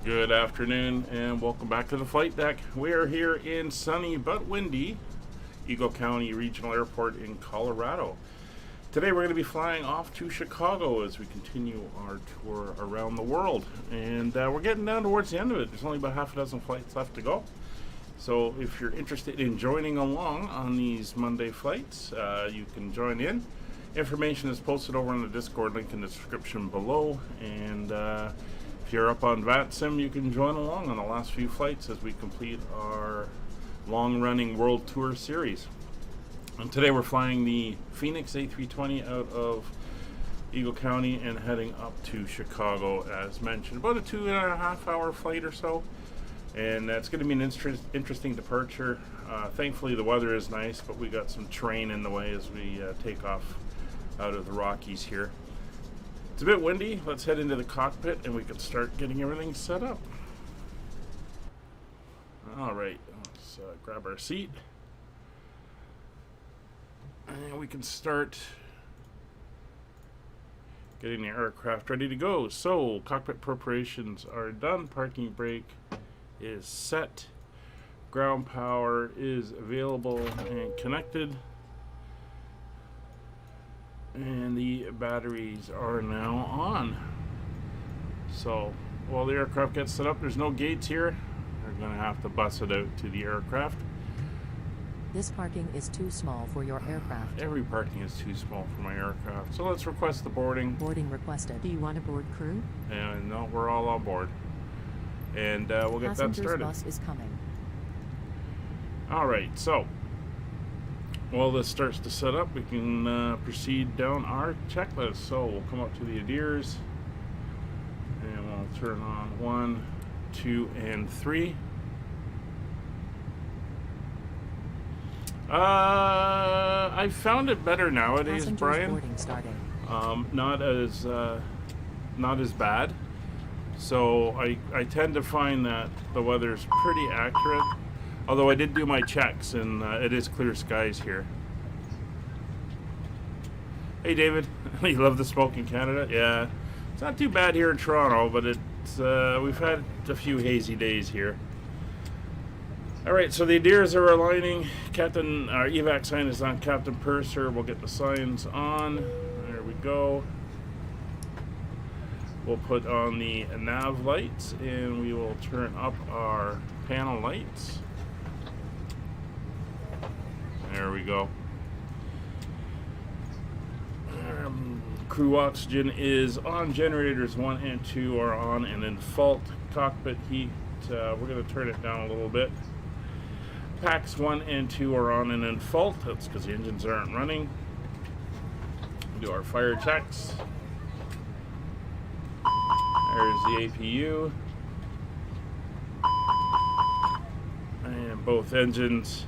Good afternoon and welcome back to the flight deck. We are here in sunny but windy Eagle County Regional Airport in Colorado. Today we're going to be flying off to Chicago as we continue our tour around the world. And we're getting down towards the end of it. There's only about half a dozen flights left to go. So if you're interested in joining along on these Monday flights, you can join in. Information is posted over on the Discord link in the description below. And if you're up on VATSim, you can join along on the last few flights as we complete our long-running World Tour series. And today we're flying the Phoenix A320 out of Eagle County and heading up to Chicago, as mentioned. About a 2.5 hour flight or so. And it's going to be an interesting departure. Thankfully the weather is nice, but we got some terrain in the way as we take off out of the Rockies here. It's a bit windy. Let's head into the cockpit and we can start getting everything set up. Alright, let's grab our seat. And we can start getting the aircraft ready to go. So, cockpit preparations are done. Parking brake is set. Ground power is available and connected. And the batteries are now on. So while the aircraft gets set up, there's no gates here. They're going to have to bus it out to the aircraft. This parking is too small for your aircraft. Every parking is too small for my aircraft. So let's request the boarding. Boarding requested. Do you want a board crew? And no, we're all on board. And we'll get that started. Bus is coming. Alright, so while this starts to set up, we can proceed down our checklist. So we'll come up to the ADIRS and we'll turn on 1, 2, and 3. I found it better nowadays, Passengers Brian. boarding starting. Not as bad. So I tend to find that the weather's pretty accurate. Although I did do my checks and it is clear skies here. Hey David, you love the smoke in Canada? Yeah, it's not too bad here in Toronto, but it's we've had a few hazy days here. Alright, so the ADIRS are aligning. Captain, our evac sign is on Captain Purser. We'll get the signs on. There we go. We'll put on the nav lights and we will turn up our panel lights. There we go. Crew oxygen is on. Generators 1 and 2 are on and in fault. Cockpit heat, we're going to turn it down a little bit. Packs 1 and 2 are on and in fault. That's because the engines aren't running. Do our fire checks. There's the APU. And both engines.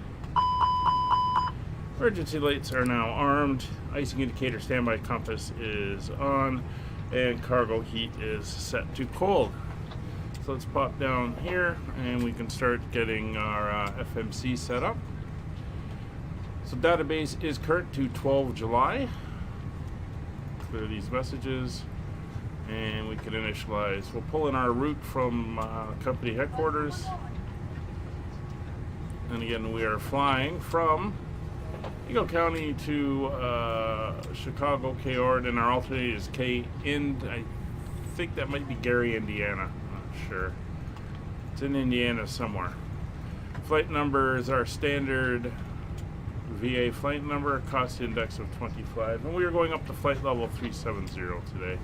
Emergency lights are now armed. Icing indicator standby compass is on. And cargo heat is set to cold. So let's pop down here and we can start getting our FMC set up. So database is current to 12 July. Clear these messages. And we can initialize. We'll pull in our route from company headquarters. And again, we are flying from Eagle County to Chicago, KEGE, and our alternate is KEGE. I think that might be Gary, Indiana. I'm not sure. It's in Indiana somewhere. Flight number is our standard VA flight number, cost index of 25. And we are going up to flight level 370 today.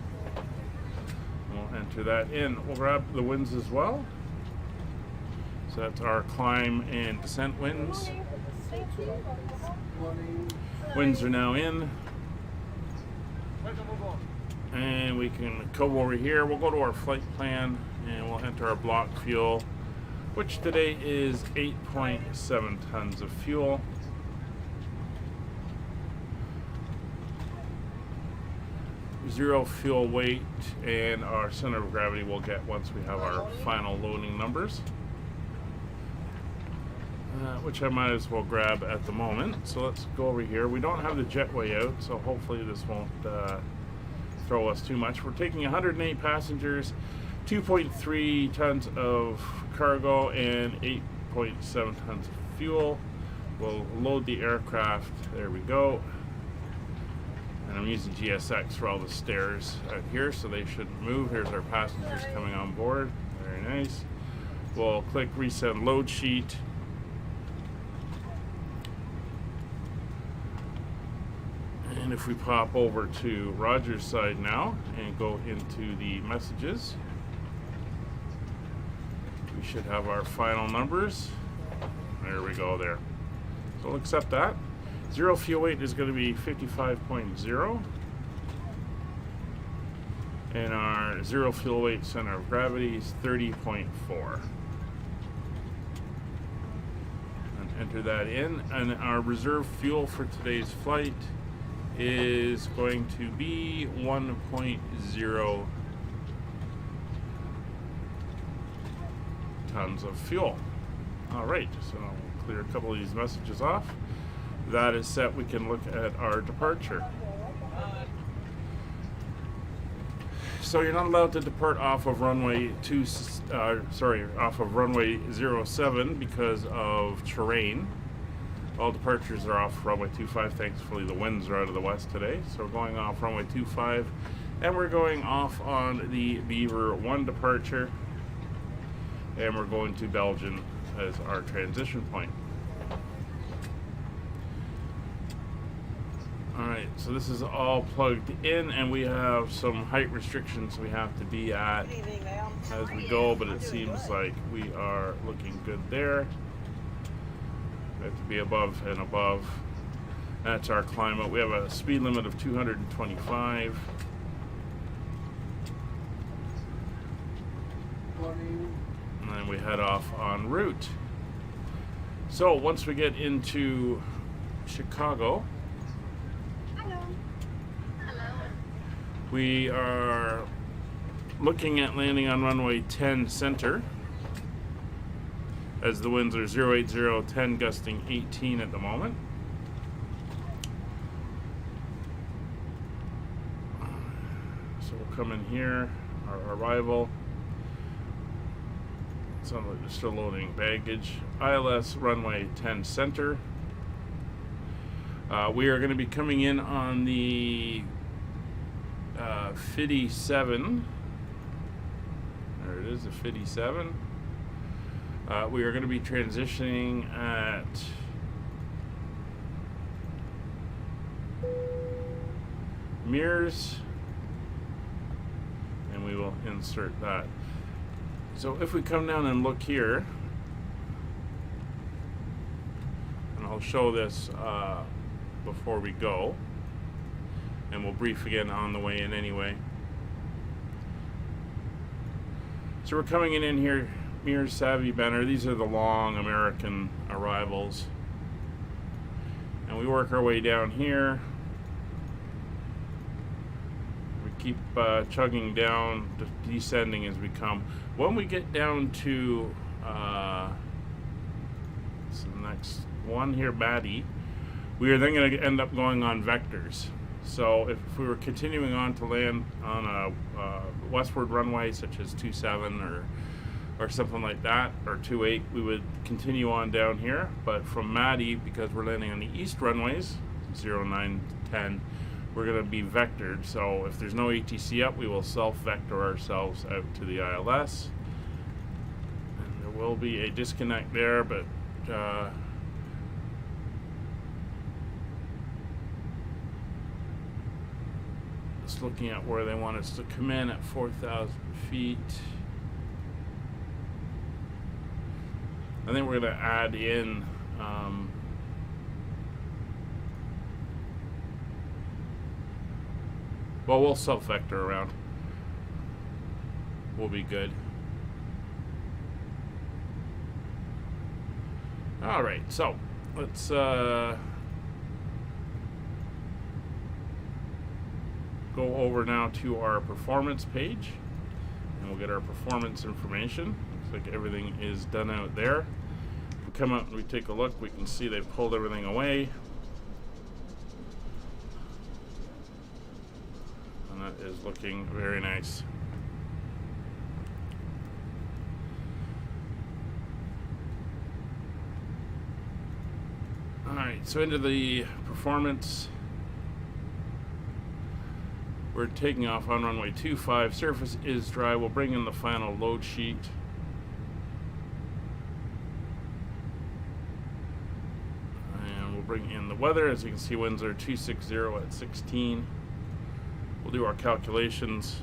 We'll enter that in. We'll grab the winds as well. So that's our climb and descent winds. Winds are now in. And we can come over here. We'll go to our flight plan and we'll enter our block fuel, which today is 8.7 tons of fuel. Zero fuel weight, and our center of gravity we'll get once we have our final loading numbers, which I might as well grab at the moment. So let's go over here. We don't have the jetway out, so hopefully this won't throw us too much. We're taking 108 passengers. 2.3 tons of cargo and 8.7 tons of fuel. We'll load the aircraft. There we go. And I'm using GSX for all the stairs out here, so they shouldn't move. Here's our passengers coming on board. Very nice. We'll click resend load sheet. And if we pop over to Roger's side now and go into the messages, we should have our final numbers. There we go there. So we'll accept that. Zero fuel weight is going to be 55.0. And our zero fuel weight center of gravity is 30.4. And enter that in. And our reserve fuel for today's flight is going to be 1.0 tons of fuel. Alright, so now we'll clear a couple of these messages off. That is set. We can look at our departure. So you're not allowed to depart off of runway off of runway 07 because of terrain. All departures are off runway 25. Thankfully, the winds are out of the west today. So we're going off runway 25, and we're going off on the Beaver 1 departure, and we're going to Belgium as our transition point. Alright, so this is all plugged in, and we have some height restrictions we have to be at as we go, but it seems like we are looking good there. We have to be above and above. That's our climate. We have a speed limit of 225. And then we head off en route. So once we get into Chicago, we are looking at landing on runway 10 center, as the winds are 080, 10 gusting 18 at the moment. So we'll come in here, our arrival. Sounds like they're still loading baggage. ILS runway 10 center. We are going to be coming in on the 57. There it is, the 57. We are going to be transitioning at Mears, and we will insert that. So if we come down and look here, and I'll show this before we go, and we'll brief again on the way in anyway. So we're coming in here, Mears, Savvy, Benner. These are the long American arrivals. And we work our way down here. We keep chugging down, descending as we come. When we get down to the next one here, Maddie, we are then going to end up going on vectors. So if we were continuing on to land on a westward runway such as 27 or something like that, or 28, we would continue on down here. But from Maddie, because we're landing on the east runways, 09, 10, we're going to be vectored. So if there's no ATC up, we will self-vector ourselves out to the ILS. And there will be a disconnect there, but just looking at where they want us to come in at 4,000 feet. I think we're going to add in well, we'll self-vector around. We'll be good. Alright, so let's go over now to our performance page, and we'll get our performance information. Looks like everything is done out there. We come out and we take a look, we can see they've pulled everything away, and that is looking very nice. So into the performance. We're taking off on runway 25. Surface is dry. We'll bring in the final load sheet. And we'll bring in the weather. As you can see, winds are 260 at 16. We'll do our calculations.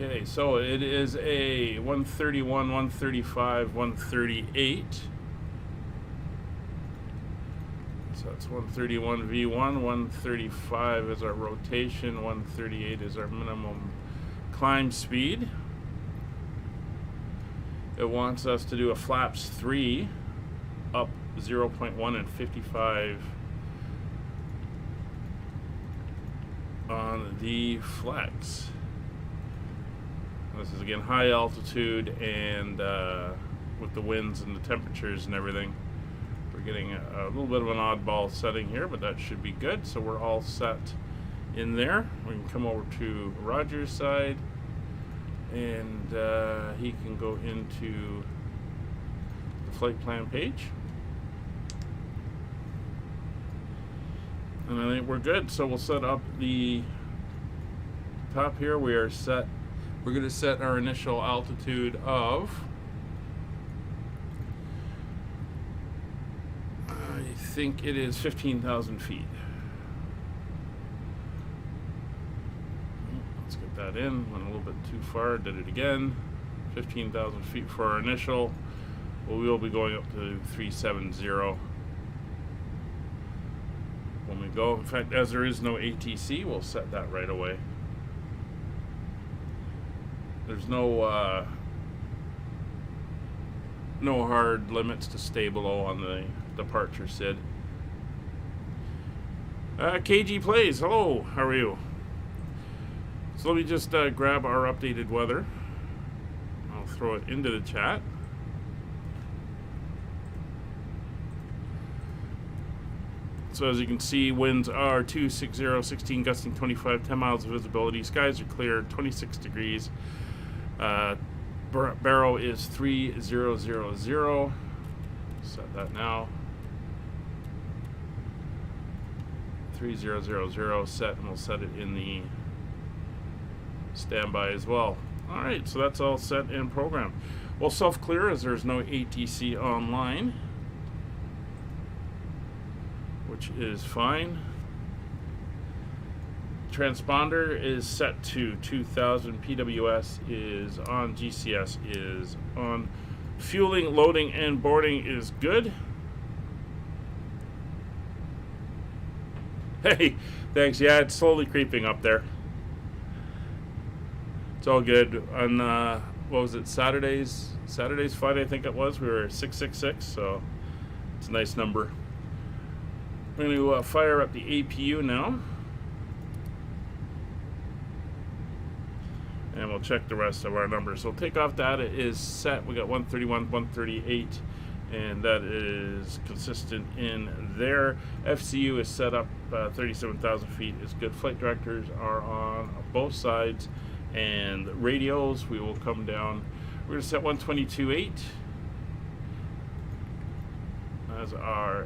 Okay, so it is a 131, 135, 138. So that's 131 V1, 135 is our rotation, 138 is our minimum climb speed. It wants us to do a flaps 3 up 0.1 and 55 on the flex. This is again high altitude, and with the winds and the temperatures and everything, we're getting a little bit of an oddball setting here, but that should be good. So we're all set in there. We can come over to Roger's side, and he can go into the flight plan page. And I think we're good. So we'll set up the top here. We are set. We're going to set our initial altitude of, I think it is 15,000 feet. Let's get that in. Went a little bit too far. Did it again. 15,000 feet for our initial. Well, we will be going up to 370 when we go. In fact, as there is no ATC, we'll set that right away. There's no hard limits to stay below on the departure SID. KEGE plays. Hello, how are you? So let me just grab our updated weather. I'll throw it into the chat. So as you can see, winds are 260, 16 gusting 25, 10 miles of visibility. Skies are clear, 26 degrees. Barrow is 3000. Set that now. 3000 set, and we'll set it in the standby as well. Alright, so that's all set and programmed. We'll self-clear as there's no ATC online, which is fine. Transponder is set to 2000. PWS is on. GCS is on. Fueling, loading, and boarding is good. Hey, thanks. Yeah, it's slowly creeping up there. It's all good. On what was it? Saturday's flight, I think it was. We were 666, so it's a nice number. We're going to fire up the APU now. And we'll check the rest of our numbers. So takeoff data is set. We got 131, 138, and that is consistent in there. FCU is set up 37,000 feet is good. Flight directors are on both sides, and radios we will come down. We're going to set 122.8 as our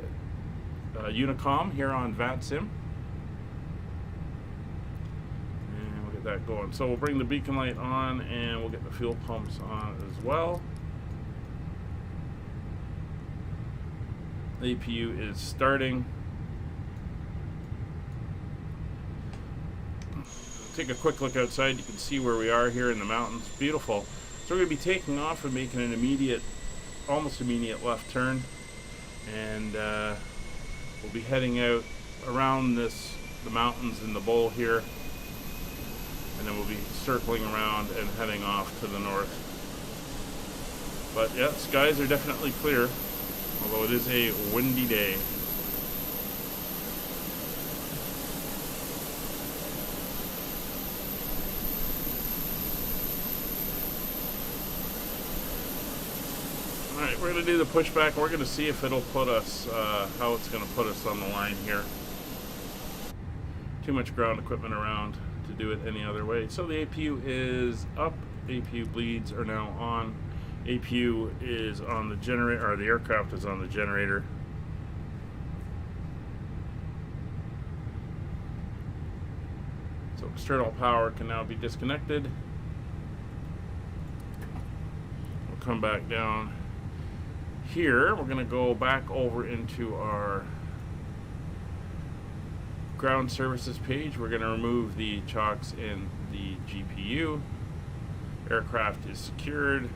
Unicom here on VATSim. That going. So we'll bring the beacon light on, and we'll get the fuel pumps on as well. The APU is starting. Take a quick look outside. You can see where we are here in the mountains. Beautiful. So we're going to be taking off and making an almost immediate left turn, and we'll be heading out around the mountains in the bowl here. And then we'll be circling around and heading off to the north. But yeah, skies are definitely clear, although it is a windy day. Alright, we're going to do the pushback. We're going to see if it'll put us, how it's going to put us on the line here. Too much ground equipment around to do it any other way. So the APU is up. APU bleeds are now on. APU is on the generator, or the aircraft is on the generator. So external power can now be disconnected. We'll come back down here. We're going to go back over into our ground services page. We're going to remove the chocks in the GPU. Aircraft is secured.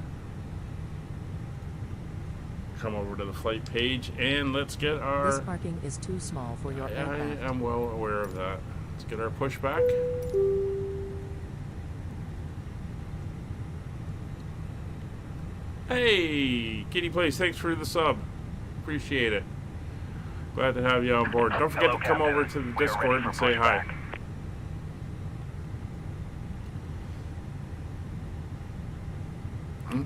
Come over to the flight page and let's get our... This parking is too small for your aircraft. I am well aware of that. Let's get our pushback. Hey, Kitty Place, thanks for the sub. Appreciate it. Glad to have you on board. Don't forget to come over to the Discord and say hi.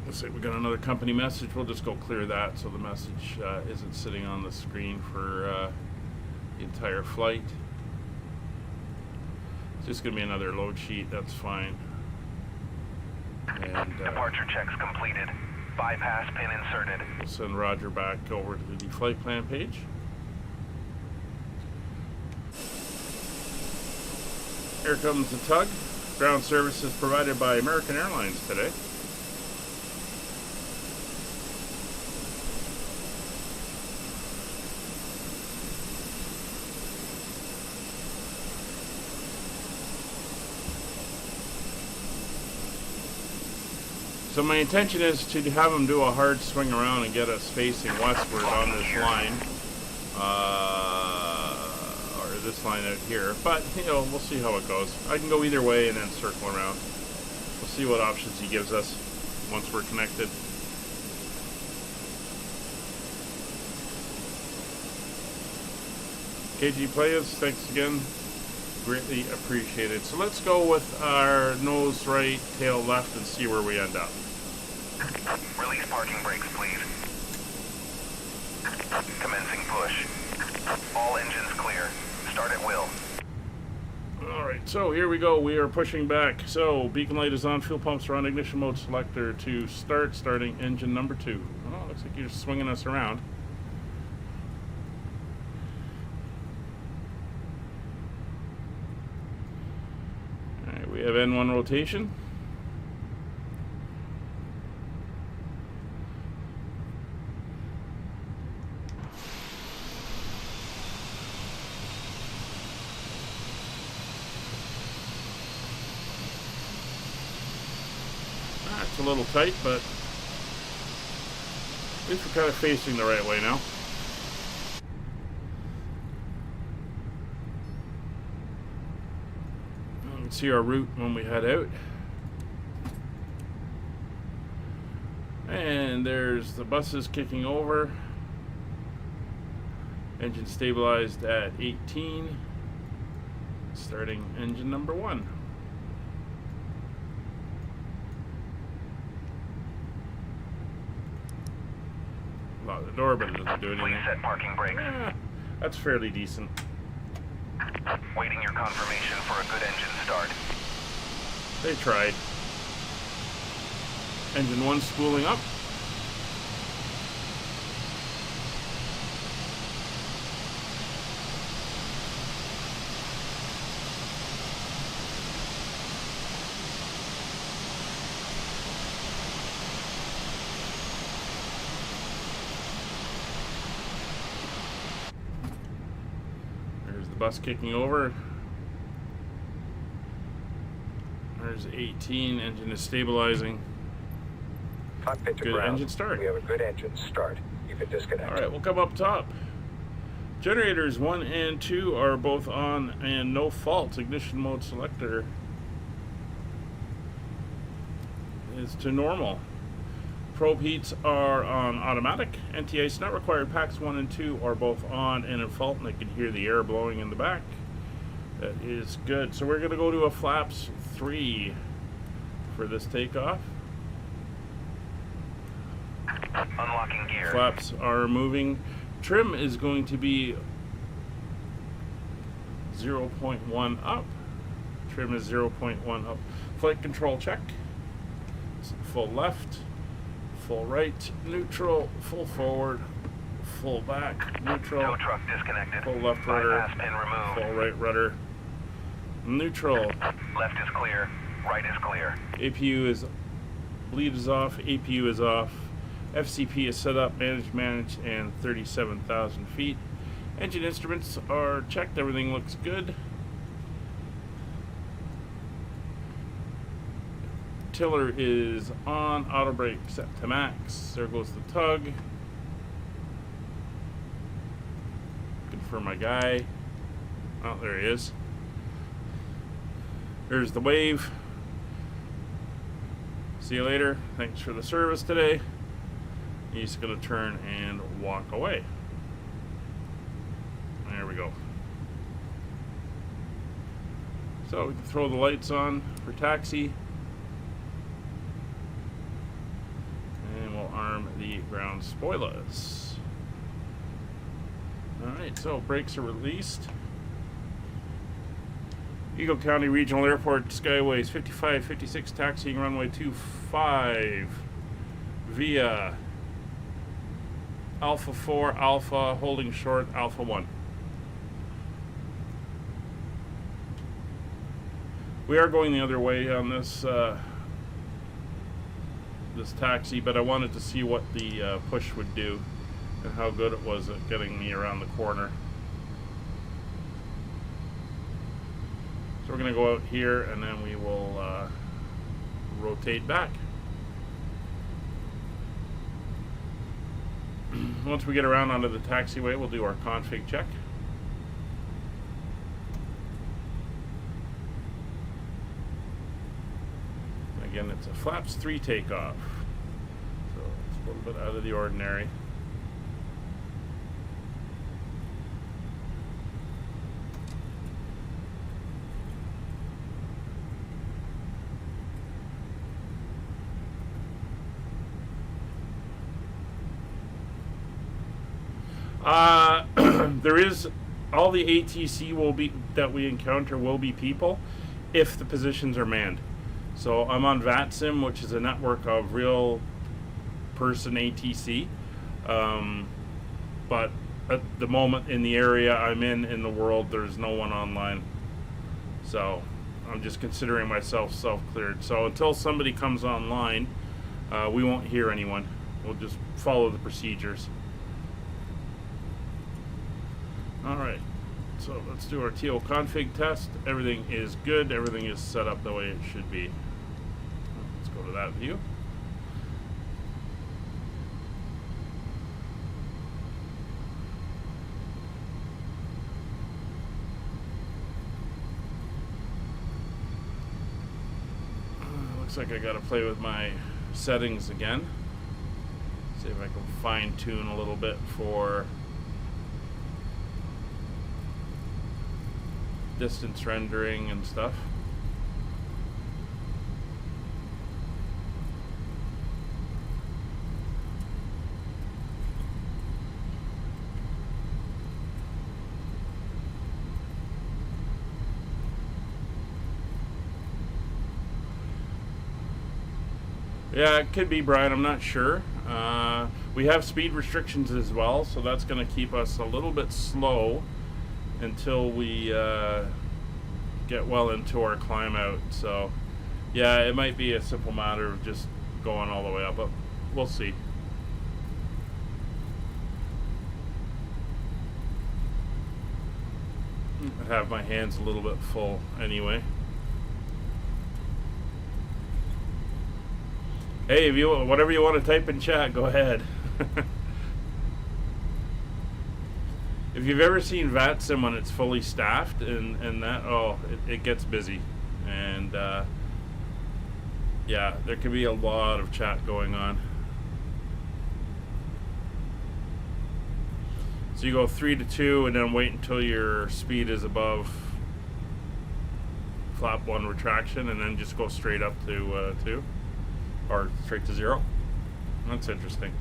Let's see, we got another company message. We'll just go clear that so the message isn't sitting on the screen for the entire flight. It's just going to be another load sheet. That's fine. And departure checks completed. Bypass pin inserted. We'll send Roger back over to the flight plan page. Here comes the tug. Ground services provided by American Airlines today. So my intention is to have them do a hard swing around and get us facing westward on this line, or this line out here. But, you know, we'll see how it goes. I can go either way and then circle around. We'll see what options he gives us once we're connected. KEGE players, thanks again. Greatly appreciated. So let's go with our nose right, tail left, and see where we end up. Release parking brakes, please. Commencing push. All engines clear. Start at will. Alright, so here we go. We are pushing back. So, beacon light is on, fuel pumps are on, ignition mode selector to start, starting engine number 2. Oh, looks like you're swinging us around. Alright, we have N1 rotation. It's a little tight, but at least we're kind of facing the right way now. You can see our route when we head out. And there's the buses kicking over. Engine stabilized at 18. Starting engine number 1. Lock the door, but it doesn't do anything. Please set parking brakes. That's fairly decent. Waiting your confirmation for a good engine start. They tried. Engine 1 spooling up. Bus kicking over. There's 18. Engine is stabilizing. Cockpit to Good ground. engine start. We have a good engine start. You can disconnect. All right, we'll come up top. Generators 1 and 2 are both on and no fault. Ignition mode selector is to normal. Probe heats are on automatic. Anti-ice not required. Packs 1 and 2 are both on and in fault, and I can hear the air blowing in the back. That is good. So we're going to go to a flaps 3 for this takeoff. Unlocking gear. Flaps are moving. Trim is going to be 0.1 up. Trim is 0.1 up. Flight control check. Full left. full right, neutral, full forward, full back, neutral, Tow truck disconnected. full left rudder, Bypass pin removed. full right rudder, neutral. Left is clear. Right is clear. APU is, bleed is off, APU is off, FCP is set up, managed, and 37,000 feet. Engine instruments are checked, everything looks good. Tiller is on, auto brake set to max. There goes the tug. Confirm my guy. Oh, there he is. There's the wave. See you later. Thanks for the service today. He's going to turn and walk away. There we go. So we can throw the lights on for taxi. And we'll arm the ground spoilers. Alright, so brakes are released. Eagle County Regional Airport, Skyways 5556, taxiing runway 25 via Alpha 4, Alpha, holding short, Alpha 1. We are going the other way on this this taxi, but I wanted to see what the push would do and how good it was at getting me around the corner. So we're going to go out here and then we will rotate back. Once we get around onto the taxiway, we'll do our config check. Again, it's a flaps 3 takeoff, so it's a little bit out of the ordinary. There is, all the ATC will be, that we encounter will be people if the positions are manned. So I'm on VATSim, which is a network of real person ATC. But at the moment in the area I'm in the world, there's no one online. So I'm just considering myself self-cleared. So until somebody comes online, we won't hear anyone. We'll just follow the procedures. Alright, so let's do our TO config test. Everything is good. Everything is set up the way it should be. Let's go to that view. Looks like I gotta play with my settings again. See if I can fine tune a little bit for distance rendering and stuff. Yeah, it could be, Brian. I'm not sure. We have speed restrictions as well, so that's going to keep us a little bit slow until we get well into our climb out. So yeah, it might be a simple matter of just going all the way up, but we'll see. I have my hands a little bit full anyway. Hey, if you, whatever you want to type in chat, go ahead. If you've ever seen VATSim when it's fully staffed and that, oh, it gets busy. And yeah, there can be a lot of chat going on. So you go 3 to 2 and then wait until your speed is above flap 1 retraction and then just go straight up to 2 or straight to 0. That's interesting.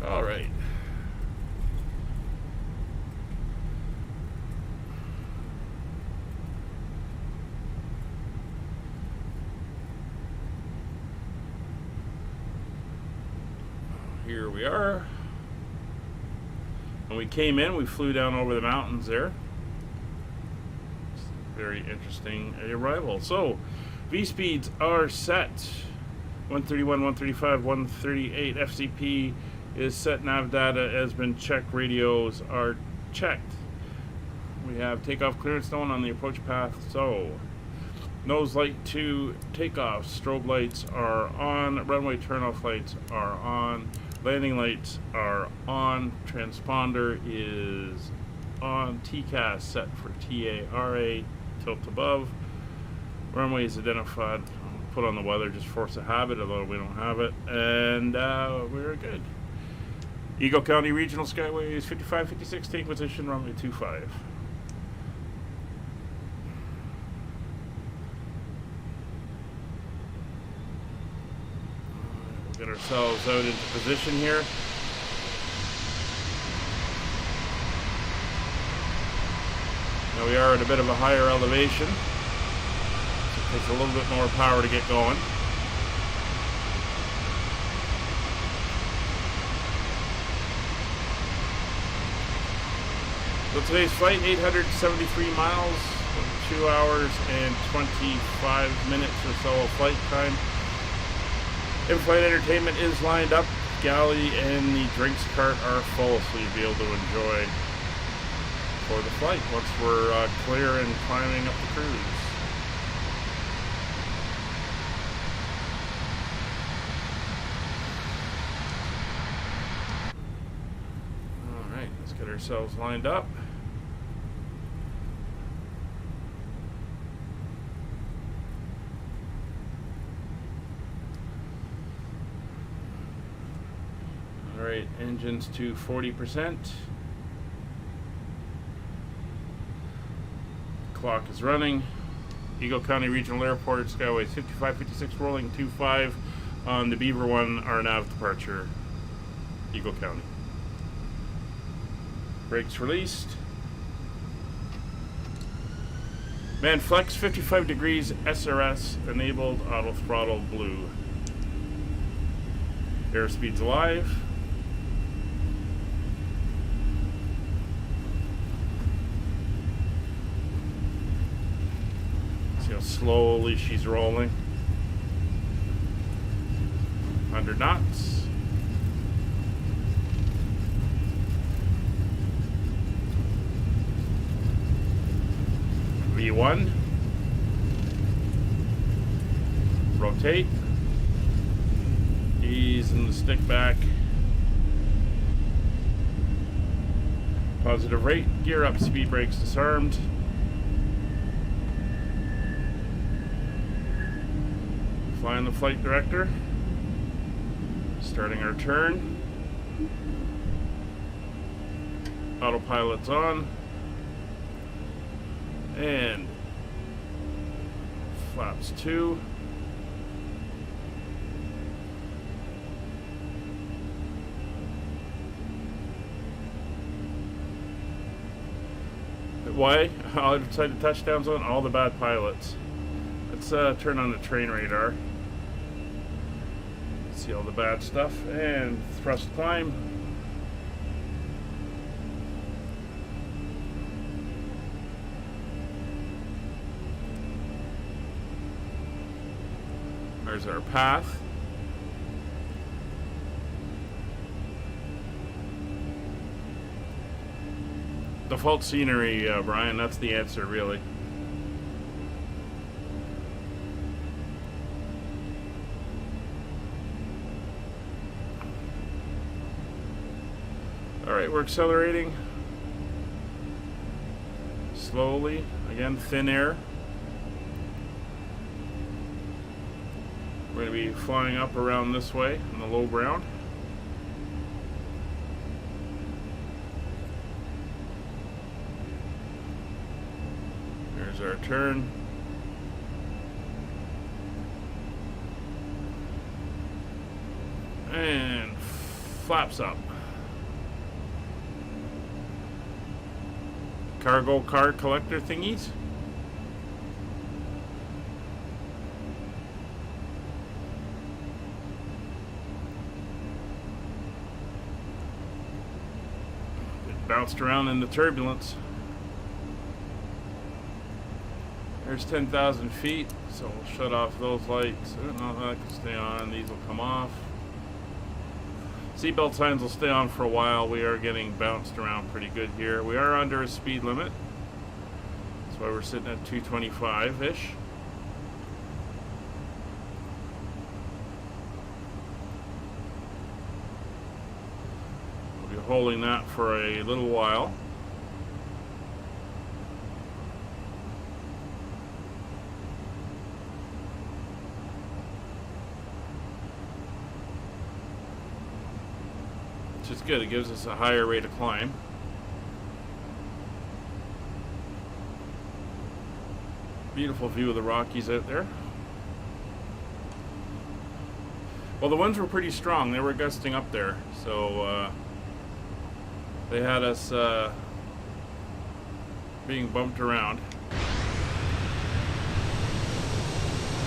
All right. here we are. When we came in, we flew down over the mountains there. Very interesting arrival. So, V speeds are set. 131, 135, 138. FCP is set. Nav data has been checked. Radios are checked. We have takeoff clearance zone on the approach path. So, nose light to takeoff. Strobe lights are on. Runway turnoff lights are on. Landing lights are on. Transponder is on. TCAS set for TARA. Tilt above. Runway is identified. I'll put on the weather, just force a habit, although we don't have it. And we're good. Eagle County Regional Skyways 5556. Take position. Runway 25. Get ourselves out into position here. Now we are at a bit of a higher elevation, so it takes a little bit more power to get going. So today's flight, 873 miles, 2 hours and 25 minutes or so of flight time. In-flight entertainment is lined up. Galley and the drinks cart are full, so you'll be able to enjoy for the flight once we're clear and climbing up the cruise. Alright, let's get ourselves lined up. Alright, engines to 40%. Clock is running. Eagle County Regional Airport, Skyways 5556 rolling 25 on the Beaver 1, our nav departure, Eagle County. Brakes released. Man flex 55 degrees SRS enabled, auto throttle blue. Airspeed's alive. See how slowly she's rolling. 100 knots. V1. Rotate. Easing the stick back. Positive rate. Gear up. Speed brakes disarmed. Flying the flight director. Starting our turn. Autopilot's on. And flaps 2. Why? Outside the touchdown zone, all the bad pilots. Let's turn on the train radar. See all the bad stuff. And thrust climb. There's our path. Default scenery, Brian, that's the answer, really. Alright, we're accelerating. Slowly. Again, thin air. We're going to be flying up around this way in the low ground. There's our turn. And flaps up. Cargo car collector thingies. bounced around in the turbulence. There's 10,000 feet, so we'll shut off those lights. No, that can stay on. These will come off. Seatbelt signs will stay on for a while. We are getting bounced around pretty good here. We are under a speed limit. That's why we're sitting at 225-ish. We'll be holding that for a little while. Which is good. It gives us a higher rate of climb. Beautiful view of the Rockies out there. Well, the winds were pretty strong. They were gusting up there, so they had us being bumped around.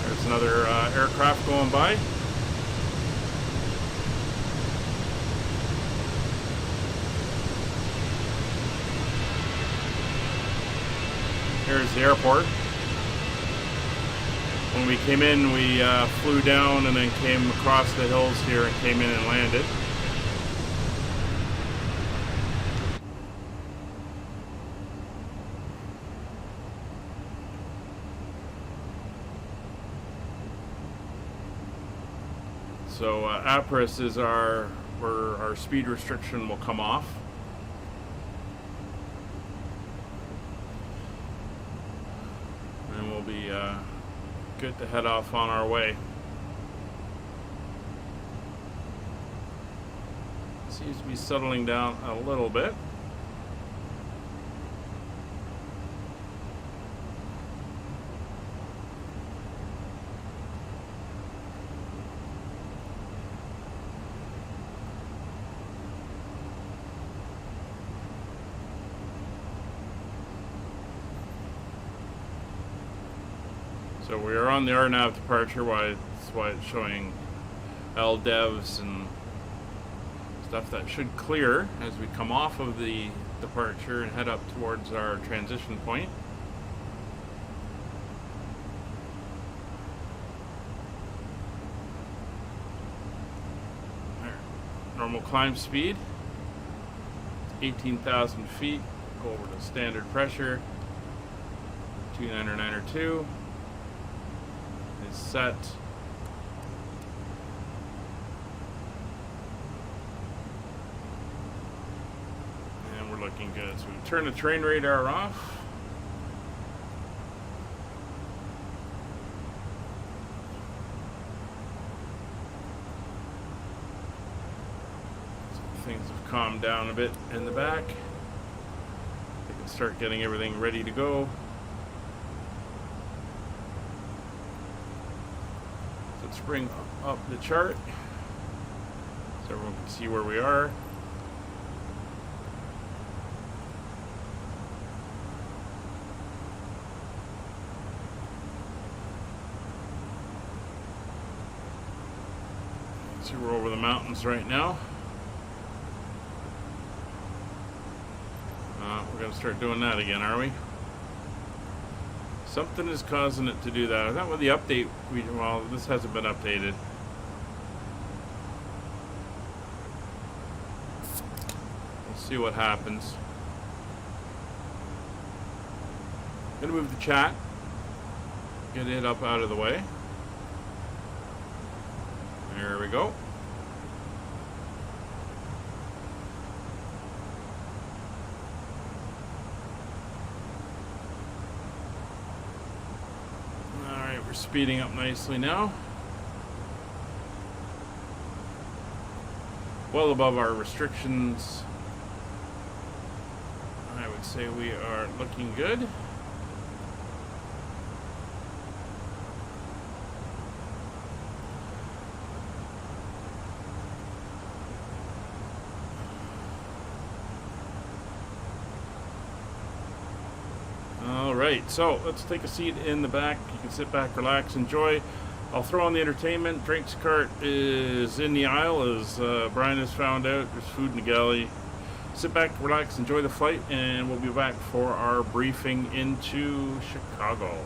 There's another aircraft going by. Here's the airport. When we came in, we flew down and then came across the hills here and came in and landed. So Apris is where our speed restriction will come off. And we'll be good to head off on our way. Seems to be settling down a little bit. So we are on the RNAV departure, that's why it's showing LDEVs and stuff that should clear as we come off of the departure and head up towards our transition point. There. Normal climb speed, 18,000 feet. Go over to standard pressure, 29902. Is set. And we're looking good. So we turn the train radar off. So things have calmed down a bit in the back. They can start getting everything ready to go. Let's bring up the chart so everyone can see where we are. See, we're over the mountains right now. We're going to start doing that again, are we? Something is causing it to do that. Is that with the update? Well, this hasn't been updated. We'll see what happens. Gonna move the chat. Get it up out of the way. There we go. We're speeding up nicely now. Well above our restrictions. I would say we are looking good. Alright, so let's take a seat in the back. You can sit back, relax, enjoy. I'll throw on the entertainment. Drinks cart is in the aisle, as Brian has found out. There's food in the galley. Sit back, relax, enjoy the flight, and we'll be back for our briefing into Chicago.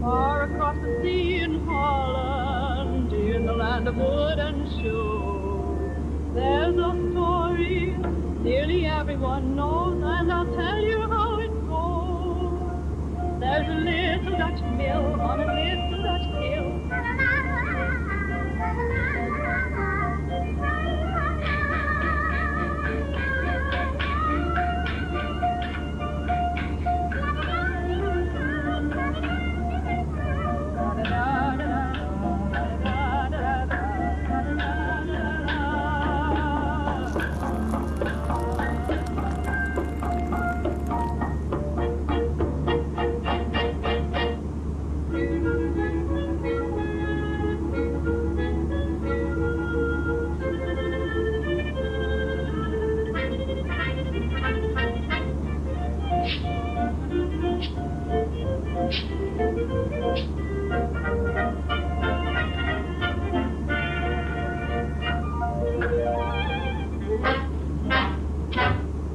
Far across the sea in Holland, in the land of wood and show, there's a story nearly everyone knows, and I'll tell you how it goes. There's a little Dutch mill on a little Dutch hill.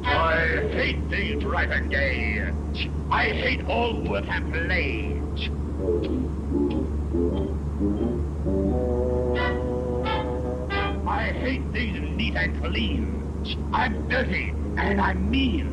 I hate these driving gay. I hate all who can play. I hate these neat and clean. I'm dirty and I'm mean.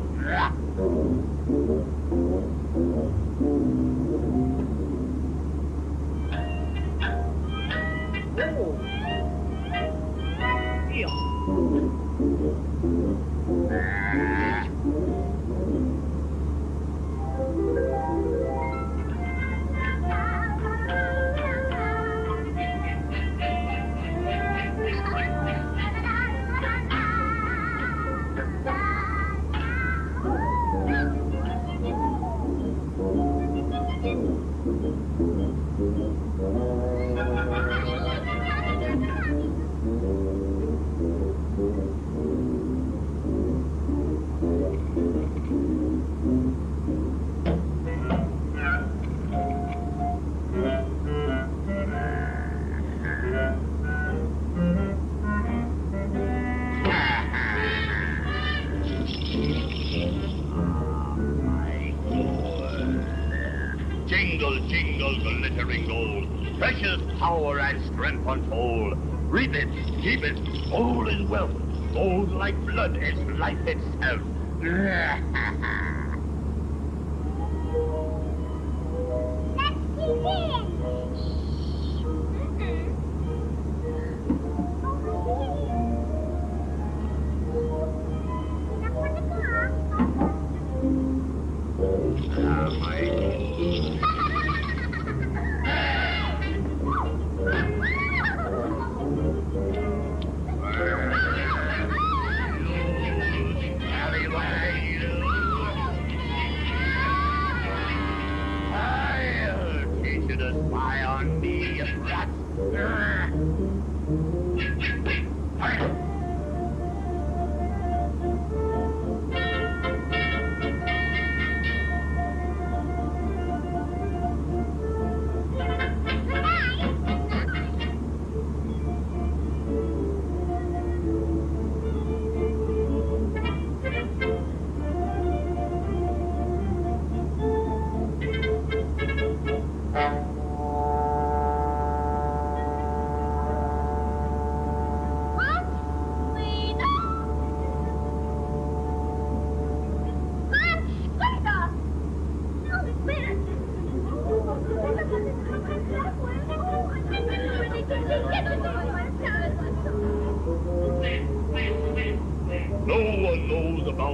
Jingle, jingle, glittering gold, precious power and strength untold. Reap it, keep it, gold is wealth. Gold like blood is life itself.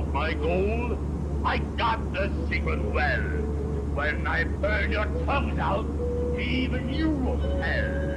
about my gold? I got the secret well. When I burn your tongues out, even you will tell.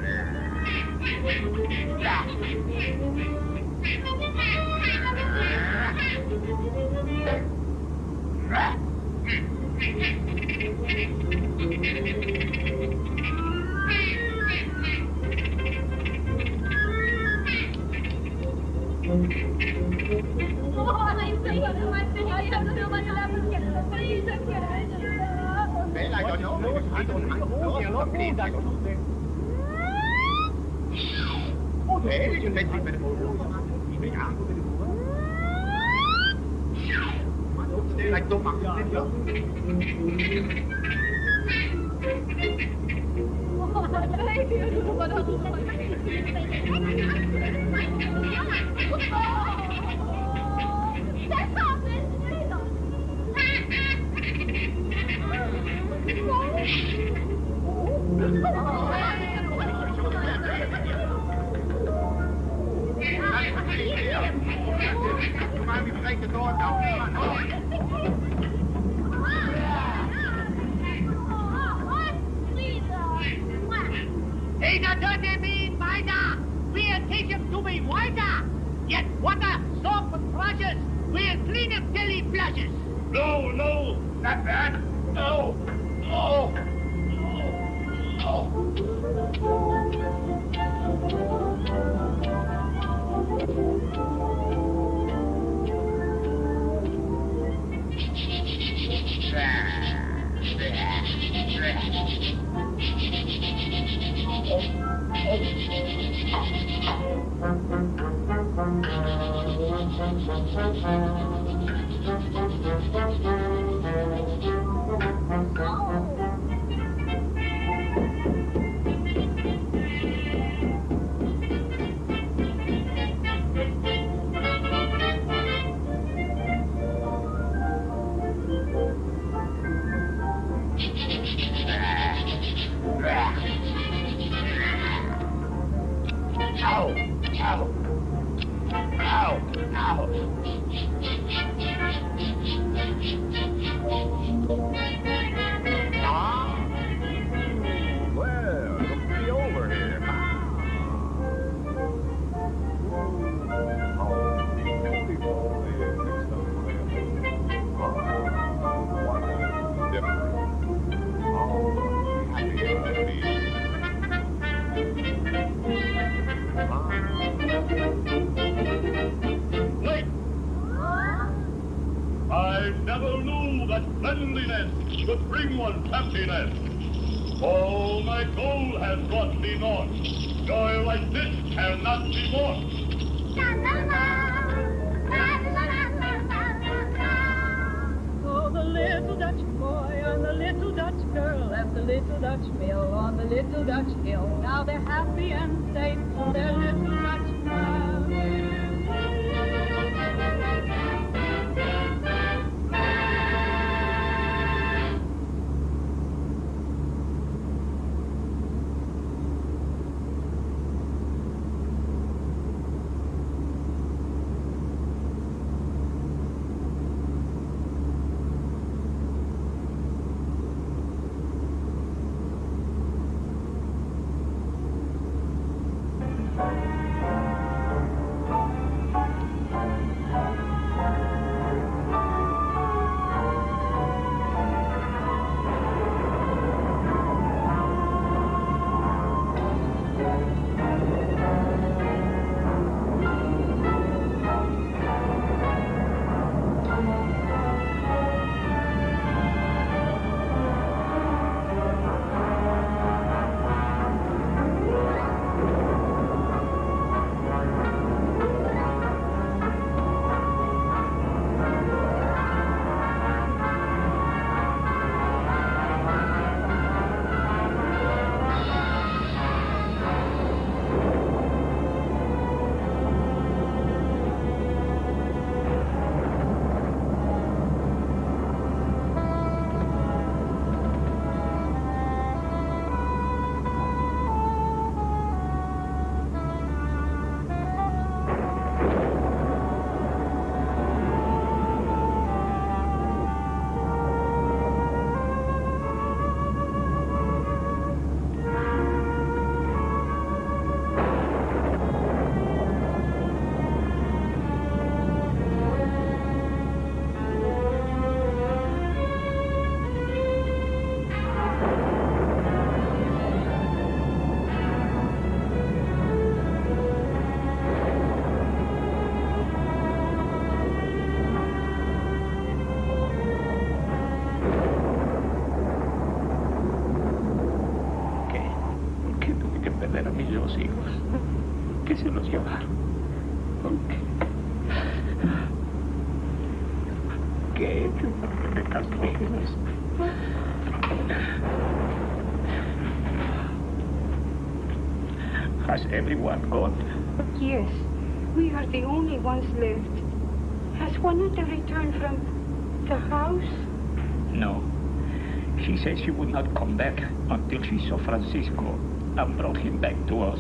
Hey, now don't they mean wider? We'll teach him to be wider. Get water, soap, and brushes. We'll clean him till he blushes. No, no, not that. No, no, cleanliness would bring one happiness. All my gold has brought me north. Joy like this cannot be more. Oh, the little Dutch boy and the little Dutch girl left the little Dutch mill on the little Dutch hill. Now they're happy and safe in their little Dutch family. perder a mis dos hijos, que se los llevaron. ¿Qué he hecho para que me castigues? Has everyone gone? Yes, we are the only ones left. Has Juanita returned from the house? No. She said she would not come back until she saw Francisco and brought him back to us.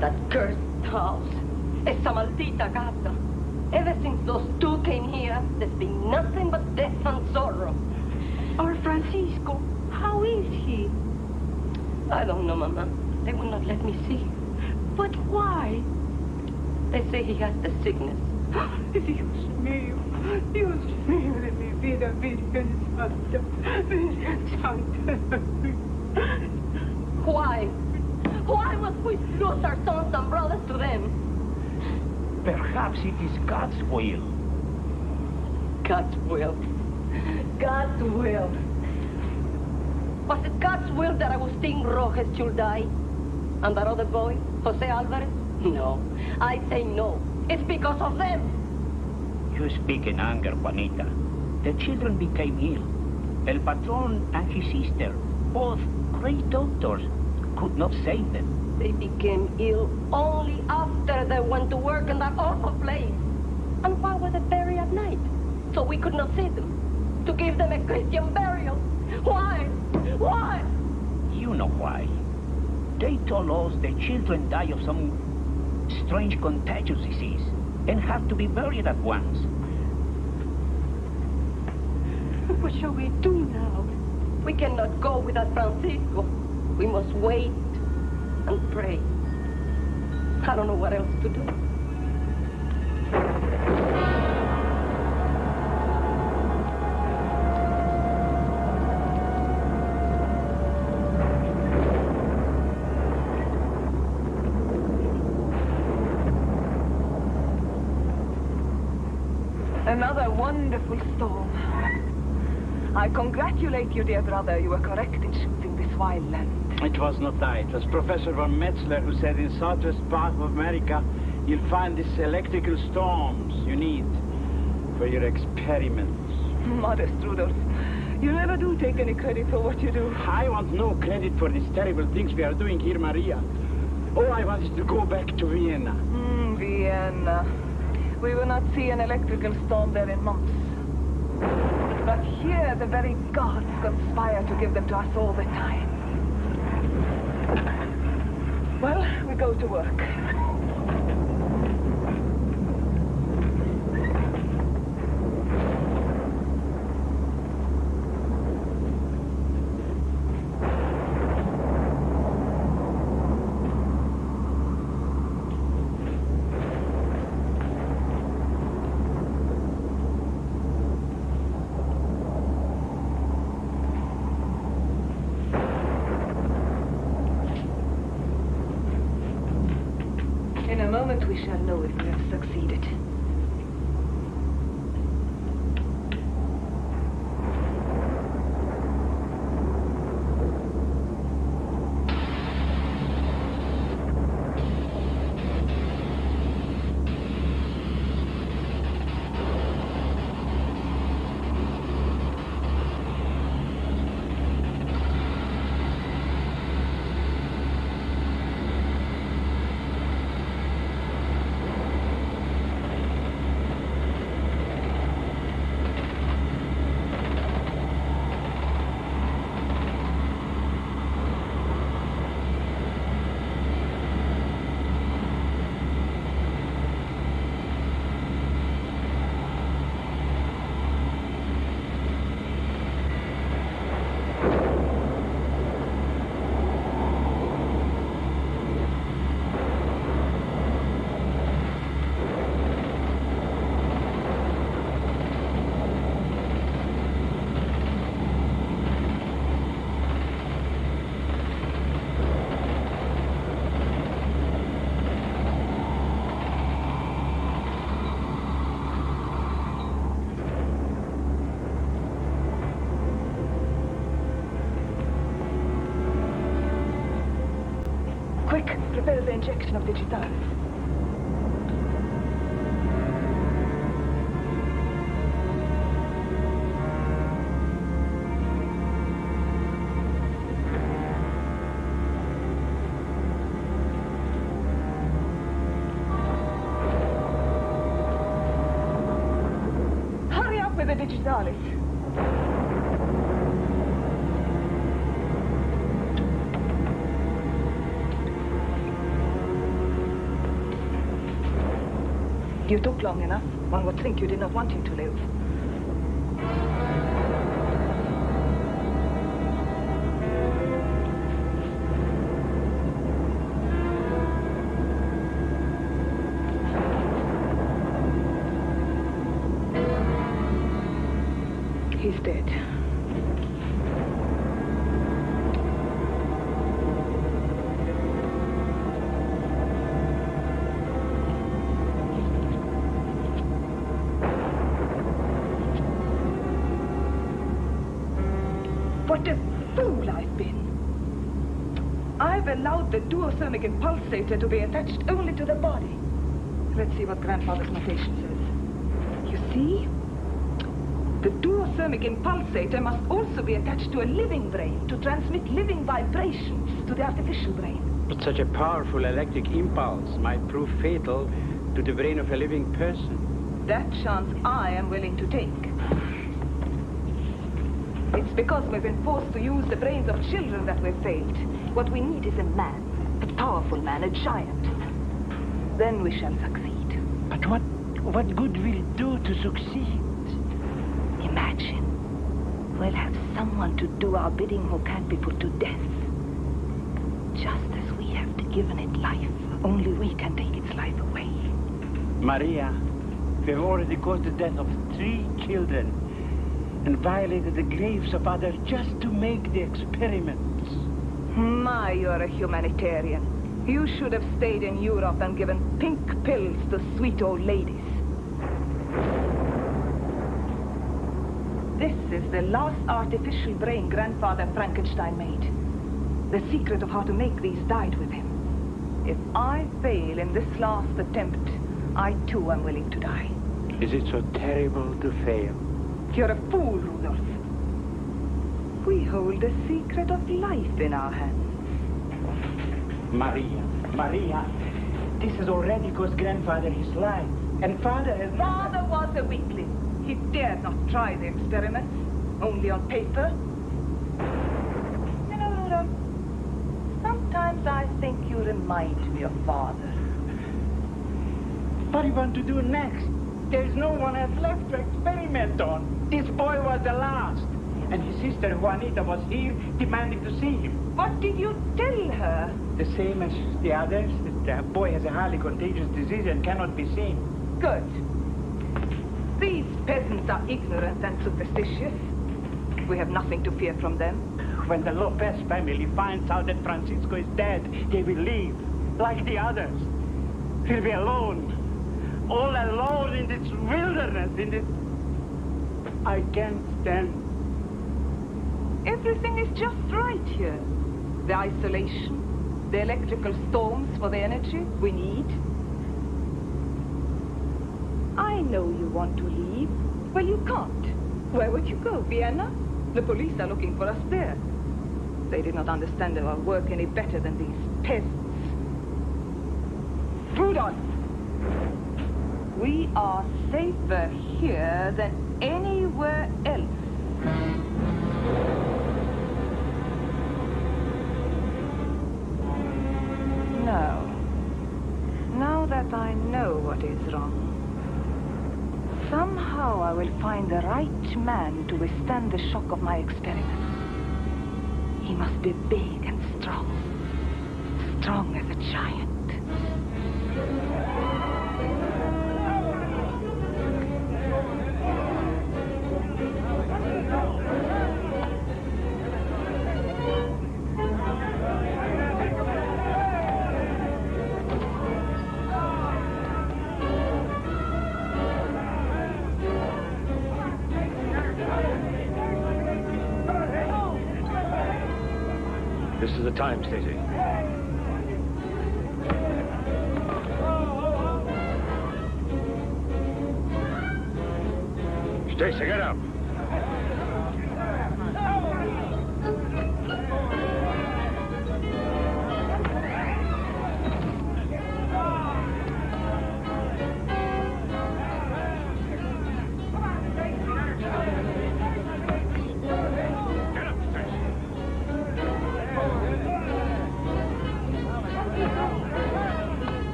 That cursed house. Esa maldita casa. Ever since those two came here, there's been nothing but death and sorrow. Our Francisco, how is he? I don't know, Mama. They will not let me see. But why? They say he has the sickness. Dios mío de mi vida, Virgen Santa, Virgen Santa. Why? Why must we lose our sons and brothers to them? Perhaps it is God's will. God's will. God's will. Was it God's will that Agustin Rojas should die? And that other boy, Jose Alvarez? No. I say no. It's because of them. You speak in anger, Juanita. The children became ill. El Patron and his sister, both great doctors, could not save them. They became ill only after they went to work in that awful place. And why were they buried at night? So we could not see them. To give them a Christian burial. Why? Why? You know why. They told us the children die of some strange contagious disease and have to be buried at once. What shall we do now? We cannot go without Francisco. We must wait and pray. I don't know what else to do. Another wonderful storm. I congratulate you, dear brother. You were correct in choosing this wild land. It was not I. It was Professor von Metzler who said in southwest part of America you'll find these electrical storms you need for your experiments. Modest, Rudolph. You never do take any credit for what you do. I want no credit for these terrible things we are doing here, Maria. All I want is to go back to Vienna. Vienna. We will not see an electrical storm there in months. But here, the very gods conspire to give them to us all the time. Well, we go to work. In a moment, we shall know if we have succeeded. Quick, prepare the injection of digitalis. Hurry up with the digitalis. You took long enough. One would think you did not want him to live. He's dead. What a fool I've been. I've allowed the duothermic impulsator to be attached only to the body. Let's see what Grandfather's notation says. You see? The duothermic impulsator must also be attached to a living brain to transmit living vibrations to the artificial brain. But such a powerful electric impulse might prove fatal to the brain of a living person. That chance I am willing to take. It's because we've been forced to use the brains of children that we've failed. What we need is a man, a powerful man, a giant. Then we shall succeed. But what good will it do to succeed? Imagine, we'll have someone to do our bidding who can't be put to death. Just as we have given it life, only we can take its life away. Maria, we've already caused the death of 3 children and violated the graves of others just to make the experiments. My, you're a humanitarian. You should have stayed in Europe and given pink pills to sweet old ladies. This is the last artificial brain Grandfather Frankenstein made. The secret of how to make these died with him. If I fail in this last attempt, I too am willing to die. Is it so terrible to fail? You're a fool, Rudolph. We hold the secret of life in our hands. Maria, this has already cost Grandfather his life. And Father has... Father was a weakling. He dared not try the experiments, only on paper. You know, Rudolph, sometimes I think you remind me of Father. What do you want to do next? There's no one else left to experiment on. This boy was the last. And his sister Juanita was here demanding to see him. What did you tell her? The same as the others. The boy has a highly contagious disease and cannot be seen. Good. These peasants are ignorant and superstitious. We have nothing to fear from them. When the Lopez family finds out that Francisco is dead, they will leave, like the others. We'll be alone. All alone in this wilderness, in this... I can't stand. Everything is just right here. The isolation, the electrical storms for the energy we need. I know you want to leave. Well, you can't. Where would you go? Vienna? The police are looking for us there. They did not understand our work any better than these peasants. Rudolph! We are safer here than anywhere else. No. Now that I know what is wrong, somehow I will find the right man to withstand the shock of my experiments. He must be big and strong. Strong as a giant. This is the time, Stacey. Stacy, get up.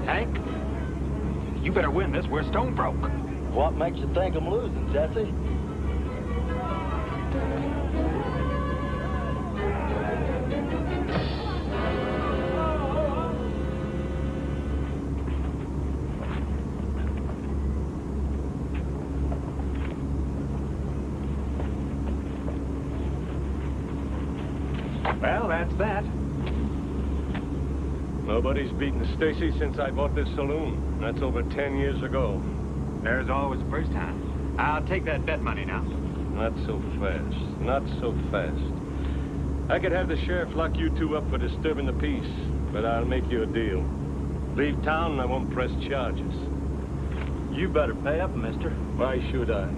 Hank, you better win this. We're stone broke. What makes you think I'm losing, Jesse? Well, that's that. Nobody's beaten Stacy since I bought this saloon. That's over 10 years ago. There's always the first time. I'll take that bet money now. Not so fast. Not so fast. I could have the sheriff lock you two up for disturbing the peace, but I'll make you a deal. Leave town and I won't press charges. You better pay up, mister. Why should I?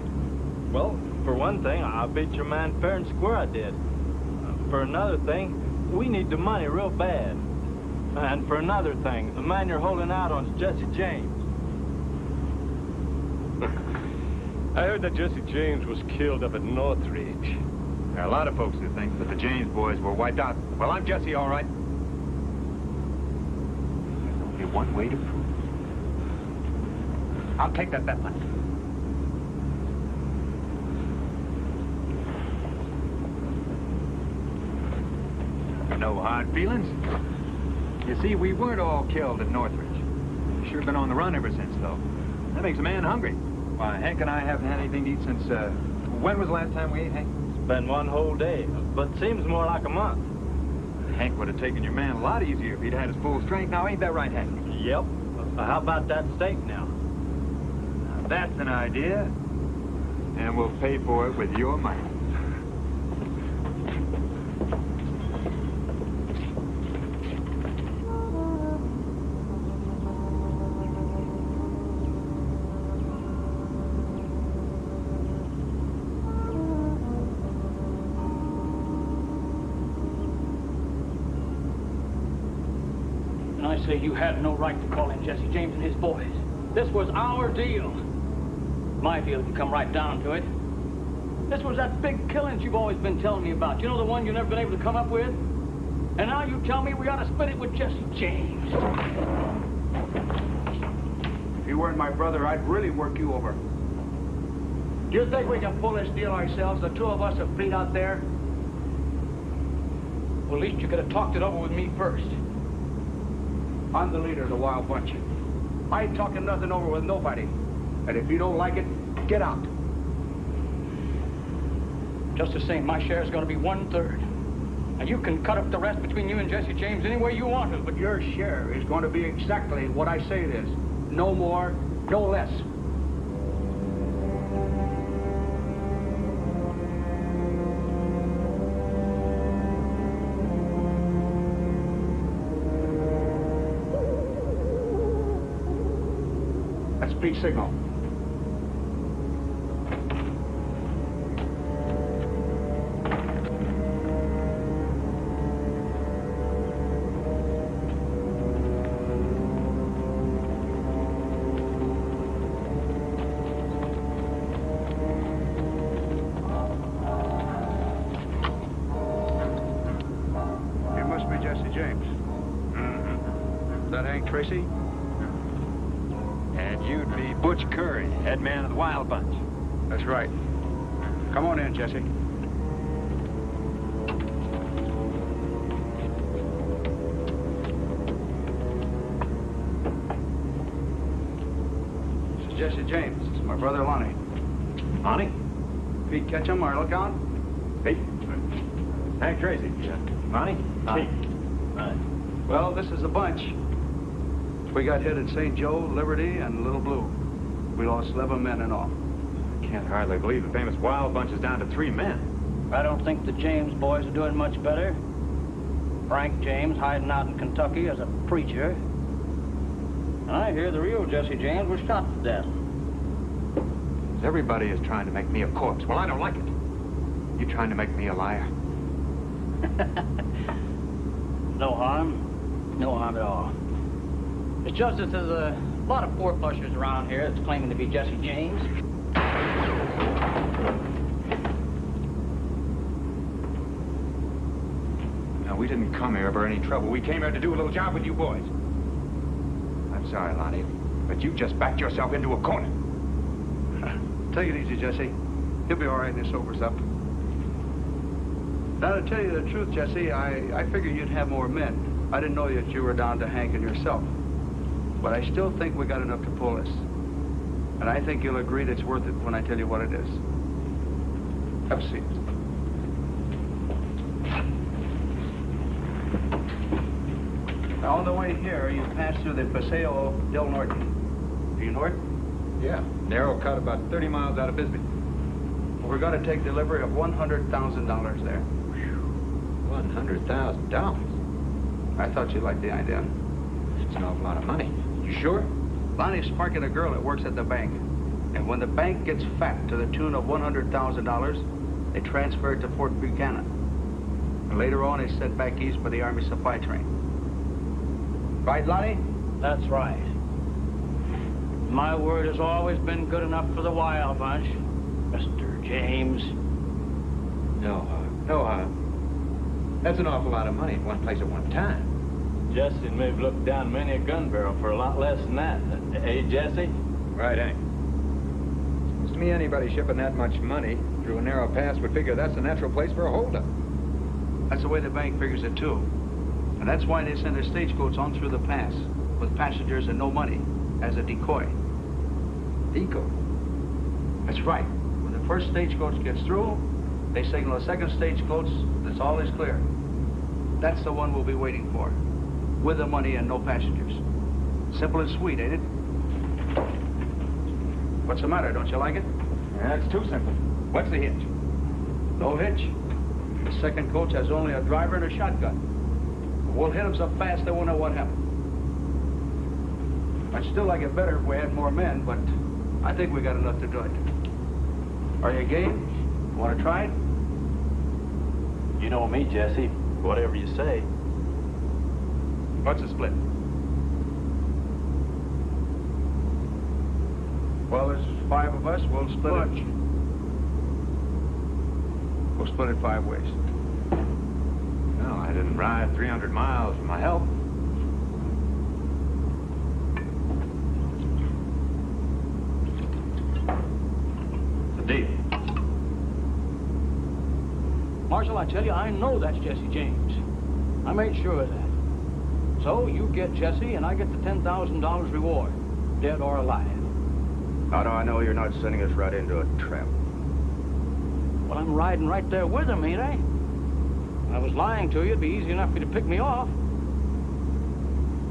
Well, for one thing, I beat your man fair and square, I did. For another thing, we need the money real bad. And for another thing, the man you're holding out on is Jesse James. I heard that Jesse James was killed up at Northridge. There are a lot of folks who think that the James boys were wiped out. Well, I'm Jesse, all right. There's only one way to prove it. I'll take that bet money. No hard feelings. You see, we weren't all killed at Northridge. Sure been on the run ever since, though. That makes a man hungry. Why, Hank and I haven't had anything to eat since, when was the last time we ate, Hank? It's been one whole day, but seems more like a month. Hank would have taken your man a lot easier if he'd had his full strength. Now, ain't that right, Hank? Yep. How about that steak now? Now, that's an idea. And we'll pay for it with your money. I say you had no right to call in Jesse James and his boys. This was our deal. My deal, if you come right down to it. This was that big killing you've always been telling me about. You know, the one you've never been able to come up with? And now you tell me we ought to split it with Jesse James. If you weren't my brother, I'd really work you over. Do you think we can pull this deal ourselves, the two of us have fleet out there? Well, at least you could have talked it over with me first. I'm the leader of the Wild Bunch. I ain't talking nothing over with nobody. And if you don't like it, get out. Just the same, my share is going to be 1/3. And you can cut up the rest between you and Jesse James any way you want to. But your share is going to be exactly what I say it is. No more, no less. That's peace signal. Tracy? And you'd be Butch Curry, head man of the Wild Bunch. That's right. Come on in, Jesse. This is Jesse James. This is my brother, Lonnie. Lonnie? Pete Ketchum, our lookout. Pete. Hank Tracy. Yeah. Lonnie? Pete. Hi. Well, this is a bunch. We got hit at St. Joe, Liberty, and Little Blue. We lost 11 men in all. I can't hardly believe the famous Wild Bunch is down to 3 men. I don't think the James boys are doing much better. Frank James hiding out in Kentucky as a preacher. I hear the real Jesse James was shot to death. Everybody is trying to make me a corpse. Well, I don't like it. You trying to make me a liar? No harm. No harm at all. It's just that there's a lot of four-flushers around here that's claiming to be Jesse James. Now, we didn't come here for any trouble. We came here to do a little job with you boys. I'm sorry, Lonnie, but you just backed yourself into a corner. Take it easy, Jesse. He'll be all right when he sobers up. Now, to tell you the truth, Jesse, I figured you'd have more men. I didn't know that you were down to Hank and yourself. But I still think we got enough to pull this. And I think you'll agree that it's worth it when I tell you what it is. Have a seat. Now, on the way here, you pass through the Paseo del Norte. Do you know it? Yeah, narrow cut about 30 miles out of Bisbee. We're going to take delivery of $100,000 there. $100,000? I thought you'd like the idea. It's an awful lot of money. You sure? Lonnie's sparking a girl that works at the bank. And when the bank gets fat to the tune of $100,000, they transfer it to Fort Buchanan. And later on, it's sent back east by the Army supply train. Right, Lonnie? That's right. My word has always been good enough for the Wild Bunch, Mr. James. No harm. No harm. That's an awful lot of money in one place at one time. Jesse may have looked down many a gun barrel for a lot less than that. Hey, Jesse? Right, Hank. Seems to me anybody shipping that much money through a narrow pass would figure that's a natural place for a holdup. That's the way the bank figures it, too. And that's why they send their stagecoach on through the pass with passengers and no money as a decoy. Decoy? That's right. When the first stagecoach gets through, they signal a second stagecoach that's all is clear. That's the one we'll be waiting for, with the money and no passengers. Simple and sweet, ain't it? What's the matter? Don't you like it? That's too simple. What's the hitch? No hitch. The second coach has only a driver and a shotgun. We'll hit them so fast they won't know what happened. I'd still like it better if we had more men, but I think we got enough to do it. Are you game? Want to try it? You know me, Jesse. Whatever you say. What's the split? Well, there's 5 of us. We'll split it. We'll split it 5 ways. No, I didn't ride 300 miles for my help. The deal. Marshal, I tell you, I know that's Jesse James. I made sure of that. So you get Jesse, and I get the $10,000 reward, dead or alive. How do I know you're not sending us right into a trap? Well, I'm riding right there with him, ain't I? If I was lying to you, it'd be easy enough for you to pick me off.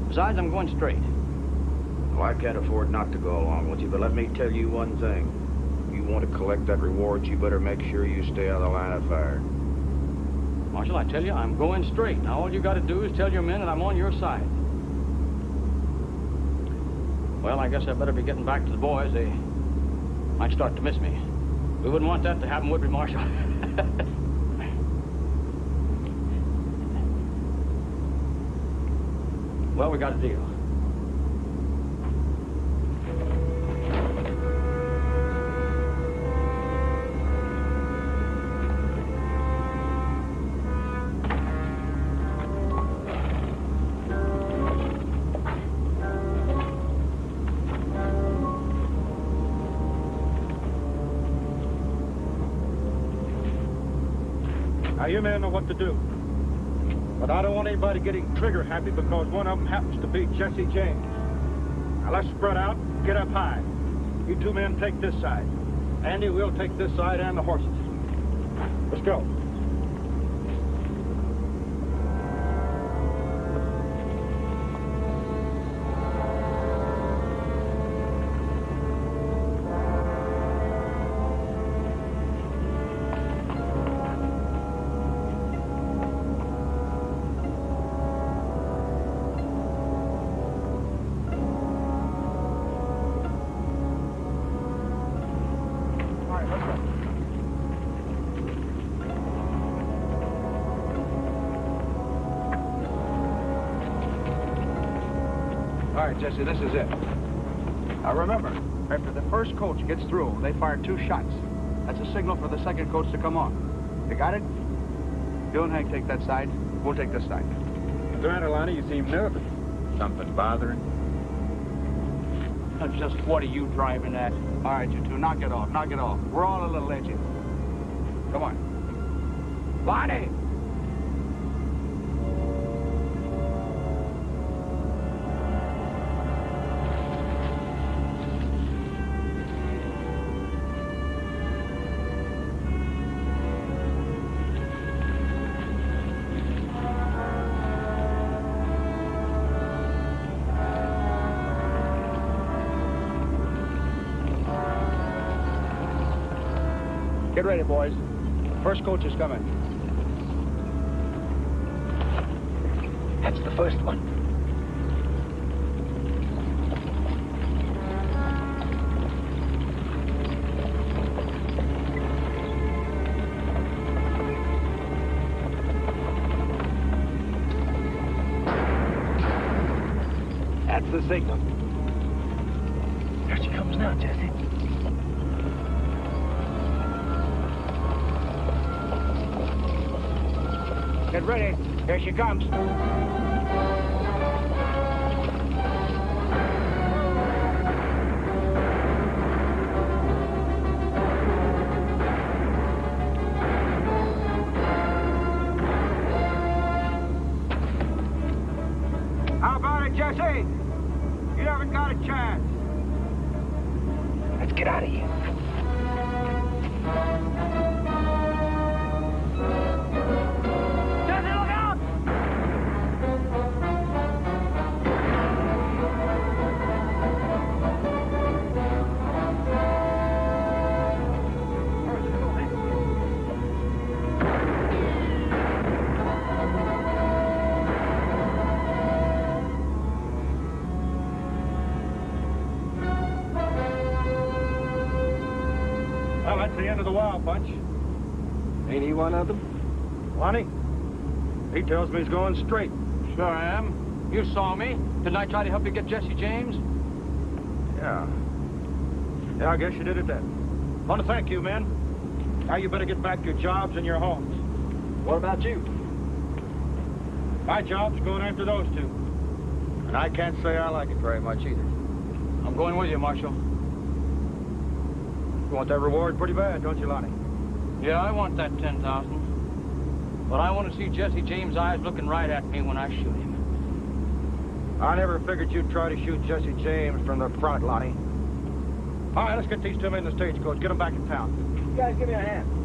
Besides, I'm going straight. Well, I can't afford not to go along with you, but let me tell you one thing. If you want to collect that reward, you better make sure you stay out of the line of fire. Marshal, I tell you, I'm going straight. Now, all you got to do is tell your men that I'm on your side. Well, I guess I better be getting back to the boys. They might start to miss me. We wouldn't want that to happen, would we, Marshal? Well, we got a deal. Now, you men know what to do. But I don't want anybody getting trigger happy because one of them happens to be Jesse James. Now, let's spread out, get up high. You 2 men take this side. Andy, we'll take this side and the horses. Let's go. All right, Jesse, this is it. Now remember, after the first coach gets through, they fire 2 shots. That's a signal for the second coach to come on. You got it? You and Hank take that side. We'll take this side. Commander Lonnie, you seem nervous. Something bothering? Just what are you driving at? All right, you two, knock it off, knock it off. We're all a little edgy. Come on. Lonnie! Get ready, boys. First coach is coming. That's the first one. That's the signal. There she comes now, Jesse. Get ready. Here she comes. How about it, Jesse? You haven't got a chance. Let's get out of here. Well, that's the end of the Wild Bunch. Ain't he one of them? Lonnie? He tells me he's going straight. Sure I am. You saw me. Didn't I try to help you get Jesse James? Yeah. Yeah, I guess you did it then. Want to thank you, men. Now you better get back to your jobs and your homes. What about you? My job's going after those two. And I can't say I like it very much either. I'm going with you, Marshal. You want that reward pretty bad, don't you, Lonnie? Yeah, I want that 10,000. But I want to see Jesse James' eyes looking right at me when I shoot him. I never figured you'd try to shoot Jesse James from the front, Lonnie. All right, let's get these two men in the stagecoach. Get them back in town. You guys give me a hand.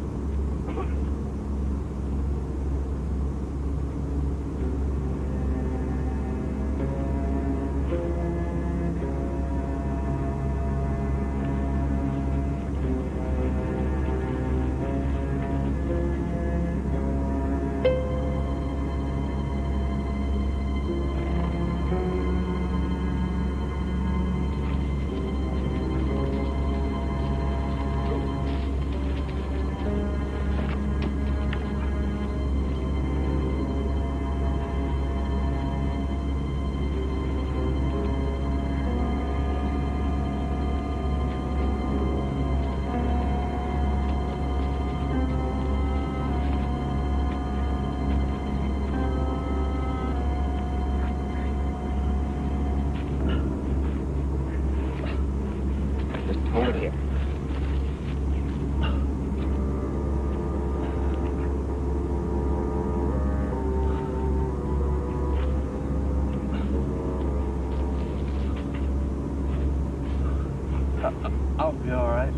I'll be all right.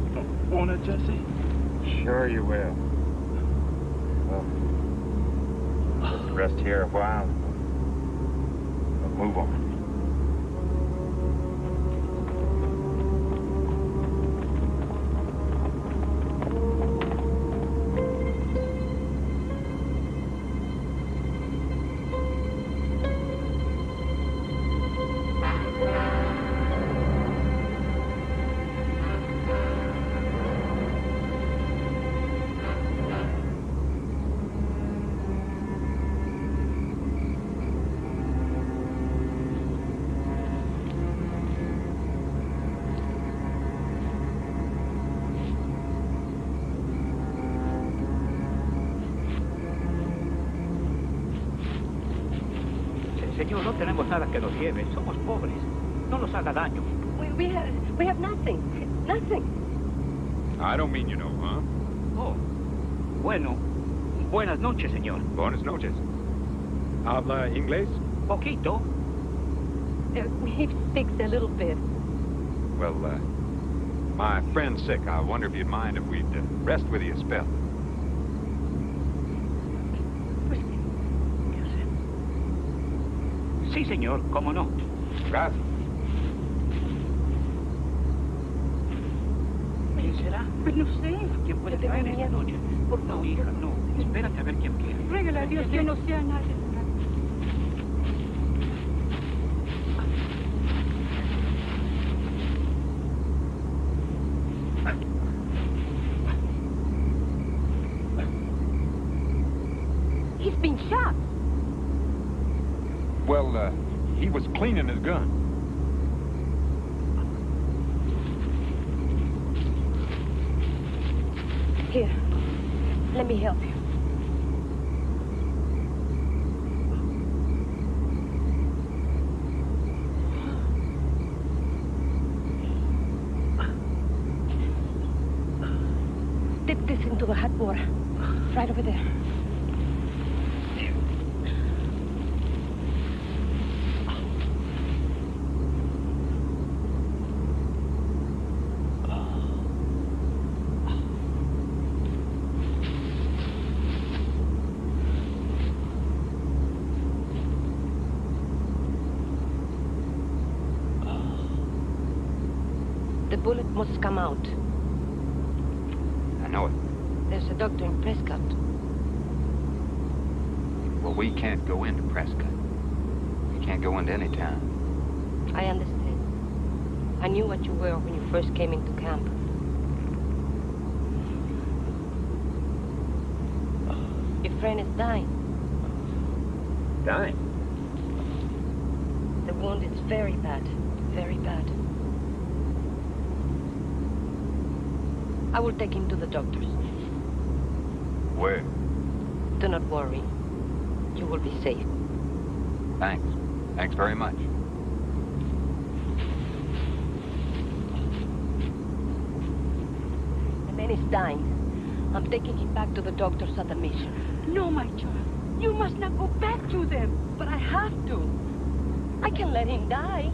Won't it, Jesse? Sure you will. Well, just rest here a while. We'll move on. Señor, no tenemos nada que nos lleve. Somos pobres. No nos haga daño. We have nothing. Nothing. I don't mean you know, huh? Oh, bueno. Buenas noches, señor. Buenas noches. ¿Habla inglés? Poquito. He speaks a little bit. Well, my friend's sick. I wonder if you'd mind if we'd rest with you a spell. Sí, señor. ¿Cómo no? Gracias. ¿Quién será? Pues no sé. ¿Quién puede traer esta noche? Por favor. No, hija, no. Espérate a ver quién quiere. Régale a Dios que no sea nadie. He's been shot. Well, he was cleaning his gun. Here, let me help you. Dip this into the hot water. Right over there. The bullet must come out. I know it. There's a doctor in Prescott. Well, we can't go into Prescott. We can't go into any town. I understand. I knew what you were when you first came into camp. Your friend is dying. Dying? The wound is very bad. Very bad. I will take him to the doctors. Where? Do not worry. You will be safe. Thanks. Thanks very much. The man is dying. I'm taking him back to the doctors at the mission. No, my child. You must not go back to them. But I have to. I can let him die.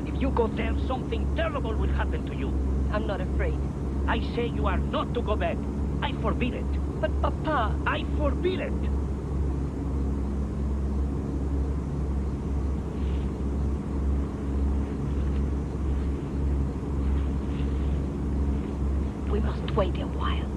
If you go there, something terrible will happen to you. I'm not afraid. I say you are not to go back. I forbid it. But, Papa... I forbid it. We must wait a while.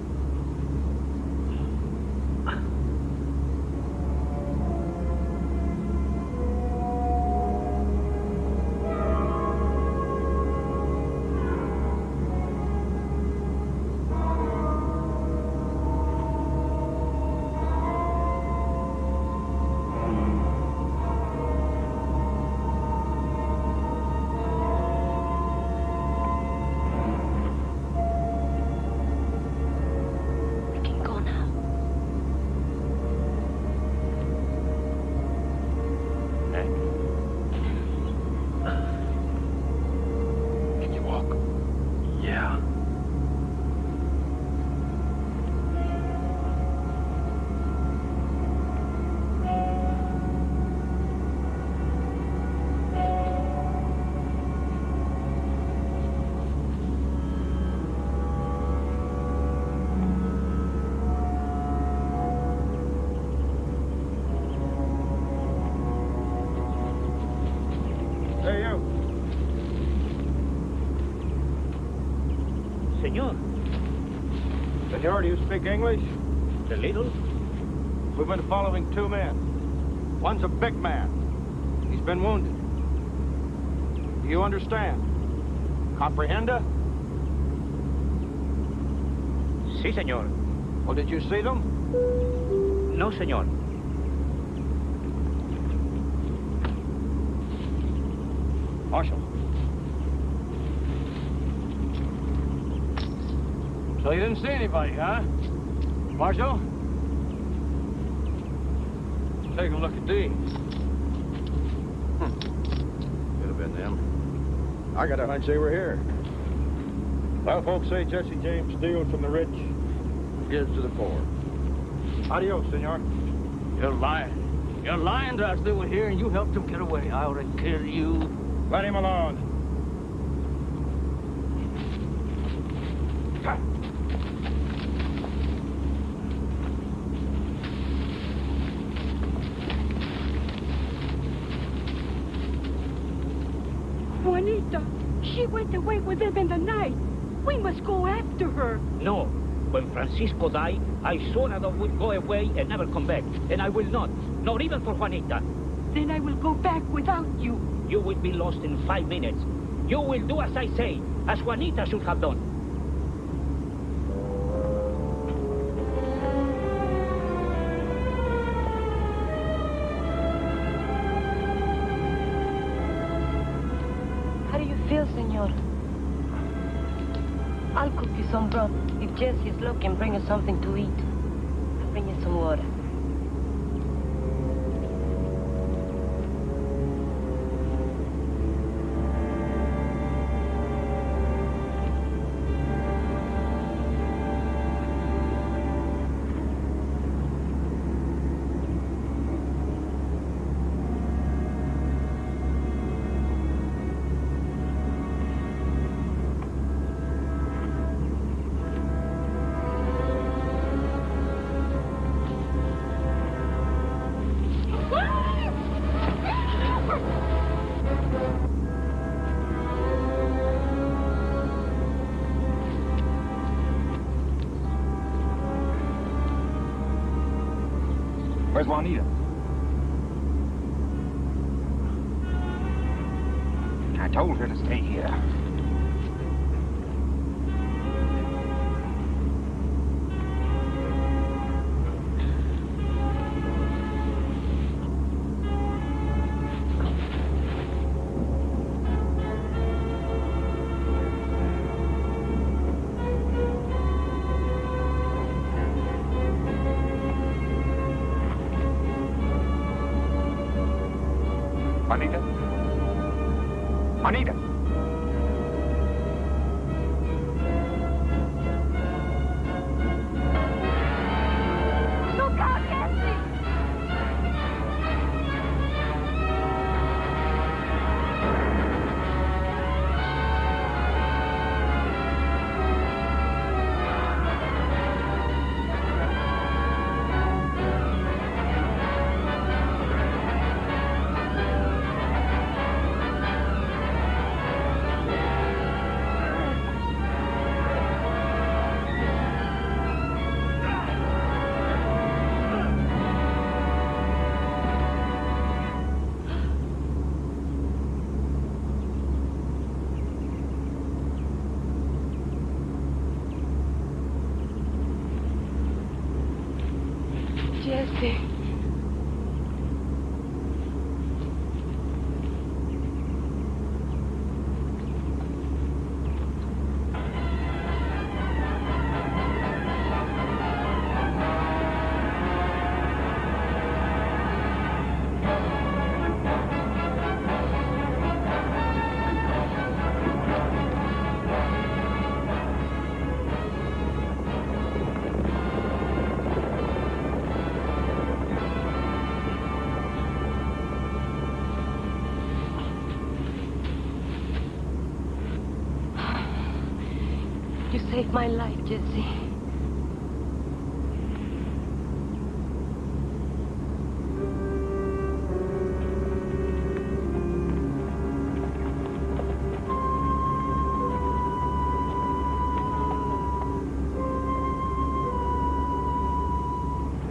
Senor. Senor, do you speak English? A little. We've been following two men. One's a big man. He's been wounded. Do you understand? Comprehenda? Sí, señor. Well, did you see them? No, señor. Marshal. So you didn't see anybody, huh? Marshal? Take a look at these. them. I got a hunch they were here. Well, folks say Jesse James steals from the rich, Gives to the poor. Adios, senor. You're lying. You're lying to us. They were here and you helped them get away. I ought to kill you. Let him alone. Juanita, she went away with them in the night. We must go after her. No. When Francisco died, I swore that I would go away and never come back. And I will not. Not even for Juanita. Then I will go back without you. You will be lost in 5 minutes. You will do as I say, as Juanita should have done. How do you feel, senor? I'll cook you some broth. If Jesse is looking, bring us something to eat. I'll bring you some water. Where's Juanita? I told her to stay here. Juanita? Juanita? Look out, Jesse! Jesse. You saved my life, Jesse.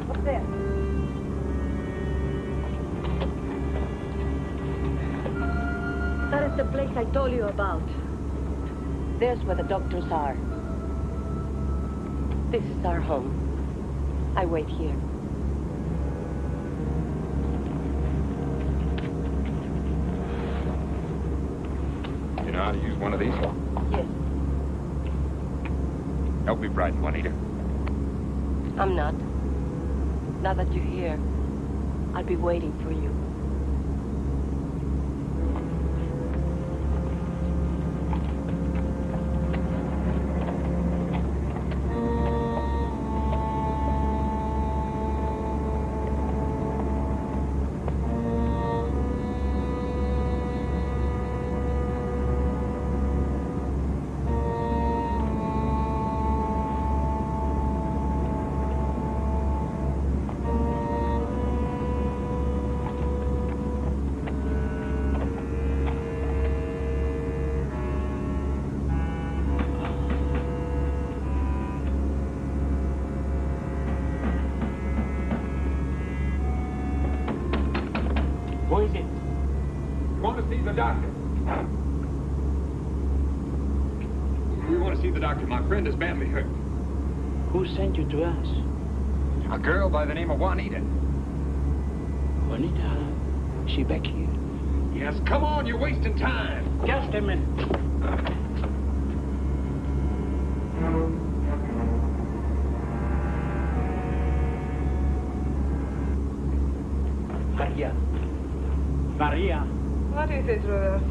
What's there? That is the place I told you about. There's where the doctors are. This is our home. I wait here. You know how to use one of these? Yes. Help me frighten Juanita. I'm not. Now that you're here, I'll be waiting for you. Who is it? Want to see the doctor? We want to see the doctor. My friend is badly hurt. Who sent you to us? A girl by the name of Juanita. Juanita? She back here? Yes, come on, you're wasting time. Just a minute. Maria. Maria. What is it, Rudolph?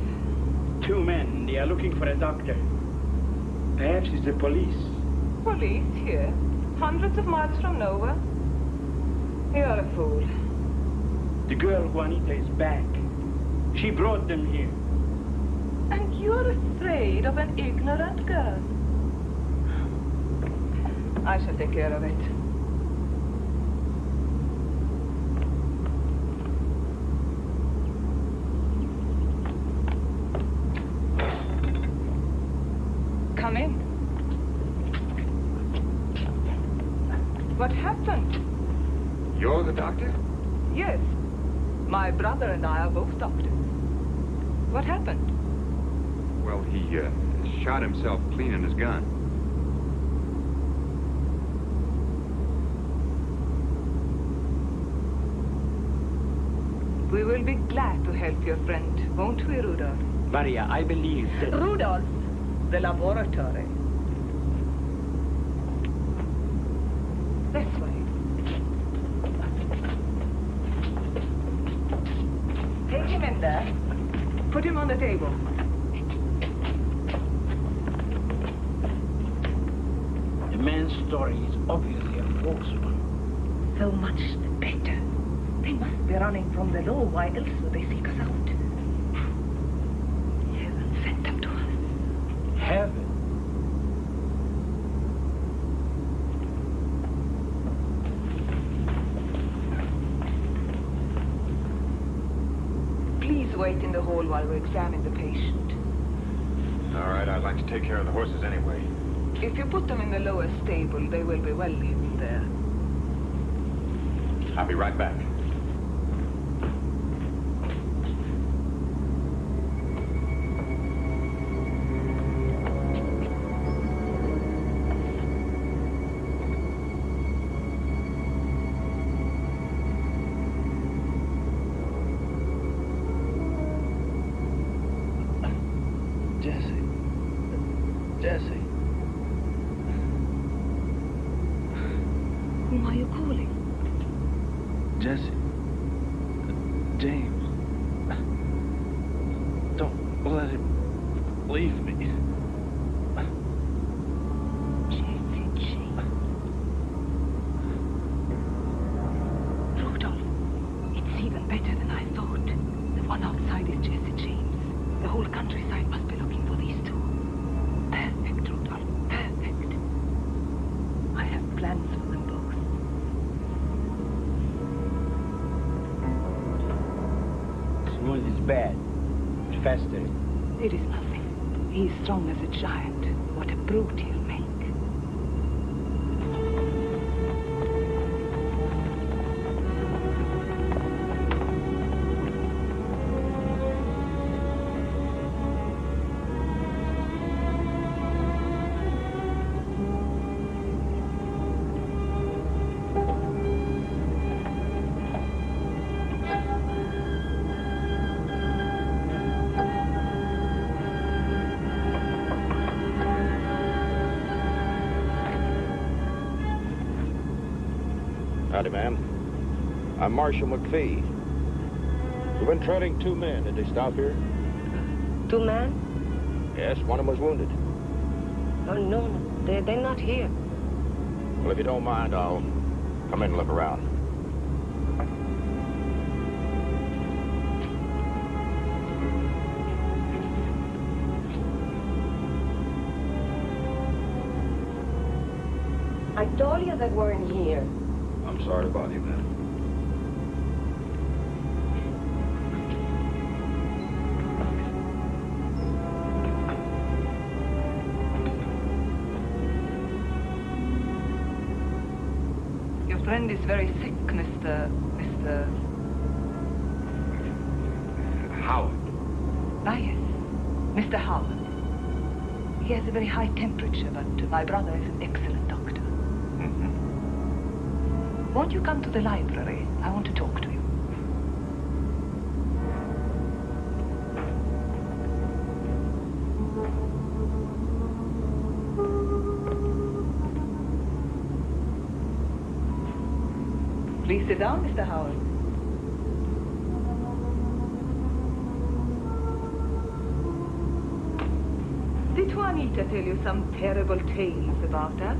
2 men. They are looking for a doctor. Perhaps it's the police. Police here? Hundreds of miles from nowhere? You're a fool. The girl Juanita is back. She brought them here. And you're afraid of an ignorant girl? I shall take care of it. Come in. What happened? You're the doctor? Yes. My brother and I are both doctors. What happened? Well, he shot himself cleaning his gun. We will be glad to help your friend, won't we, Rudolph? Maria, I believe that... Rudolph, the laboratory. This way. Take him in there. Put him on the table. The man's story is obviously a false one. So much the better. They must be running from the law. Why else would they seek us out? Heaven sent them to us. Heaven? Please wait in the hall while we examine the patient. All right, I'd like to take care of the horses anyway. If you put them in the lower stable, they will be well hidden there. I'll be right back. Jesse. Whom are you calling? Jesse. James. Don't let him leave me. Rudolph, it's even better than I thought. The one outside is Jesse James. The whole countryside must be looking for these two. Perfect, Rudolph. Perfect. I have plans for them both. This wound is bad. It's festering. It is nothing. He is strong as a giant. What a brute he'll make. Howdy, ma'am. I'm Marshal McPhee. We've been trailing 2 men. Did they stop here? 2 men? Yes, one of them was wounded. Oh, no. They're not here. Well, if you don't mind, I'll come in and look around. I told you they weren't here. I'm sorry to bother you, ma'am. Your friend is very sick, Mr. Howard. Ah, yes. Mr. Howard. He has a very high temperature, but my brother is an excellent doctor. Won't you come to the library? I want to talk to you. Please sit down, Mr. Howard. Did Juanita tell you some terrible tales about us?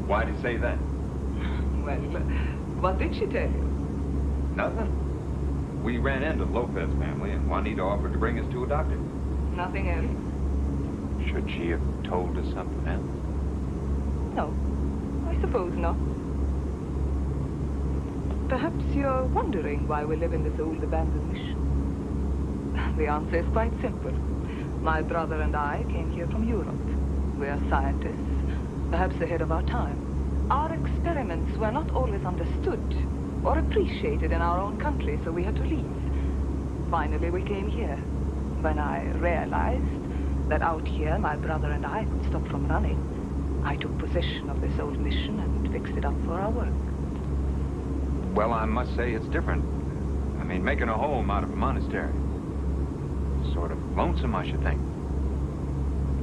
Why'd he say that? Well, what did she tell you? Nothing. We ran into the Lopez family, and Juanita offered to bring us to a doctor. Nothing else? Should she have told us something else? No, I suppose not. Perhaps you're wondering why we live in this old abandoned mission. The answer is quite simple. My brother and I came here from Europe. We are scientists, perhaps ahead of our time. Our experiments were not always understood or appreciated in our own country, so we had to leave. Finally, we came here. When I realized that out here my brother and I could stop from running, I took possession of this old mission and fixed it up for our work. Well, I must say it's different. I mean, making a home out of a monastery. Sort of lonesome, I should think.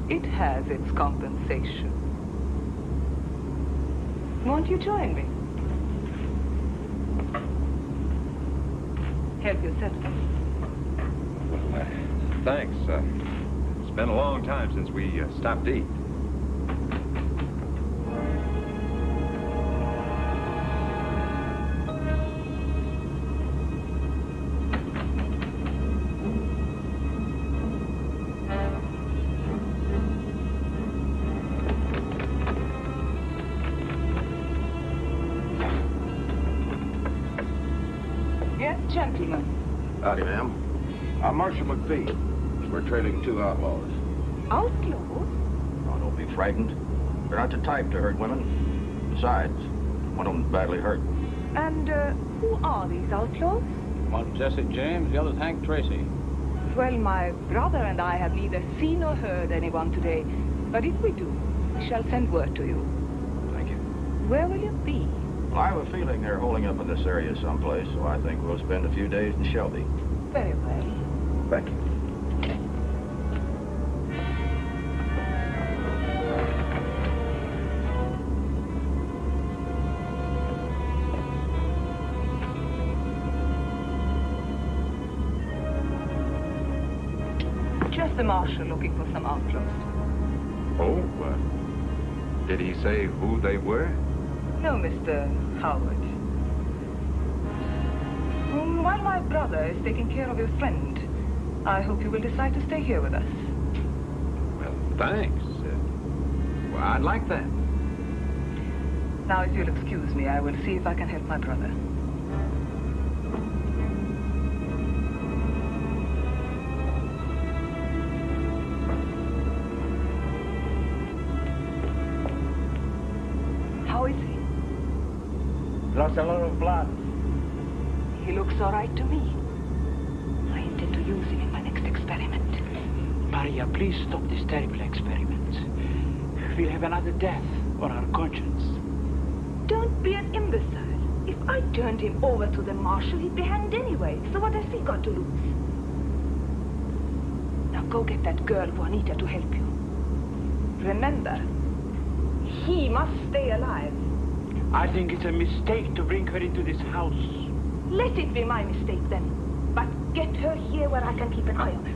It has its compensation. Won't you join me? Help yourself. Thanks. It's been a long time since we stopped to eat. Gentlemen. Howdy, ma'am. I'm Marshal McPhee. We're trailing 2 outlaws. Outlaws? Oh, don't be frightened. They're not the type to hurt women. Besides, one of them's badly hurt. And who are these outlaws? One's Jesse James, the other's Hank Tracy. Well, my brother and I have neither seen or heard anyone today. But if we do, we shall send word to you. Thank you. Where will you be? Well, I have a feeling they're holding up in this area someplace, so I think we'll spend a few days in Shelby. Very well. Thank you. Just the marshal looking for some outlaws. Oh, did he say who they were? No, Mr. Howard. While my brother is taking care of your friend, I hope you will decide to stay here with us. Well, thanks. Well, I'd like that. Now, if you'll excuse me, I will see if I can help my brother. How is he? Lost a lot of blood. He looks all right to me. I intend to use him in my next experiment. Maria, please stop this terrible experiment. We'll have another death on our conscience. Don't be an imbecile. If I turned him over to the marshal, he'd be hanged anyway. So what has he got to lose? Now go get that girl, Juanita, to help you. Remember, he must stay alive. I think it's a mistake to bring her into this house. Let it be my mistake then. But get her here where I can keep an eye on her.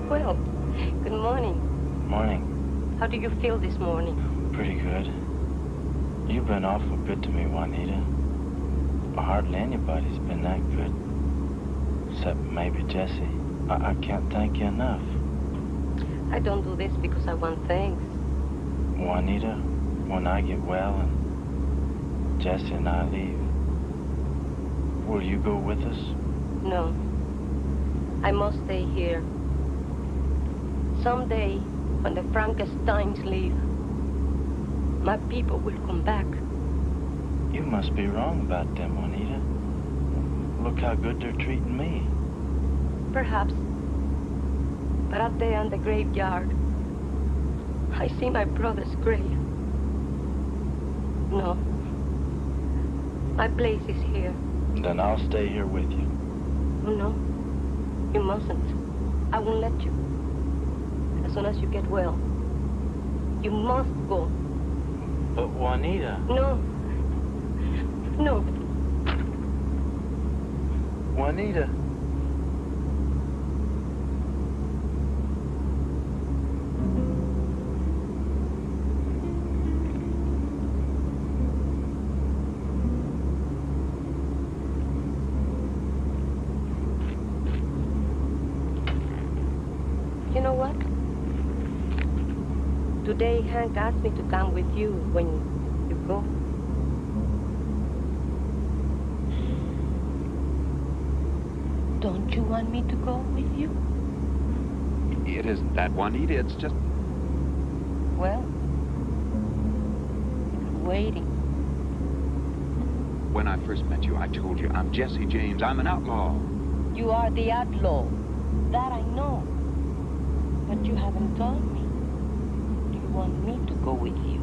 Well, good morning. Morning. How do you feel this morning? Pretty good. You've been awful good to me, Juanita. Hardly anybody's been that good. Except maybe Jesse. I can't thank you enough. I don't do this because I want thanks. Juanita, when I get well and Jesse and I leave, will you go with us? No. I must stay here. Someday, when the Frankensteins leave, my people will come back. You must be wrong about them, Juanita. Look how good they're treating me. Perhaps. But out there in the graveyard, I see my brother's grave. No. My place is here. Then I'll stay here with you. Oh, no. You mustn't. I won't let you. As soon as you get well, you must go. But Juanita... No. No. Juanita... You know what? Today, Hank asked me to come with you when you go. Don't you want me to go with you? It isn't that, Juanita. It's just... Well, I'm waiting. When I first met you, I told you, I'm Jesse James. I'm an outlaw. You are the outlaw. That I know. But you haven't told me. Do you want me to go with you?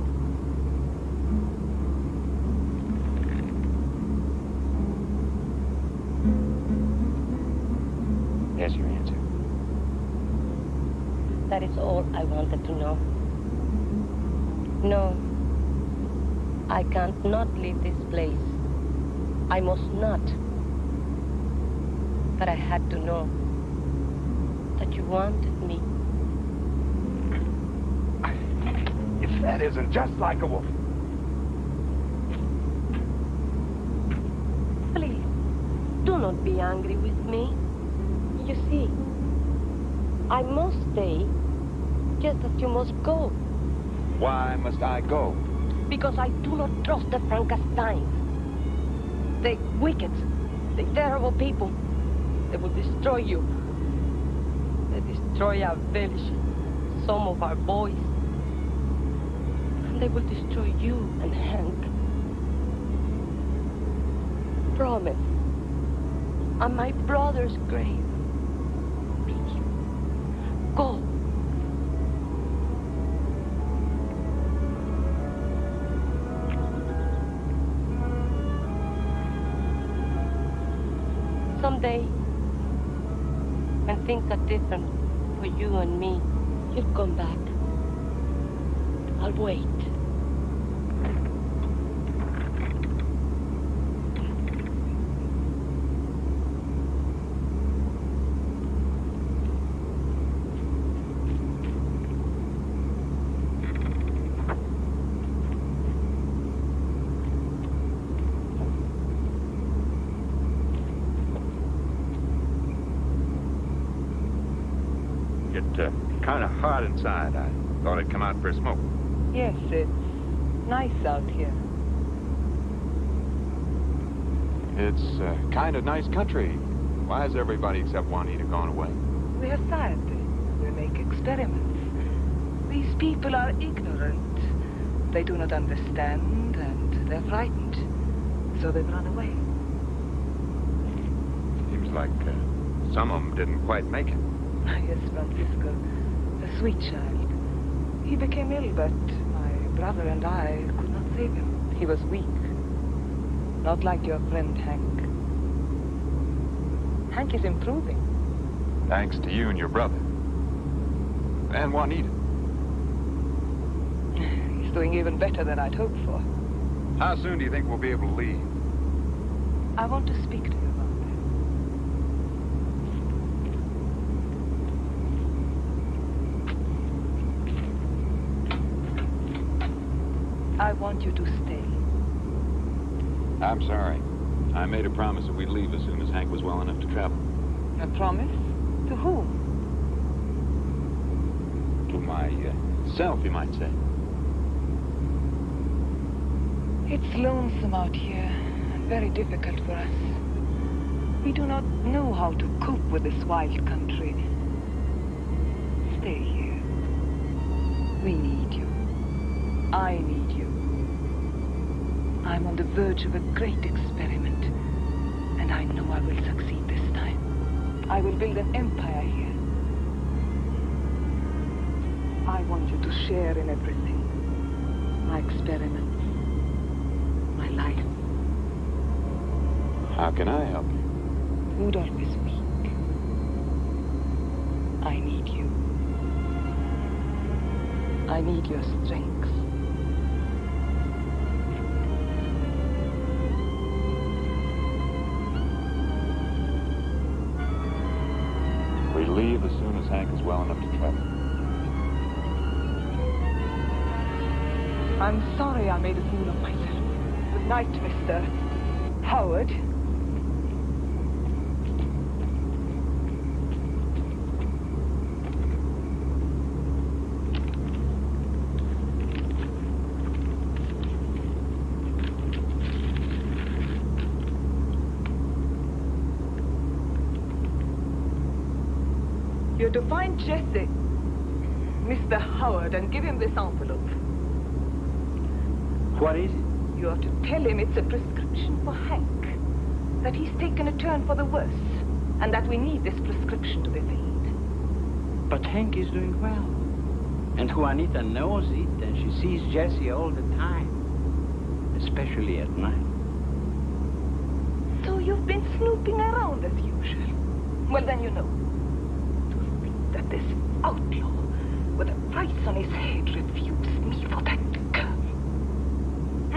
There's your answer. That is all I wanted to know. No. I can't not leave this place. I must not. But I had to know that you wanted me. If that isn't just like a wolf. Please, do not be angry with me. You see, I must stay, just as you must go. Why must I go? Because I do not trust the Frankensteins. They wicked, they terrible people. They will destroy you. They destroy our village, some of our boys. And they will destroy you and Hank. Promise. On my brother's grave. Please. Go. Someday, when things are different for you and me, you'll come back. I'll wait. Kind of hot inside. I thought I'd come out for a smoke. Yes, it's nice out here. It's kind of nice country. Why has everybody except Juanita gone away? We are scientists. We make experiments. These people are ignorant. They do not understand, and they're frightened. So they've run away. Seems like some of them didn't quite make it. Yes, Francisco. A sweet child. He became ill, but my brother and I could not save him. He was weak. Not like your friend Hank. Hank is improving. Thanks to you and your brother. And Juanita. He's doing even better than I'd hoped for. How soon do you think we'll be able to leave? I want to speak to you about that. I want you to stay. I'm sorry. I made a promise that we'd leave as soon as Hank was well enough to travel. A promise? To whom? To myself, you might say. It's lonesome out here, and very difficult for us. We do not know how to cope with this wild country. Stay here. We need you. I need you. I'm on the verge of a great experiment, and I know I will succeed this time. I will build an empire here. I want you to share in everything. My experiments, my life. How can I help you? Rudolph is weak. I need you. I need your strength. We leave as soon as Hank is well enough to travel. I'm sorry I made a fool of myself. Good night, Mr. Howard. You're to find Jesse, Mr. Howard, and give him this envelope. What is it? You are to tell him it's a prescription for Hank, that he's taken a turn for the worse, and that we need this prescription to be filled. But Hank is doing well. And Juanita knows it, and she sees Jesse all the time, especially at night. So you've been snooping around as usual. Well, then you know. That this outlaw with a price on his head refused me for that girl.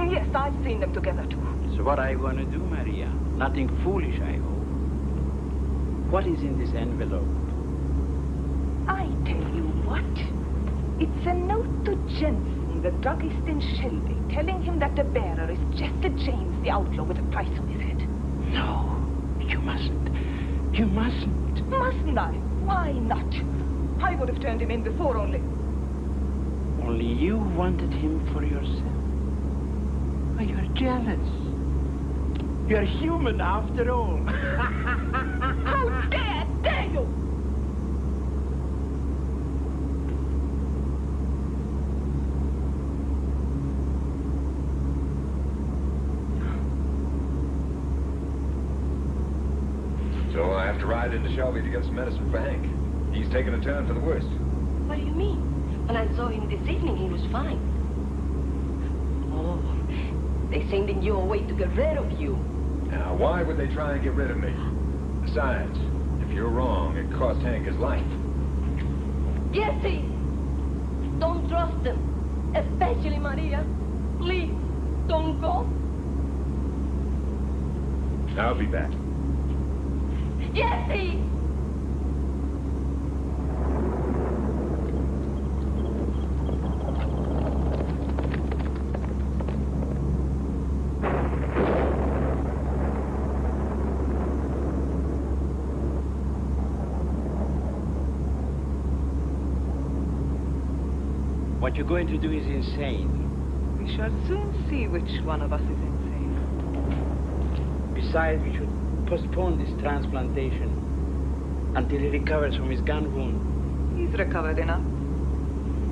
Yes, I've seen them together too. So what are you going to do, Maria? Nothing foolish, I hope. What is in this envelope? I tell you what. It's a note to Jensen, the druggist in Shelby, telling him that the bearer is Jesse James, the outlaw with a price on his head. No, you mustn't. You mustn't. Mustn't I? Why not? I would have turned him in before only. Only you wanted him for yourself. Oh, you're jealous. You're human after all. How dare you! So I have to ride into Shelby to get some medicine for Hank. He's taken a turn for the worst. What do you mean? When I saw him this evening, he was fine. Oh, they sent in your way to get rid of you. Now, why would they try and get rid of me? Besides, if you're wrong, it cost Hank his life. Jesse! Don't trust them. Especially Maria. Please, don't go. I'll be back. Jesse! What you're going to do is insane. We shall soon see which one of us is insane. Besides, we should postpone this transplantation until he recovers from his gun wound. He's recovered enough.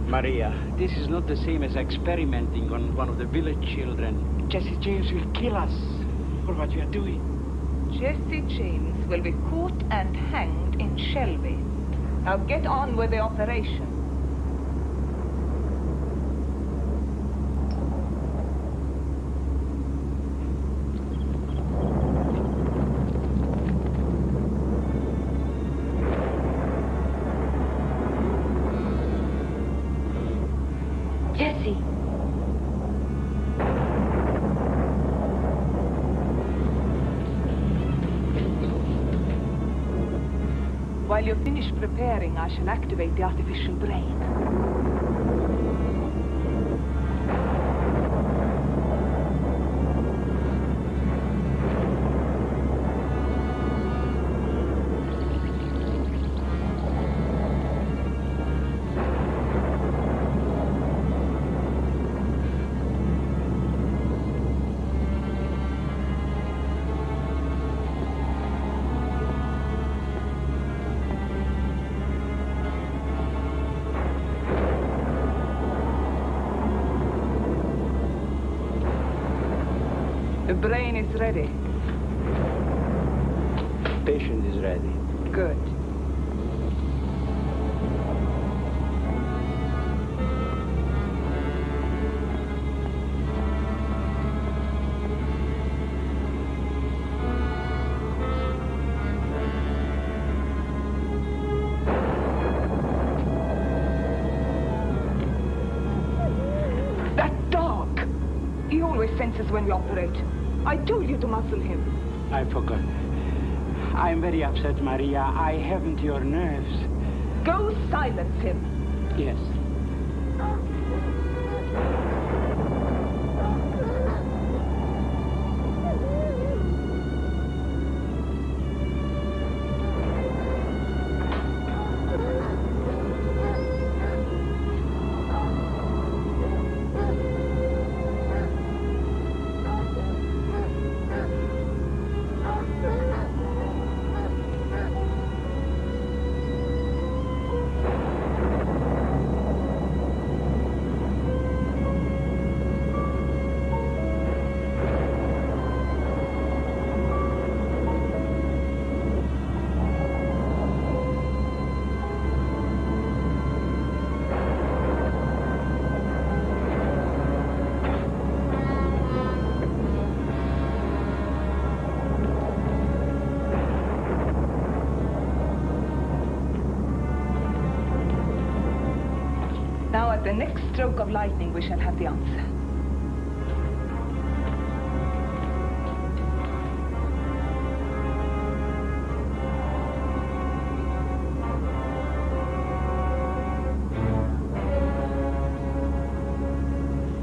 Maria, this is not the same as experimenting on one of the village children. Jesse James will kill us for what we are doing. Jesse James will be caught and hanged in Shelby. Now get on with the operation. Jesse! While you finish preparing, I shall activate the artificial brain. The brain is ready. Patient is ready. Good. Senses when we operate. I told you to muzzle him. I forgot. I'm very upset, Maria. I haven't your nerves. Go silence him. Yes. Now, at the next stroke of lightning, we shall have the answer.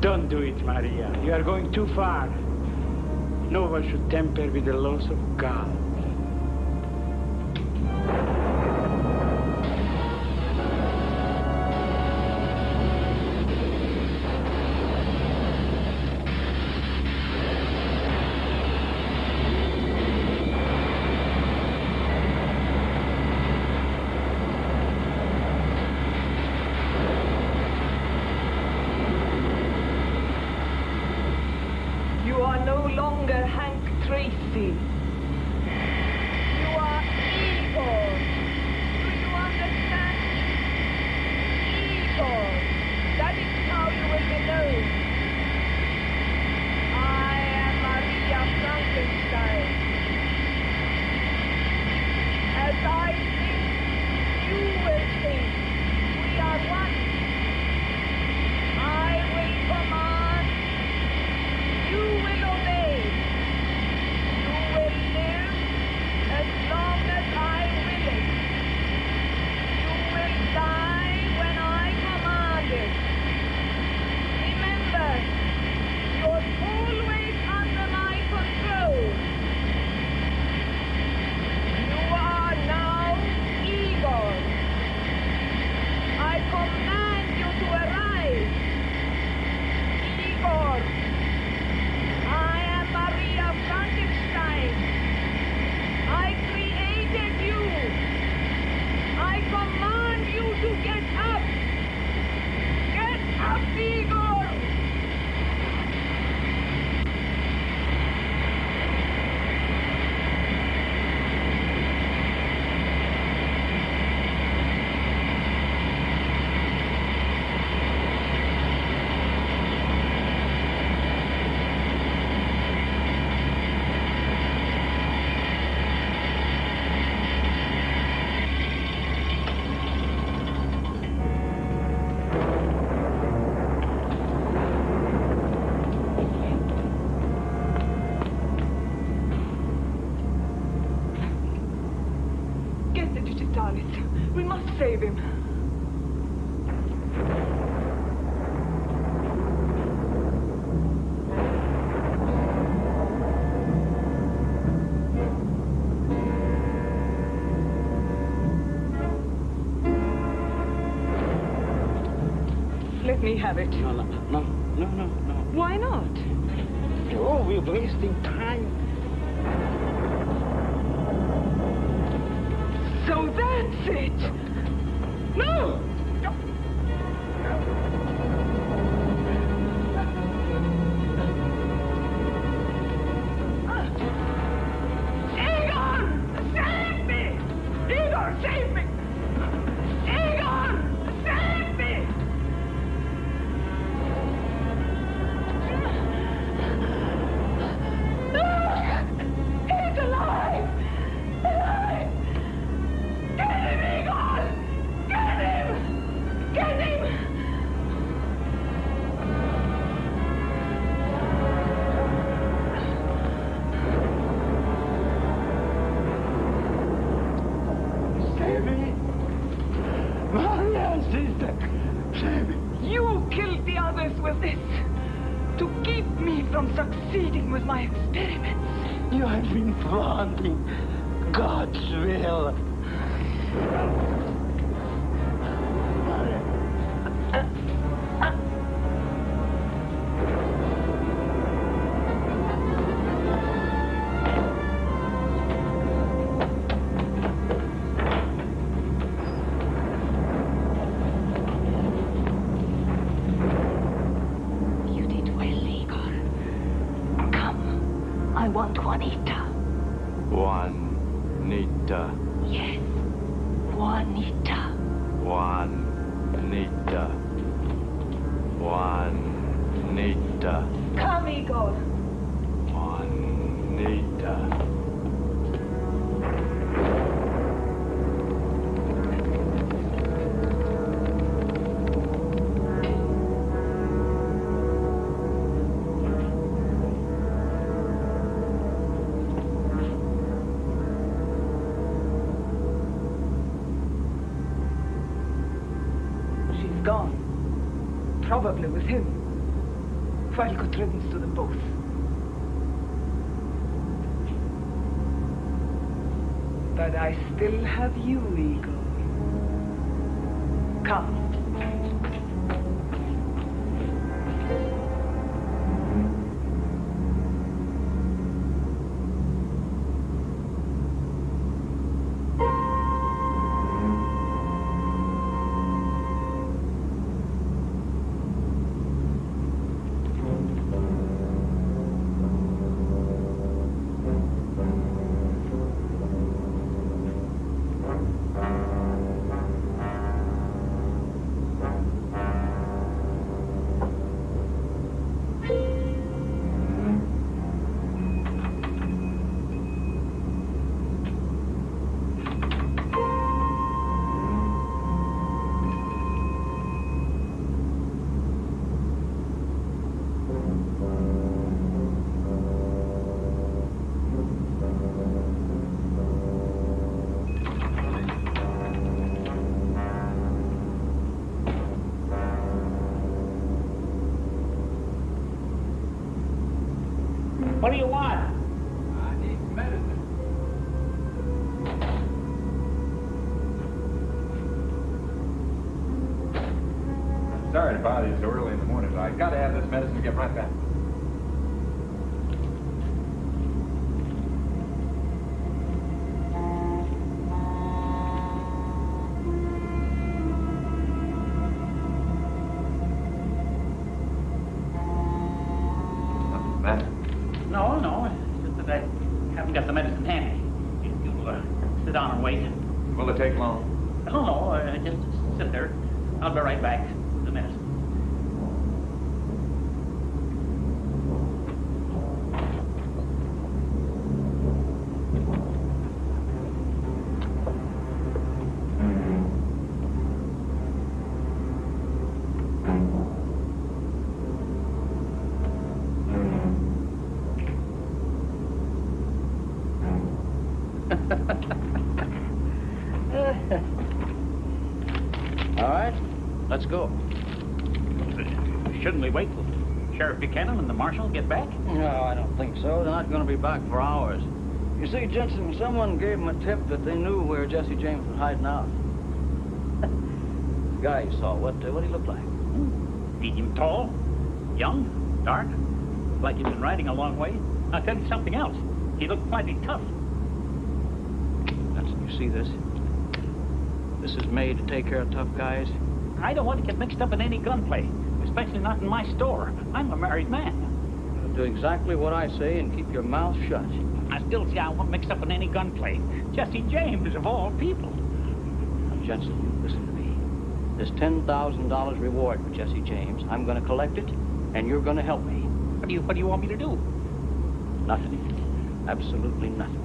Don't do it, Maria. You are going too far. No one should tamper with the laws of God. We must save him. Let me have it. No. Why not? Oh, we're wasting time. So that's it! No! Get him! Sammy! Maria, sister! Sammy! You killed the others with this to keep me from succeeding with my experiments. You have been flaunting God's will. You did well, Igor. Come. I want Juanita. Juanita. Yes. Juanita. Juanita. Juanita. Come, Igor. Juanita. She's gone. Probably with him. Well, good riddance to them both. But I still have you, Igor. Come. What do you want? I need medicine. Sorry to bother you so early in the morning, but I gotta have this medicine to get right back. Nothing the matter. No, it's just that I haven't got the medicine handy. You'll sit down and wait. Will it take long? No, just sit there. I'll be right back. The medicine. All right, let's go. Shouldn't we wait till Sheriff Buchanan and the marshal get back? No, I don't think so. They're not going to be back for hours. You see, Jensen, someone gave them a tip that they knew where Jesse James was hiding out. The guy you saw, what did he look like? He tall, young, dark, like he's been riding a long way. I'll tell you something else. He looked mighty tough. Jensen, you see this? This is made to take care of tough guys. I don't want to get mixed up in any gunplay, especially not in my store. I'm a married man. Do exactly what I say and keep your mouth shut. I still say I won't mix up in any gunplay. Jesse James, of all people. Now, Jensen, you listen to me. There's $10,000 reward for Jesse James. I'm going to collect it, and you're going to help me. What do you want me to do? Nothing. Absolutely nothing.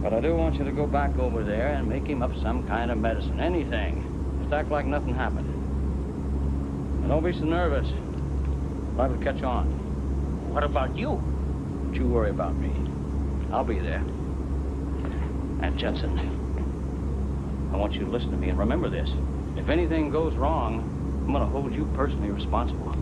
But I do want you to go back over there and make him up some kind of medicine. Anything. Just act like nothing happened. Don't be so nervous. Liable to catch on. What about you? Don't you worry about me. I'll be there. And Jensen, I want you to listen to me and remember this. If anything goes wrong, I'm going to hold you personally responsible.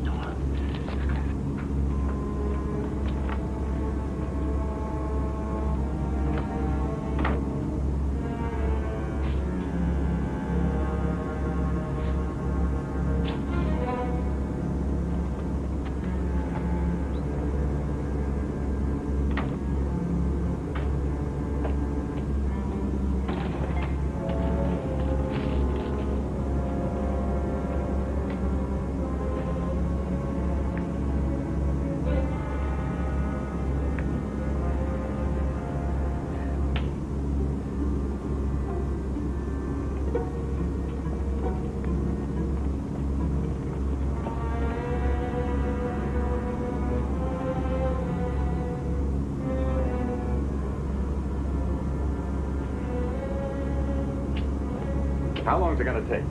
How long is it going to take?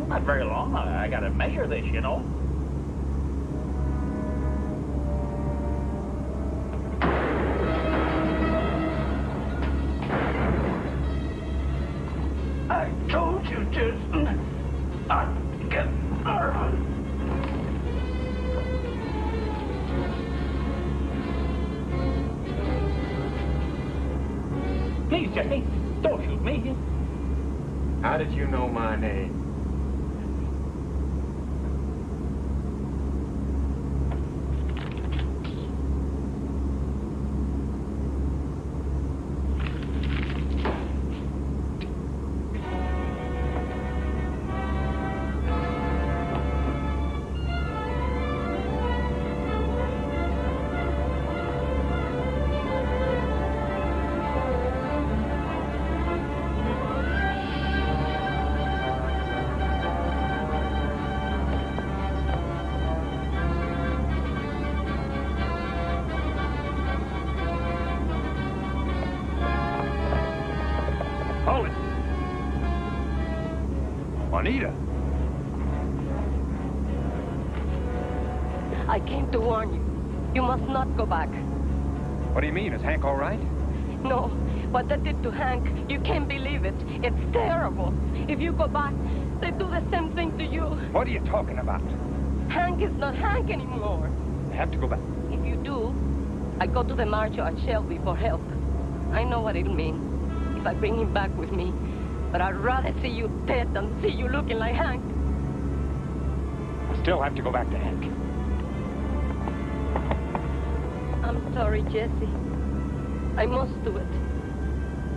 Not very long. I gotta measure this, you know. I told you, Jason. I'd get nervous. Please, Jesse, don't shoot me. How did you know my name? Juanita! I came to warn you. You must not go back. What do you mean? Is Hank all right? No. What they did to Hank, you can't believe it. It's terrible. If you go back, they do the same thing to you. What are you talking about? Hank is not Hank anymore. I have to go back. If you do, I go to the marshal at Shelby for help. I know what it'll mean if I bring him back with me. But I'd rather see you dead than see you looking like Hank. I still have to go back to Hank. I'm sorry, Jesse. I must do it.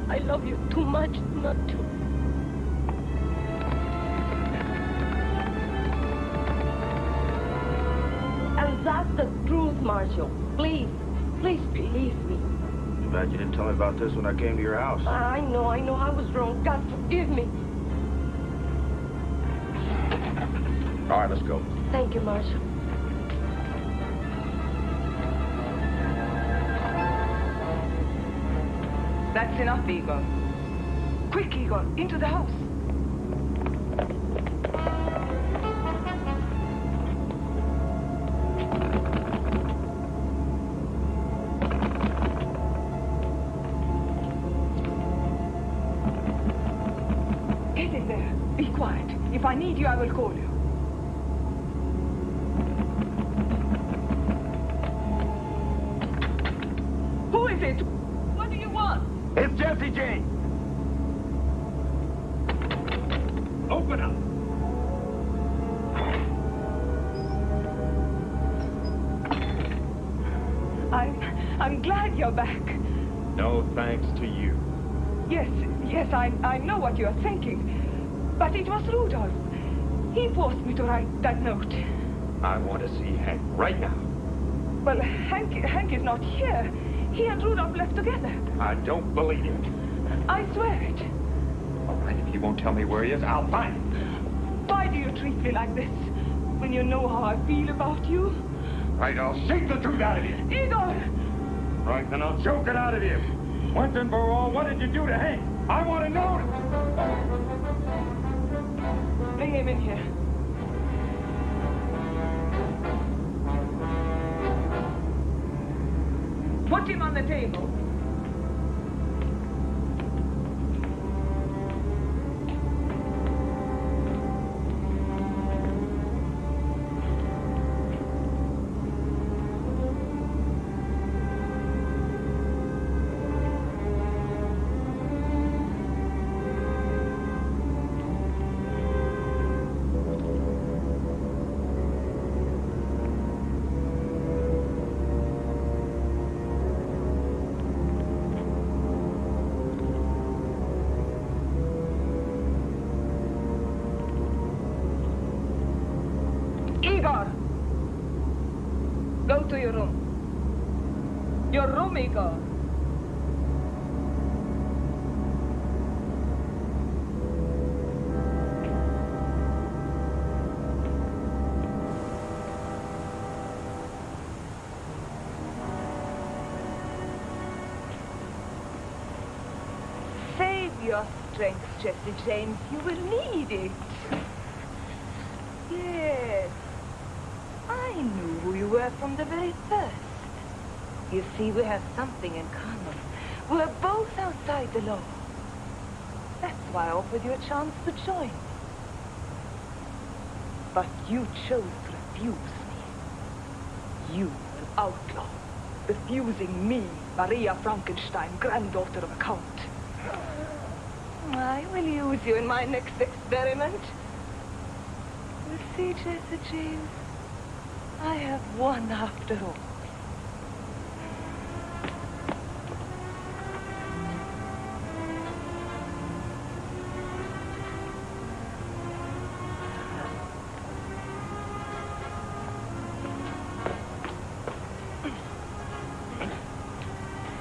I love you too much not to. And that's the truth, Marshal. Please, please believe me. Too bad you didn't tell me about this when I came to your house. I know. I was wrong. God, forgive me. All right, let's go. Thank you, Marshal. That's enough, Eagle. Quick, Eagle, into the house. Get in there. Be quiet. If I need you, I will call you. Who is it? What do you want? It's Jesse James. Open up. I'm glad you're back. No thanks to you. Yes, I know what you're thinking. But it was Rudolph. He forced me to write that note. I want to see Hank right now. Well, Hank is not here. He and Rudolph left together. I don't believe it. I swear it. All right, if you won't tell me where he is, I'll find him. Why do you treat me like this when you know how I feel about you? Right, I'll shake the truth out of you. Igor! Right, then I'll choke it out of you. Once and for all, what did you do to Hank? I want to know it. Bring him in here. on the table. Igor! Go to your room. Your room, Igor. Save your strength, Jesse James. You will need it. Yes. I knew who you were from the very first. You see, we have something in common. We're both outside the law. That's why I offered you a chance to join. But you chose to refuse me. You, an outlaw, refusing me, Maria Frankenstein, granddaughter of a count. I will use you in my next experiment. You see, Jesse James, I have won after all.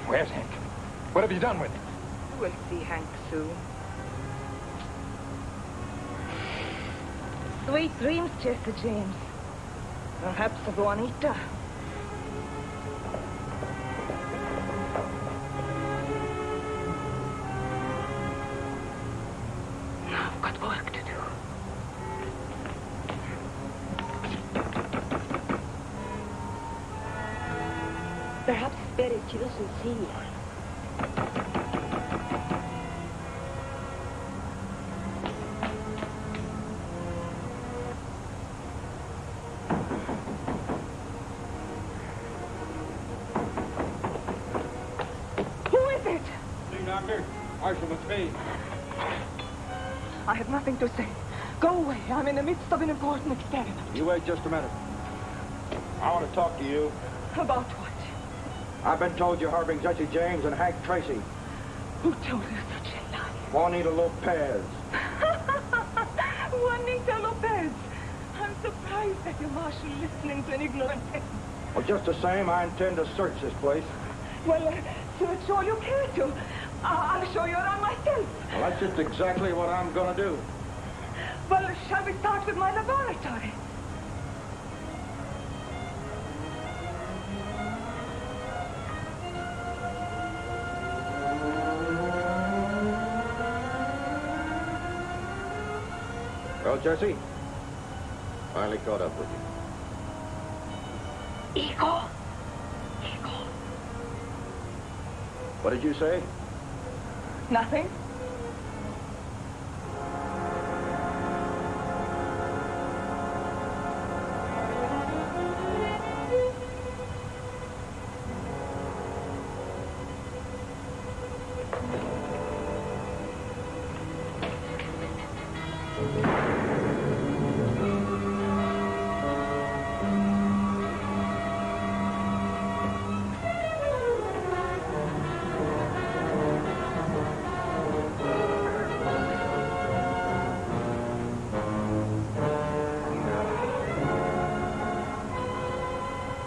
Where's Hank? What have you done with him? We'll see Hank soon. Sweet dreams, Jesse James. Perhaps of Juanita. Now I've got work to do. Perhaps better she doesn't see you. Marshal, it's me. I have nothing to say. Go away. I'm in the midst of an important experiment. You wait just a minute. I want to talk to you. About what? I've been told you're harboring Jesse James and Hank Tracy. Who told you such a lie? Juanita Lopez. Juanita Lopez. I'm surprised that you're Marshal listening to an ignorant peasant. Well, just the same, I intend to search this place. Well, search all you care to. I'll show you around myself. Well, that's just exactly what I'm going to do. Well, shall we start with my laboratory? Well, Jesse, finally caught up with you. Igor. What did you say? Nothing.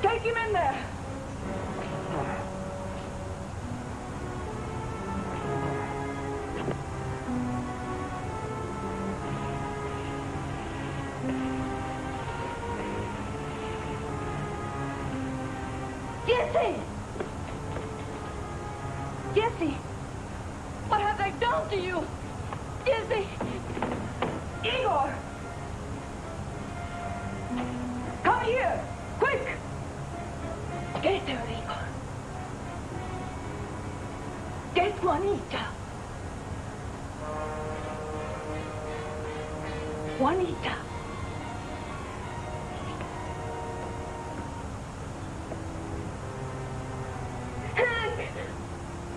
Take him in there. Jesse! Jesse! What have they done to you? Jesse! Igor! Come here! Quick! Get there, Igor. Juanita. Juanita. Hank!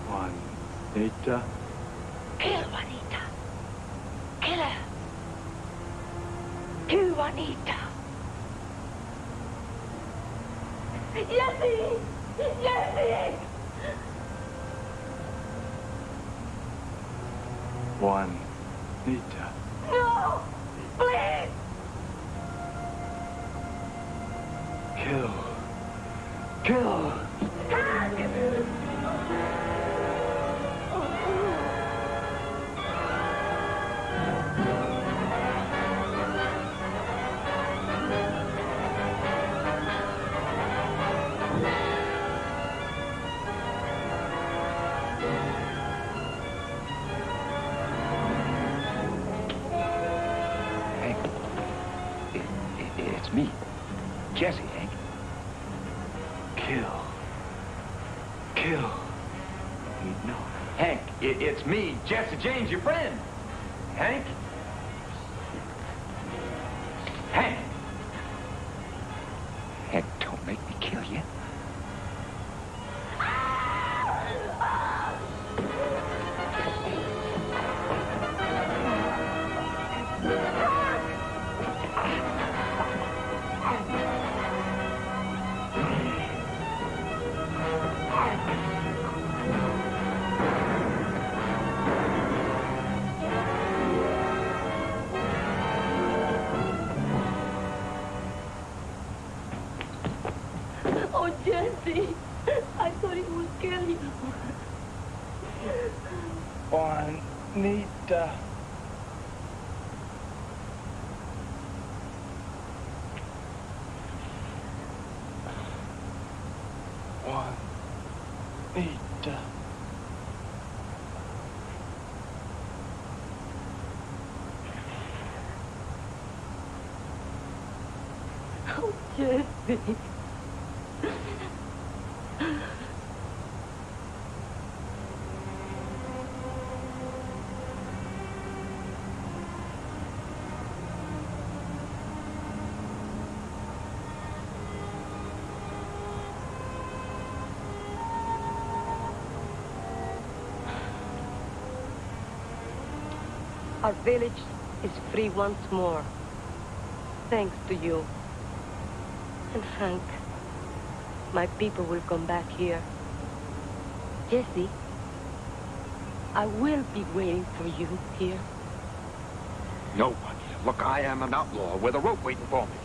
Juanita. Kill Juanita. Kill her. Kill Juanita. Jesse! Jesse! Juanita. No! Please! Kill. Kill. Hank, it's me, Jesse, Hank. Kill. Kill. No. Hank, it's me, Jesse James, your friend. Hank? Hank! Hank, don't make me kill you. Oh, Jesse. I thought it would kill you. Juanita. Juanita. Oh, Jesse. Our village is free once more. Thanks to you. And Hank, my people will come back here. Jesse, I will be waiting for you here. No, Juanita. Look, I am an outlaw with a rope waiting for me.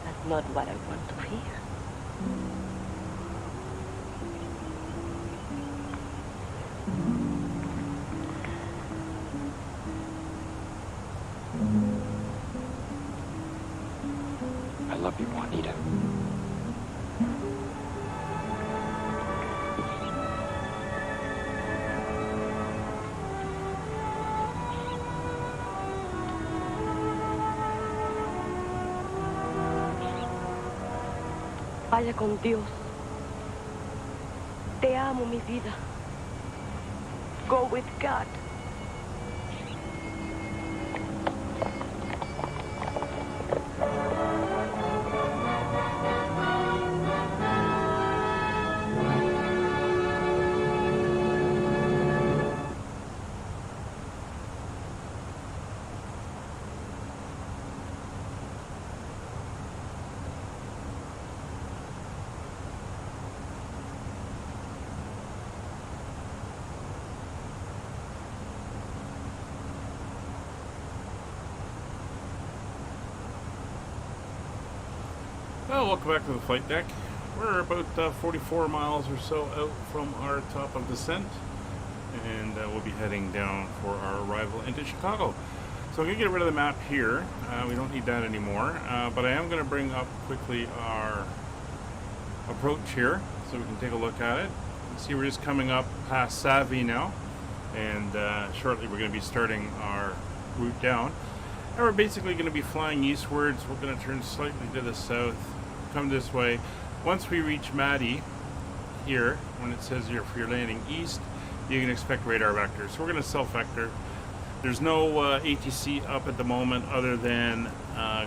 That's not what I want to hear. I love you, Juanita. Vaya con Dios. Te amo, mi vida. Go with God. Well, welcome back to the flight deck. We're about 44 miles or so out from our top of descent, and we'll be heading down for our arrival into Chicago. So I'm going to get rid of the map here. We don't need that anymore, but I am going to bring up quickly our approach here so we can take a look at it. See, we're just coming up past Savvy now, and shortly we're going to be starting our route down. And we're basically going to be flying eastwards. We're going to turn slightly to the south, come this way. Once we reach Maddie here, when it says here for your landing east, you can expect radar vector. So we're going to self-vector. There's no ATC up at the moment other than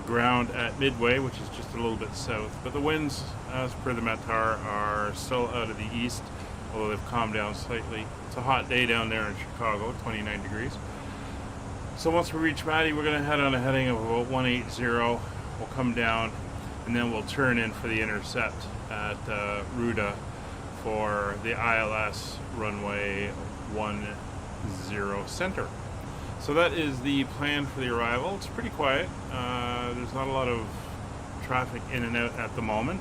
ground at Midway, which is just a little bit south. But the winds, as per the METAR, are still out of the east, although they've calmed down slightly. It's a hot day down there in Chicago, 29 degrees. So once we reach Matty, we're going to head on a heading of about 180. We'll come down, and then we'll turn in for the intercept at Ruda for the ILS runway 10 center. So that is the plan for the arrival. It's pretty quiet. There's not a lot of traffic in and out at the moment.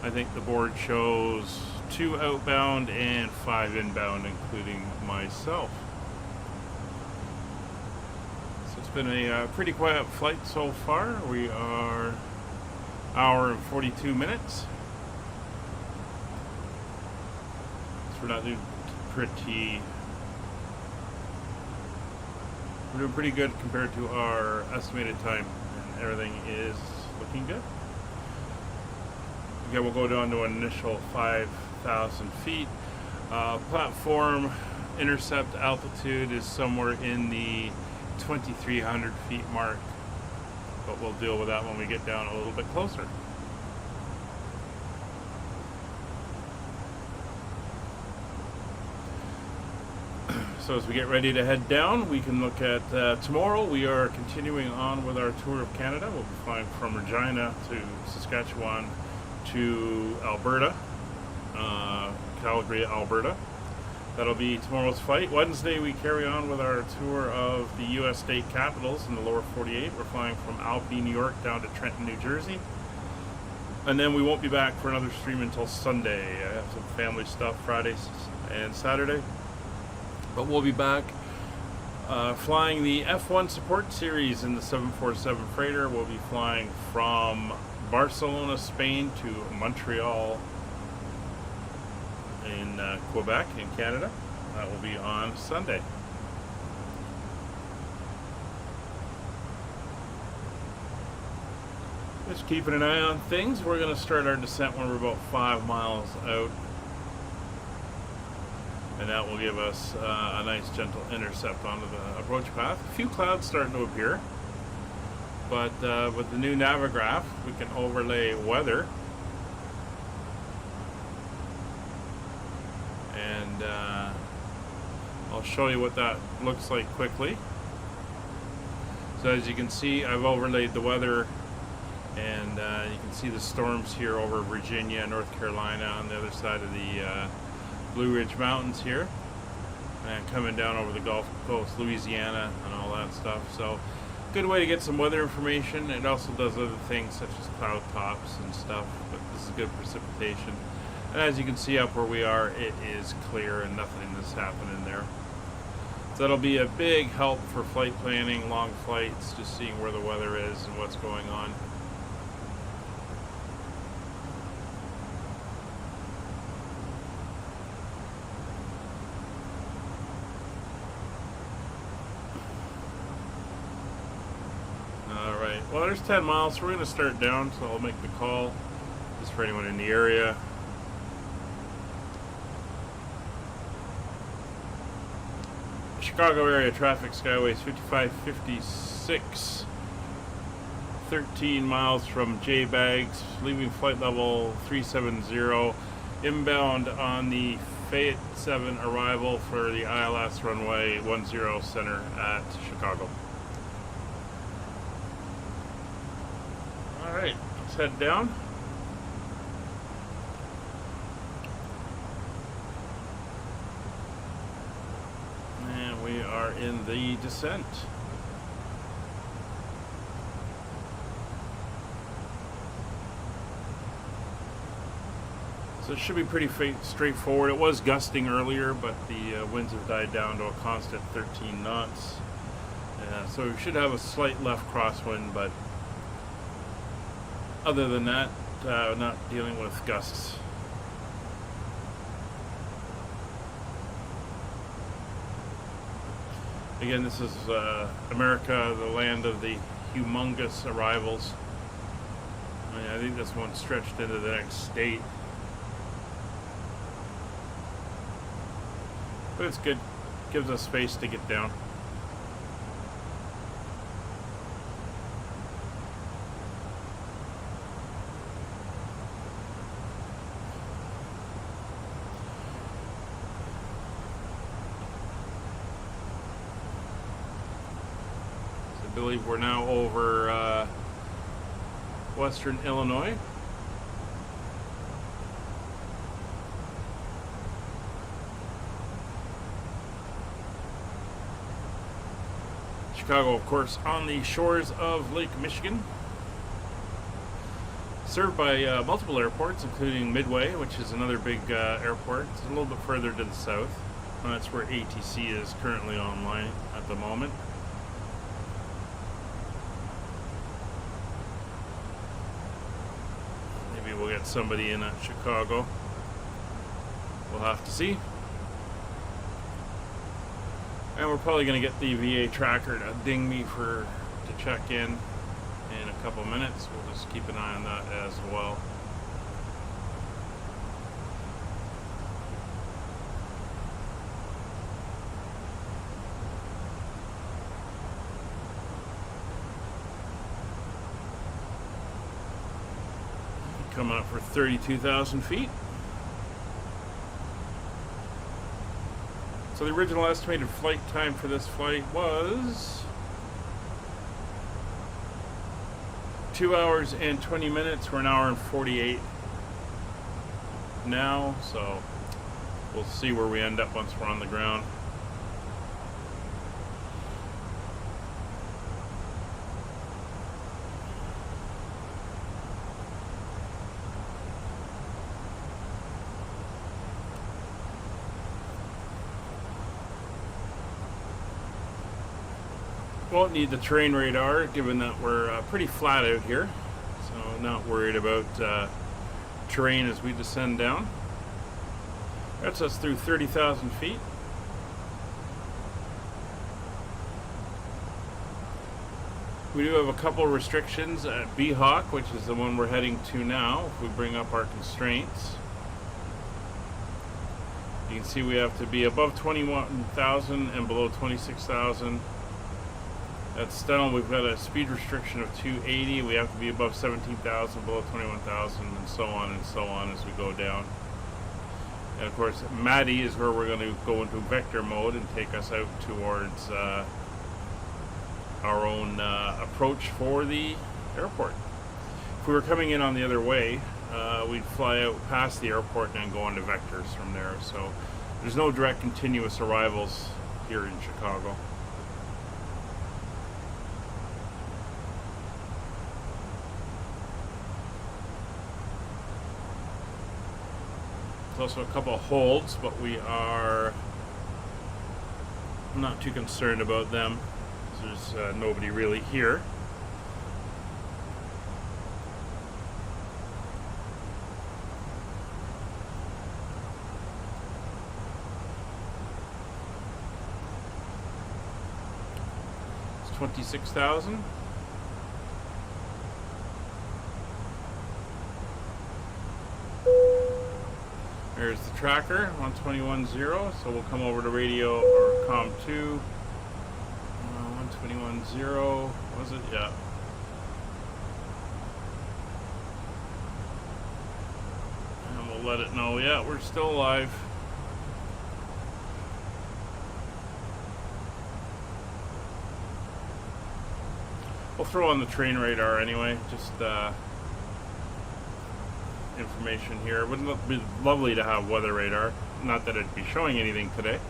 I think the board shows 2 outbound and 5 inbound, including myself. So it's been a pretty quiet flight so far. We are hour and 42 minutes. So we're not doing we're doing pretty good compared to our estimated time, and everything is looking good. Okay, we'll go down to an initial 5,000 feet. Platform intercept altitude is somewhere in the 2,300 feet mark, but we'll deal with that when we get down a little bit closer. So as we get ready to head down, we can look at tomorrow. We are continuing on with our tour of Canada. We'll be flying from Regina to Saskatchewan to Alberta, Calgary, Alberta. That'll be tomorrow's flight. Wednesday, we carry on with our tour of the U.S. state capitals in the lower 48. We're flying from Albany, New York, down to Trenton, New Jersey. And then we won't be back for another stream until Sunday. I have some family stuff Friday and Saturday. But we'll be back flying the F1 support series in the 747 freighter. We'll be flying from Barcelona, Spain to Montreal in Quebec in Canada. That will be on Sunday. Just keeping an eye on things. We're going to start our descent when we're about 5 miles out. And that will give us a nice gentle intercept onto the approach path. A few clouds starting to appear, but with the new Navigraph, we can overlay weather. And I'll show you what that looks like quickly. So as you can see, I've overlaid the weather, and you can see the storms here over Virginia, North Carolina on the other side of the Blue Ridge Mountains here, and coming down over the Gulf Coast, Louisiana, and all that stuff. So, good way to get some weather information. It also does other things such as cloud tops and stuff, but this is good precipitation. And as you can see up where we are, it is clear and nothing is happening there. So that'll be a big help for flight planning, long flights, just seeing where the weather is and what's going on. Well, there's 10 miles, so we're going to start down, so I'll make the call just for anyone in the area. Chicago area traffic, Skyways 5556, 13 miles from J-Bags, leaving flight level 370, inbound on the Fayette 7 arrival for the ILS runway 10 center at Chicago. Alright, let's head down. And we are in the descent. So it should be pretty straightforward. It was gusting earlier, but the winds have died down to a constant 13 knots. So we should have a slight left crosswind, but other than that, not dealing with gusts. Again, this is America, the land of the humongous arrivals. I think this one stretched into the next state. But it's good. Gives us space to get down. I believe we're now over western Illinois. Chicago, of course, on the shores of Lake Michigan. Served by multiple airports, including Midway, which is another big airport. It's a little bit further to the south. That's where ATC is currently online at the moment. Maybe we'll get somebody in at Chicago. We'll have to see. And we're probably going to get the VA tracker to ding me to check in a couple minutes. We'll just keep an eye on that as well. Coming up for 32,000 feet. So the original estimated flight time for this flight was 2 hours and 20 minutes. We're an hour and 48 now, so we'll see where we end up once we're on the ground. Won't need the terrain radar, given that we're pretty flat out here, so not worried about terrain as we descend down. That's us through 30,000 feet. We do have a couple BHawk, which is the one we're heading to now. If we bring up our constraints, you can see we have to be above 21,000 and below 26,000. At Stone, we've got a speed restriction of 280. We have to be above 17,000, below 21,000, and so on as we go down. And of course, Maddie is where we're going to go into vector mode and take us out towards our own approach for the airport. If we were coming in on the other way, we'd fly out past the airport and then go on to vectors from there. So there's no direct continuous arrivals here in Chicago. There's also a couple of holds, but we are not too concerned about them. There's nobody really here. It's 26,000. There's the tracker, 121.0, so we'll come over to radio or COM 2. 121.0, was it? Yeah. And we'll let it know, yeah, we're still alive. We'll throw on the train radar anyway, just information here. It would be lovely to have weather radar, not that it'd be showing anything today,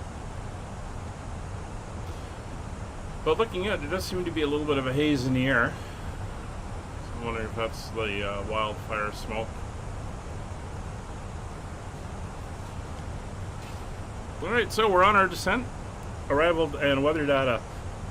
but looking at it, there does seem to be a little bit of a haze in the air. So I'm wondering if that's the wildfire smoke. Alright, so we're on our descent. Arrival and weather data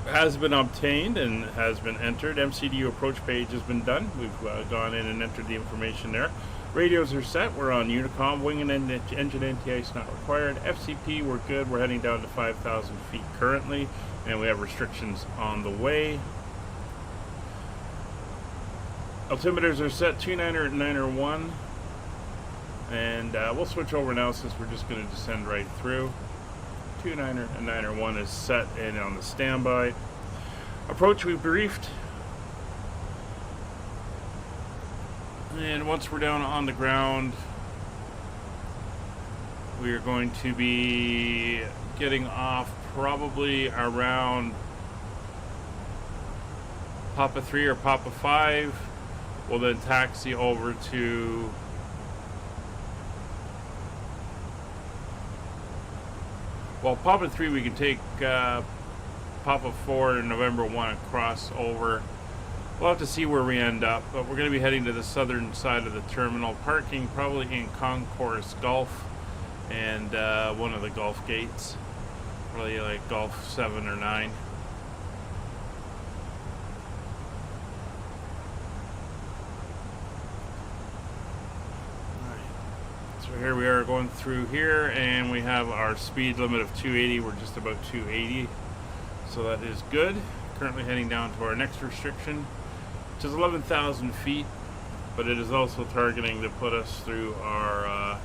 has been obtained and has been entered. MCDU approach page has been done. We've gone in and entered the information there. Radios are set. We're on Unicom. Wing and engine NTI is not required. FCP, we're good. We're heading down to 5,000 feet currently, and we have restrictions on the way. Altimeters are set 29er at 901, and we'll switch over now since we're just going to descend right through. 29er and 9er 1 is set and on the standby. Approach we briefed. And once we're down on the ground, we are going to be getting off probably around Papa 3 or Papa 5. We'll then taxi over to Papa 3 we can take Papa 4 and November 1 across over. We'll have to see where we end up, but we're going to be heading to the southern side of the terminal, parking probably in Concourse Gulf and one of the Gulf gates, probably like Gulf 7 or 9. So here we are going through here, and we have our speed limit of 280. We're just about 280, so that is good. Currently heading down to our next restriction, which is 11,000 feet, but it is also targeting to put us through our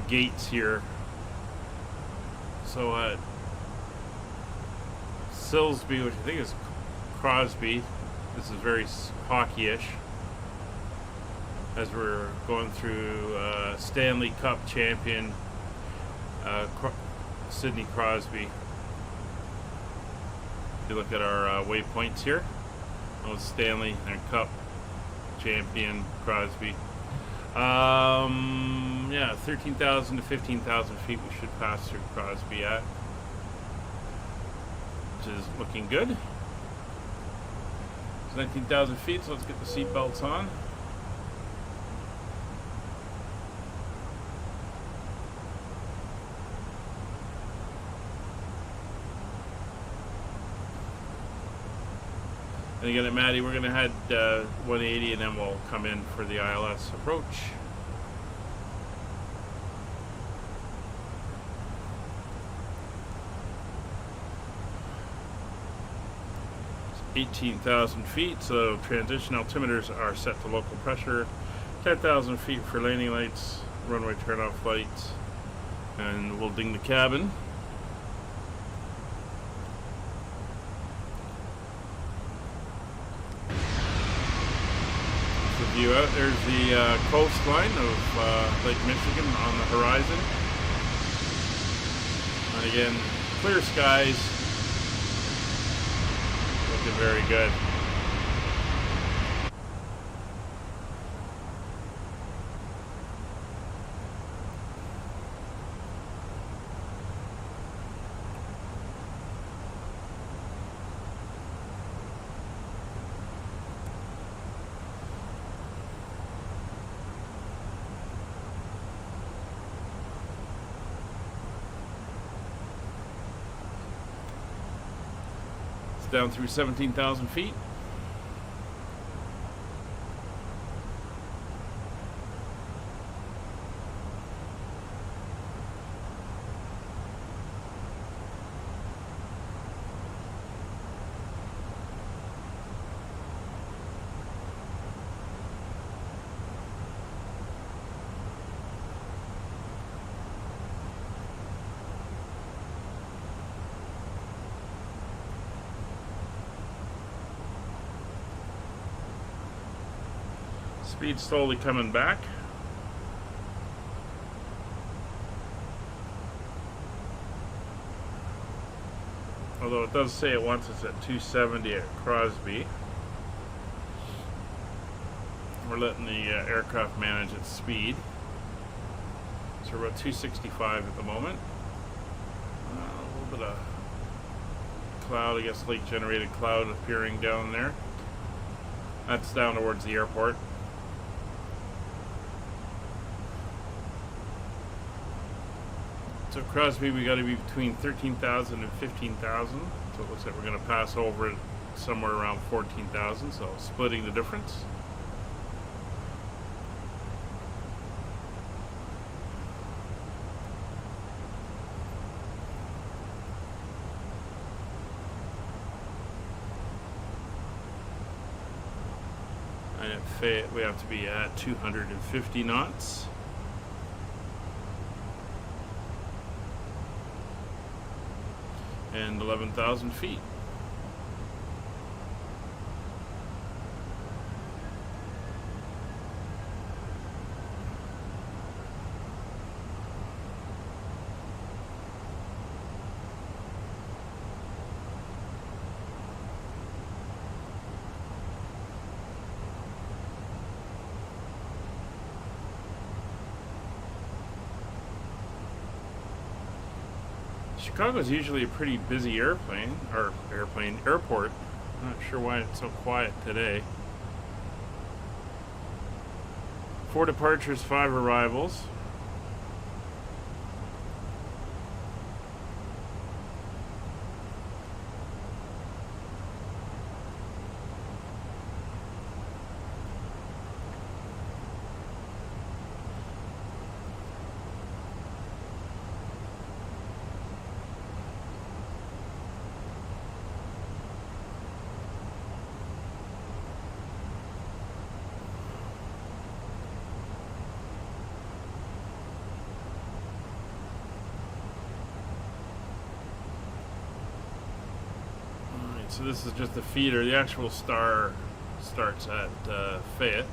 gates here. So at Silsby, which I think is Crosby, this is very hockey-ish, as we're going through Stanley Cup champion Sidney Crosby. If you look at our waypoints here, Stanley and Cup champion Crosby. Yeah, 13,000 to 15,000 feet we should pass through Crosby at, which is looking good. It's 19,000 feet, so let's get the seat belts on. 'And again at Maddie, we're going to head 180 and then we'll come in for the ILS approach. It's 18,000 feet, so transition altimeters are set to local pressure. 10,000 feet for landing lights, runway turnoff lights, and we'll ding the cabin. View out. There's the coastline of Lake Michigan on the horizon. And again, clear skies. Looking very good. Down through 17,000 feet. Speed slowly coming back. Although it does say it wants us at 270 at Crosby. We're letting the aircraft manage its speed. So we're about 265 at the moment. A little bit of cloud, I guess lake generated cloud appearing down there. That's down towards the airport. So Crosby, we got to be between 13,000 and 15,000. So it looks like we're going to pass over it somewhere around 14,000. So splitting the difference. And at Fayette, we have to be at 250 knots. and 11,000 feet. Chicago's usually a pretty busy airport. I'm not sure why it's so quiet today. 4 departures, 5 arrivals. So this is just the feeder. The actual star starts at Fayette.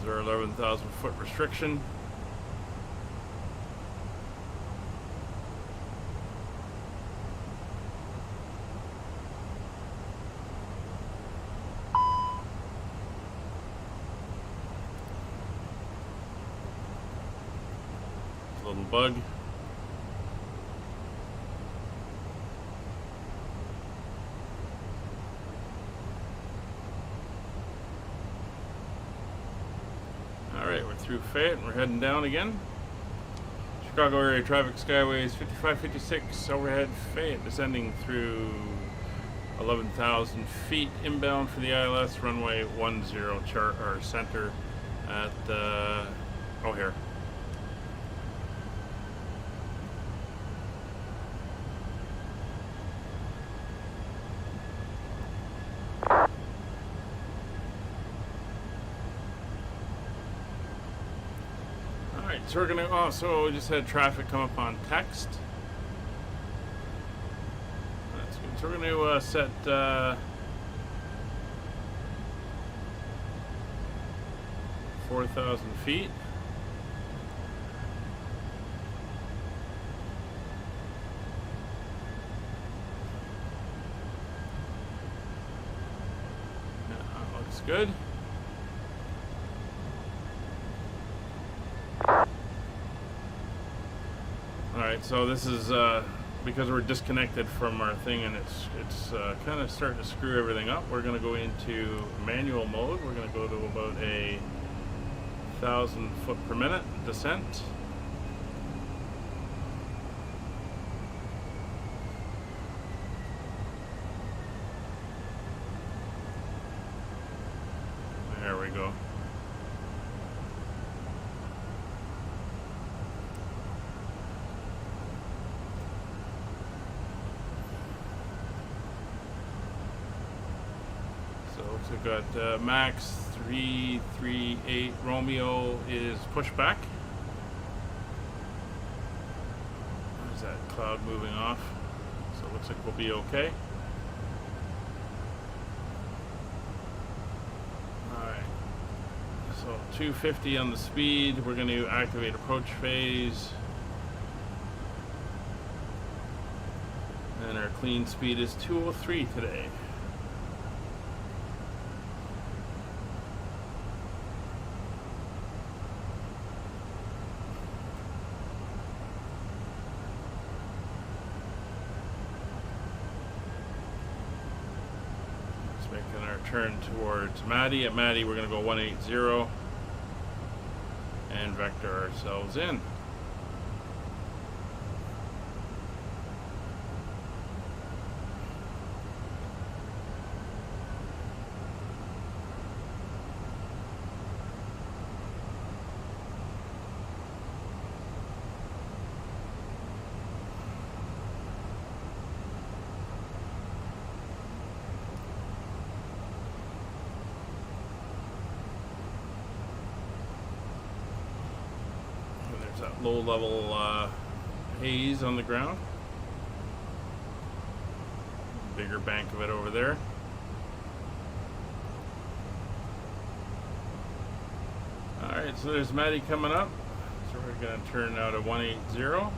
There's our 11,000 foot restriction. Little bug. Alright, we're through Fayette and we're heading down again. Chicago area traffic skyways 5556 overhead Fayette descending through 11,000 feet inbound for the ILS runway 10 chart or center at O'Hare. So we're gonna, so we just had traffic come up on text. That's good. So we're gonna set 4,000 feet. Yeah, looks good. Alright, so this is because we're disconnected from our thing and it's kind of starting to screw everything up. We're going to go into manual mode. We're going to go to about a 1,000 foot per minute descent. There we go. We've got Max 338 Romeo is pushed back. There's that cloud moving off. So it looks like we'll be okay. Alright. So 250 on the speed. We're going to activate approach phase. And our clean speed is 203 today. Turn towards Maddie. At Maddie, we're going to go 180 and vector ourselves in. that low level haze on the ground. Bigger bank of it over there. Alright, so there's Maddie coming up. So we're going to turn now to 180. Now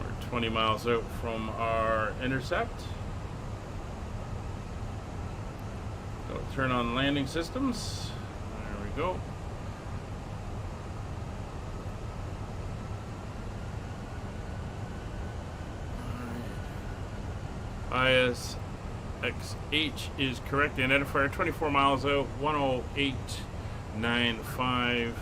we're 20 miles out from our intercept. So turn on landing systems. There we go. ISXH is correct. The identifier 24 miles out, 108.95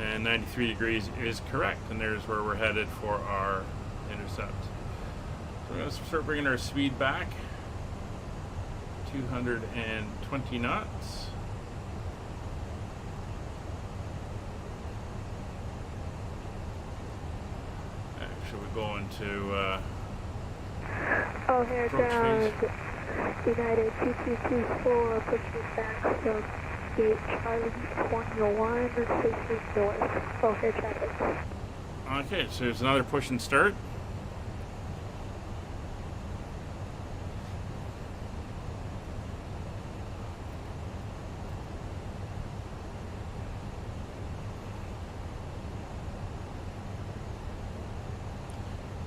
and 93 degrees is correct. And there's where we're headed for our intercept. So we're going to start bringing our speed back. 220 knots. Actually, we're going to oh, here ground, United 2224, pushing back from gate Charlie 21, facing north. Oh, here traffic. Okay, so there's another push and start.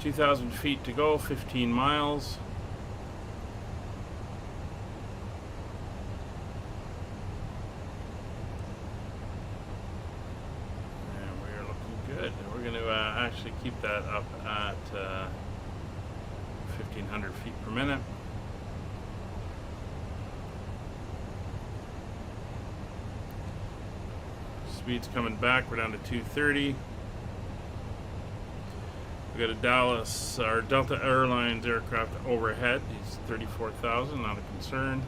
$2,000 feet to go, 15 miles. And we are looking good. We're going to actually keep that up at 1,500 feet per minute. Speed's coming back. We're down to 230. We got a Dallas, our Delta Airlines aircraft overhead. He's 34,000, not a concern.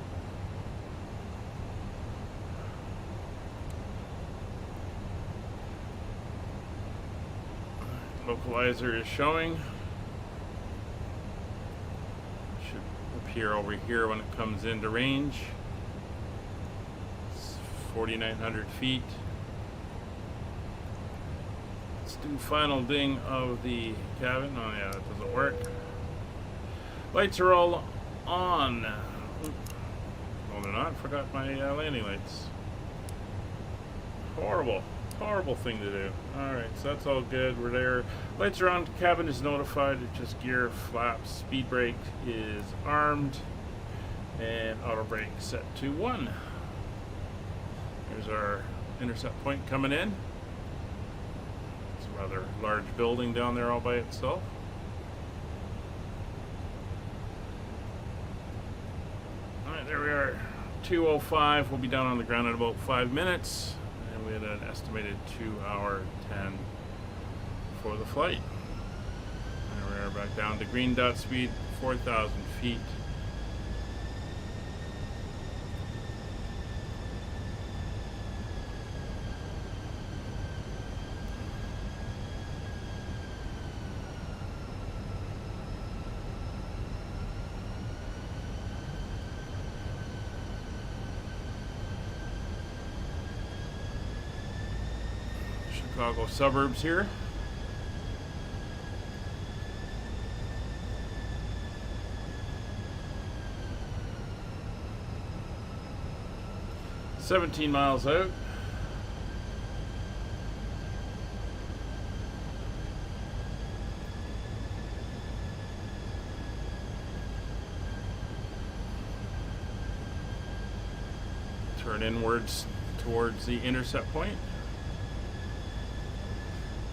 Localizer is showing. Should appear over here when it comes into range. It's 4,900 feet. Let's do final ding of the cabin. Oh yeah, that doesn't work. Lights are all on. No, they're not. Forgot my landing lights. Horrible. Horrible thing to do. Alright, so that's all good. We're there. Lights are on. Cabin is notified. It's just gear, flaps. Speed brake is armed. And auto brake set to 1. Here's our intercept point coming in. It's a rather large building down there all by itself. Alright, there we are. 2:05. We'll be down on the ground in about 5 minutes. And we had an estimated 2-hour 10 for the flight. And we are back down to green dot speed, 4,000 feet. Chicago suburbs here. "17 miles out. Turn inwards towards the intercept point.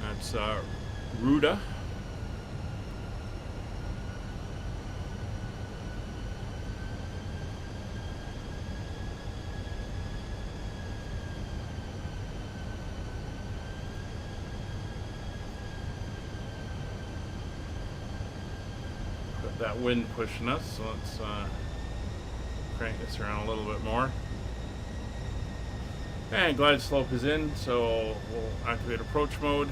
That's Ruda. Got that wind pushing us, so let's crank this around a little bit more. And glide slope is in, so we'll activate approach mode.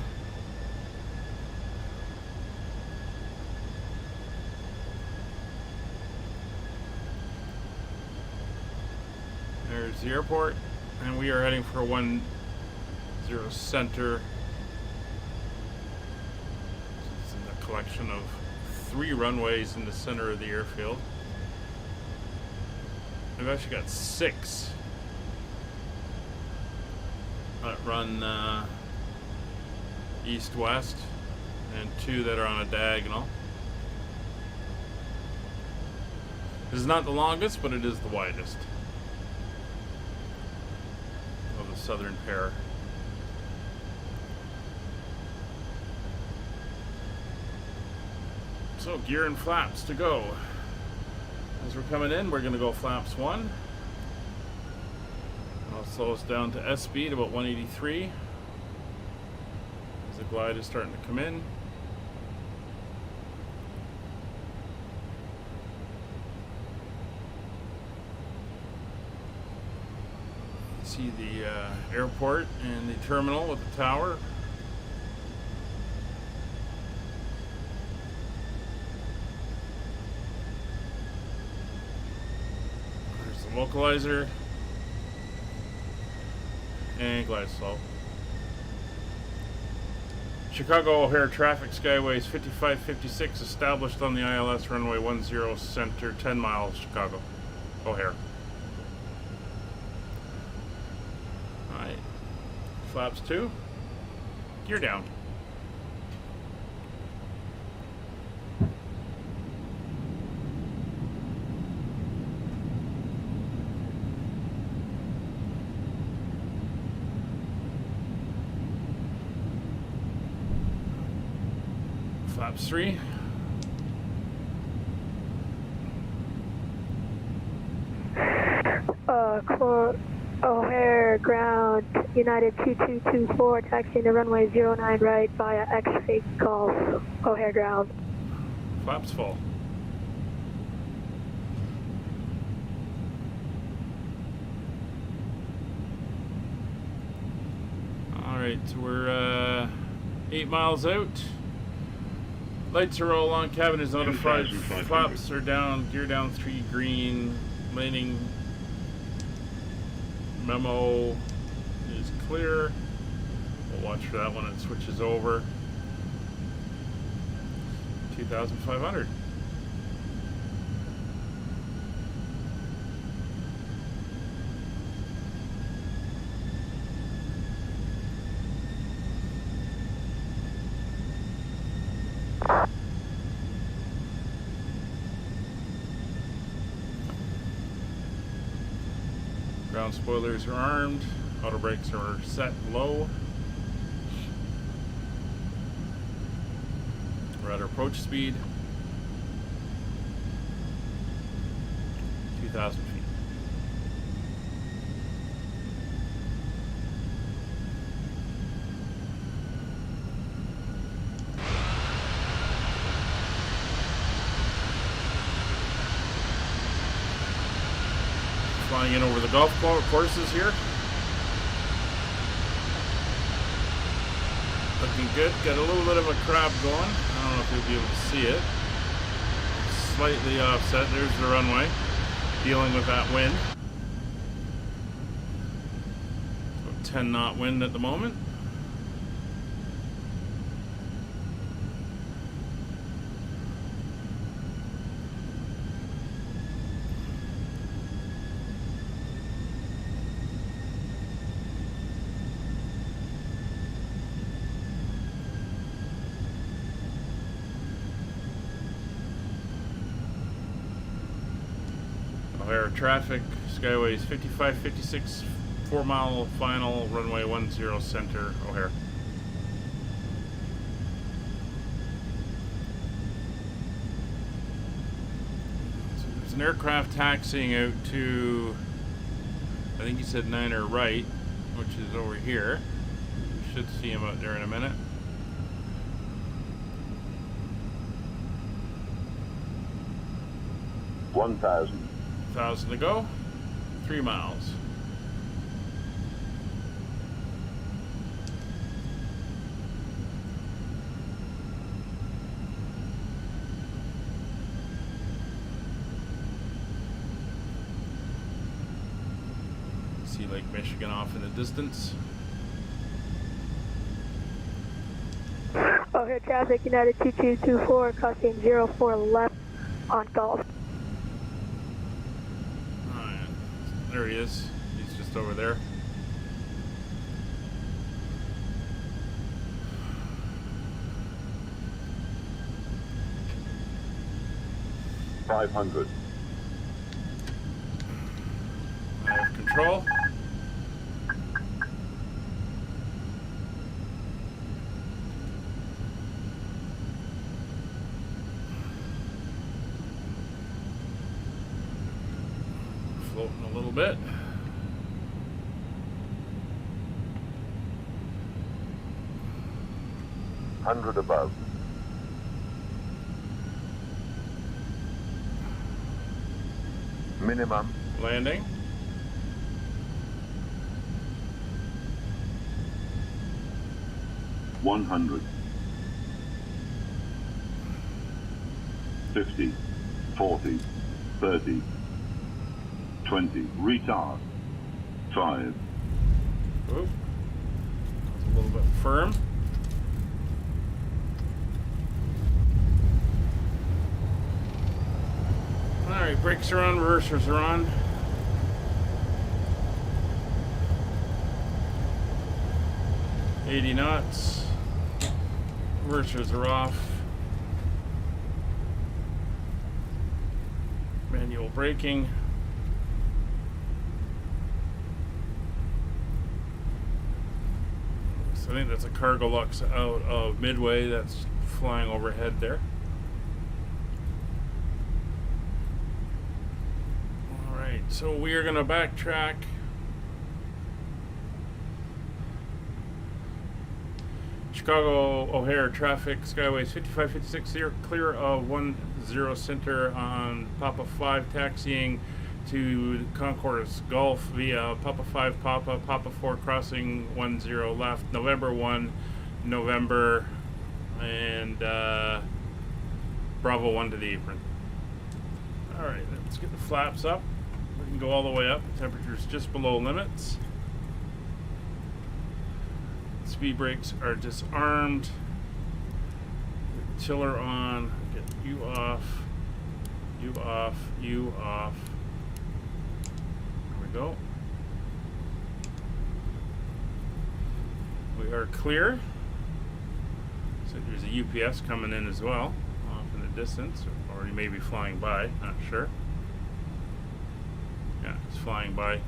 There's the airport, and we are heading for 10 center. It's in the collection of 3 runways in the center of the airfield. We've actually got 6 that run east-west, and 2 that are on a diagonal. This is not the longest, but it is the widest of the southern pair. So gear and flaps to go. As we're coming in, we're going to go flaps 1. I'll slow us down to S speed, about 183. As the glide is starting to come in. See the airport and the terminal with the tower. There's the localizer and glide slope. Chicago O'Hare traffic skyways 5556 established on the ILS runway 10 center, 10 miles Chicago O'Hare. Alright, flaps 2, gear down. Flaps 3. O'Hare ground, United 2224, taxiing to runway 09 right via X-Fake Golf, O'Hare ground. Flaps full. Alright, so we're 8 miles out. Lights are all on, cabin is notified, flaps are down, gear down 3 green, landing memo is clear. We'll watch for that when it switches over. 2,500. Ground spoilers are armed, auto brakes are set low. We're at our approach speed, 2,000 feet. Flying in over the golf courses here. Looking good. Got a little bit of a crab going. I don't know if you'll be able to see it. Slightly offset. There's the runway. Dealing with that wind. About 10 knot wind at the moment. O'Hare traffic, skyways 5556, 4 mile final, runway 10 center, O'Hare. So there's an aircraft taxiing out to, I think he said 9er right, which is over here. You should see him out there in a minute. $1,000 to go, 3 miles. see Lake Michigan off in the distance. O'Hare traffic, United 2224, crossing 04 left on Gulf. Alright, there he is. He's just over there. $500. Control. Floating a little bit. $100 above. Minimum. Landing. $100. 50, 40, 30, 20. Retard. 5. Oop. That's a little bit firm. Alright, brakes are on, reversers are on. $80 knots. Reversers are off. Manual braking. So I think that's a Cargo Lux out of Midway that's flying overhead there. Alright, so we are going to backtrack. Chicago O'Hare traffic, Skyways 5556 clear of 10 center on Papa 5, taxiing to Concourse Gulf via Papa 5 Papa 4 crossing 10 left, November 1, November, and Bravo 1 to the apron. Alright, let's get the flaps up. We can go all the way up. The temperature's just below limits. Speed brakes are disarmed. Tiller on. Get you off. You off. You off. There we go. We are clear. So there's a UPS coming in as well, off in the distance, or he may be flying by. Not sure. Yeah, it's flying by.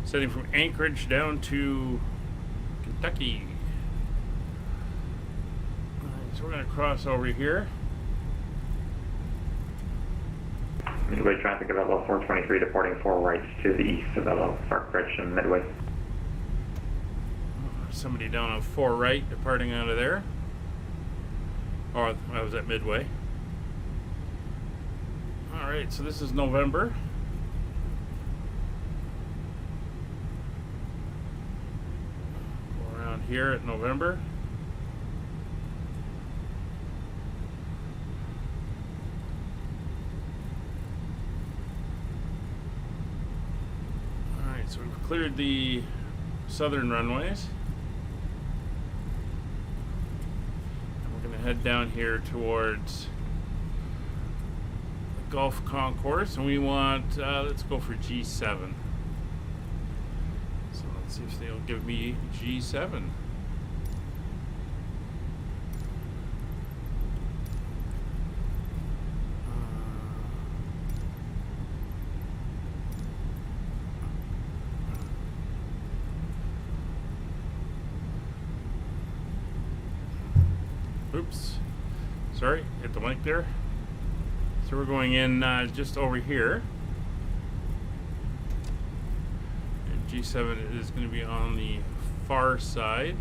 Setting from Anchorage down to Kentucky. So we're going to cross over here. Midway traffic at level 423 deporting 4 rights to the east of LO, Parkbridge and Midway. Somebody down on 4 right departing out of there. Oh, I was at Midway. Alright, so this is November. Go around here at November. So we've cleared the southern runways. And we're going to head down here towards the Gulf Concourse, and we want, let's go for G7. So let's see if they'll give me G7. Oops, sorry, hit the mic there. So we're going in just over here. And G7 is going to be on the far side.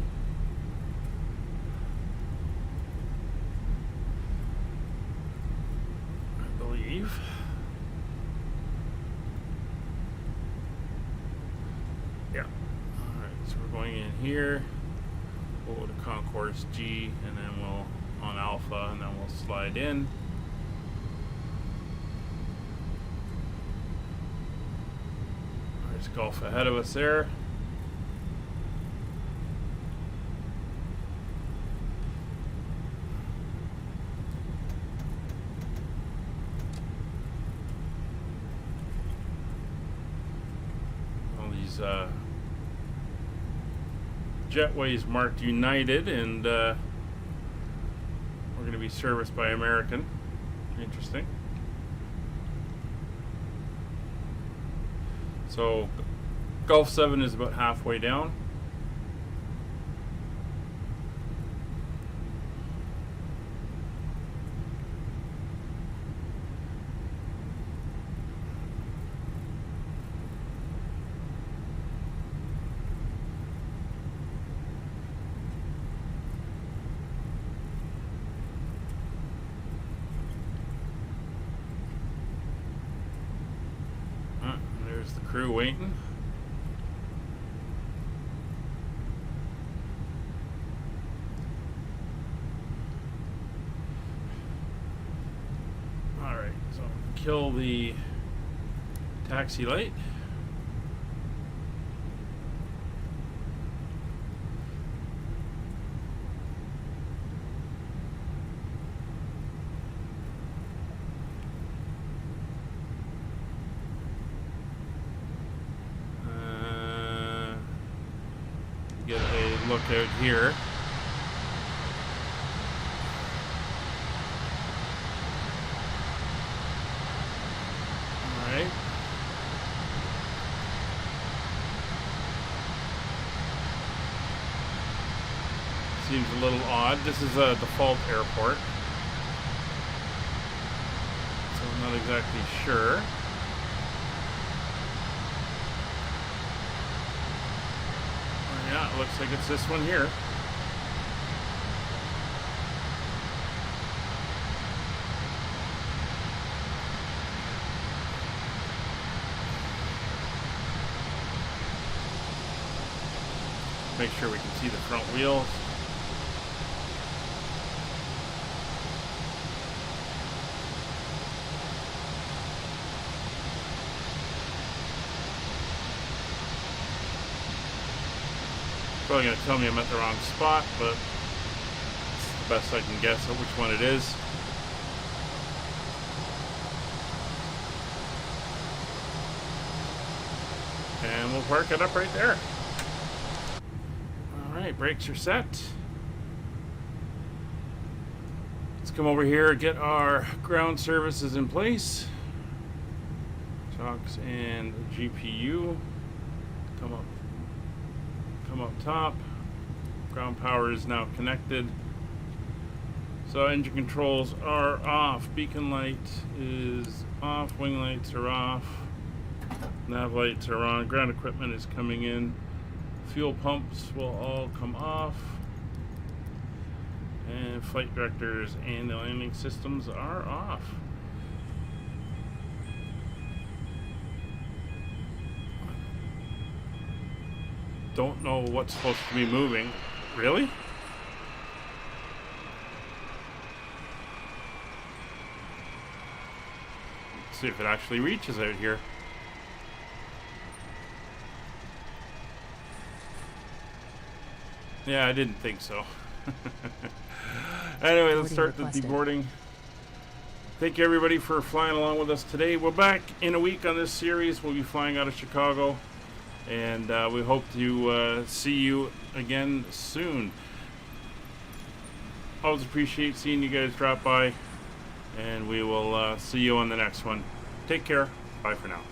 I believe. Yeah. Alright, so we're going in here. We'll go to Concourse G, and then we'll on Alpha, and then we'll slide in. There's Gulf ahead of us there. All these jetways marked United, and we're going to be serviced by American. Interesting. So Gulf 7 is about halfway down. There's the crew waiting. Alright, so kill the taxi light. Get a look out here. Alright. Seems a little odd. This is a default airport, so I'm not exactly sure. Yeah, it looks like it's this one here. Make sure we can see the front wheels. Probably going to tell me I'm at the wrong spot, but it's the best I can guess at which one it is. And we'll park it up right there. Alright, brakes are set. Let's come over here and get our ground services in place. Shocks and GPU. Come up top. Ground power is now connected. So engine controls are off. Beacon light is off. Wing lights are off. Nav lights are on. Ground equipment is coming in. Fuel pumps will all come off. And flight directors and the landing systems are off. Don't know what's supposed to be moving. Really? Let's see if it actually reaches out here. Yeah, I didn't think so. Anyway, let's start the deboarding. Thank you everybody for flying along with us today. We're back in a week on this series. We'll be flying out of Chicago. And we hope to see you again soon. Always appreciate seeing you guys drop by. And we will see you on the next one. Take care. Bye for now.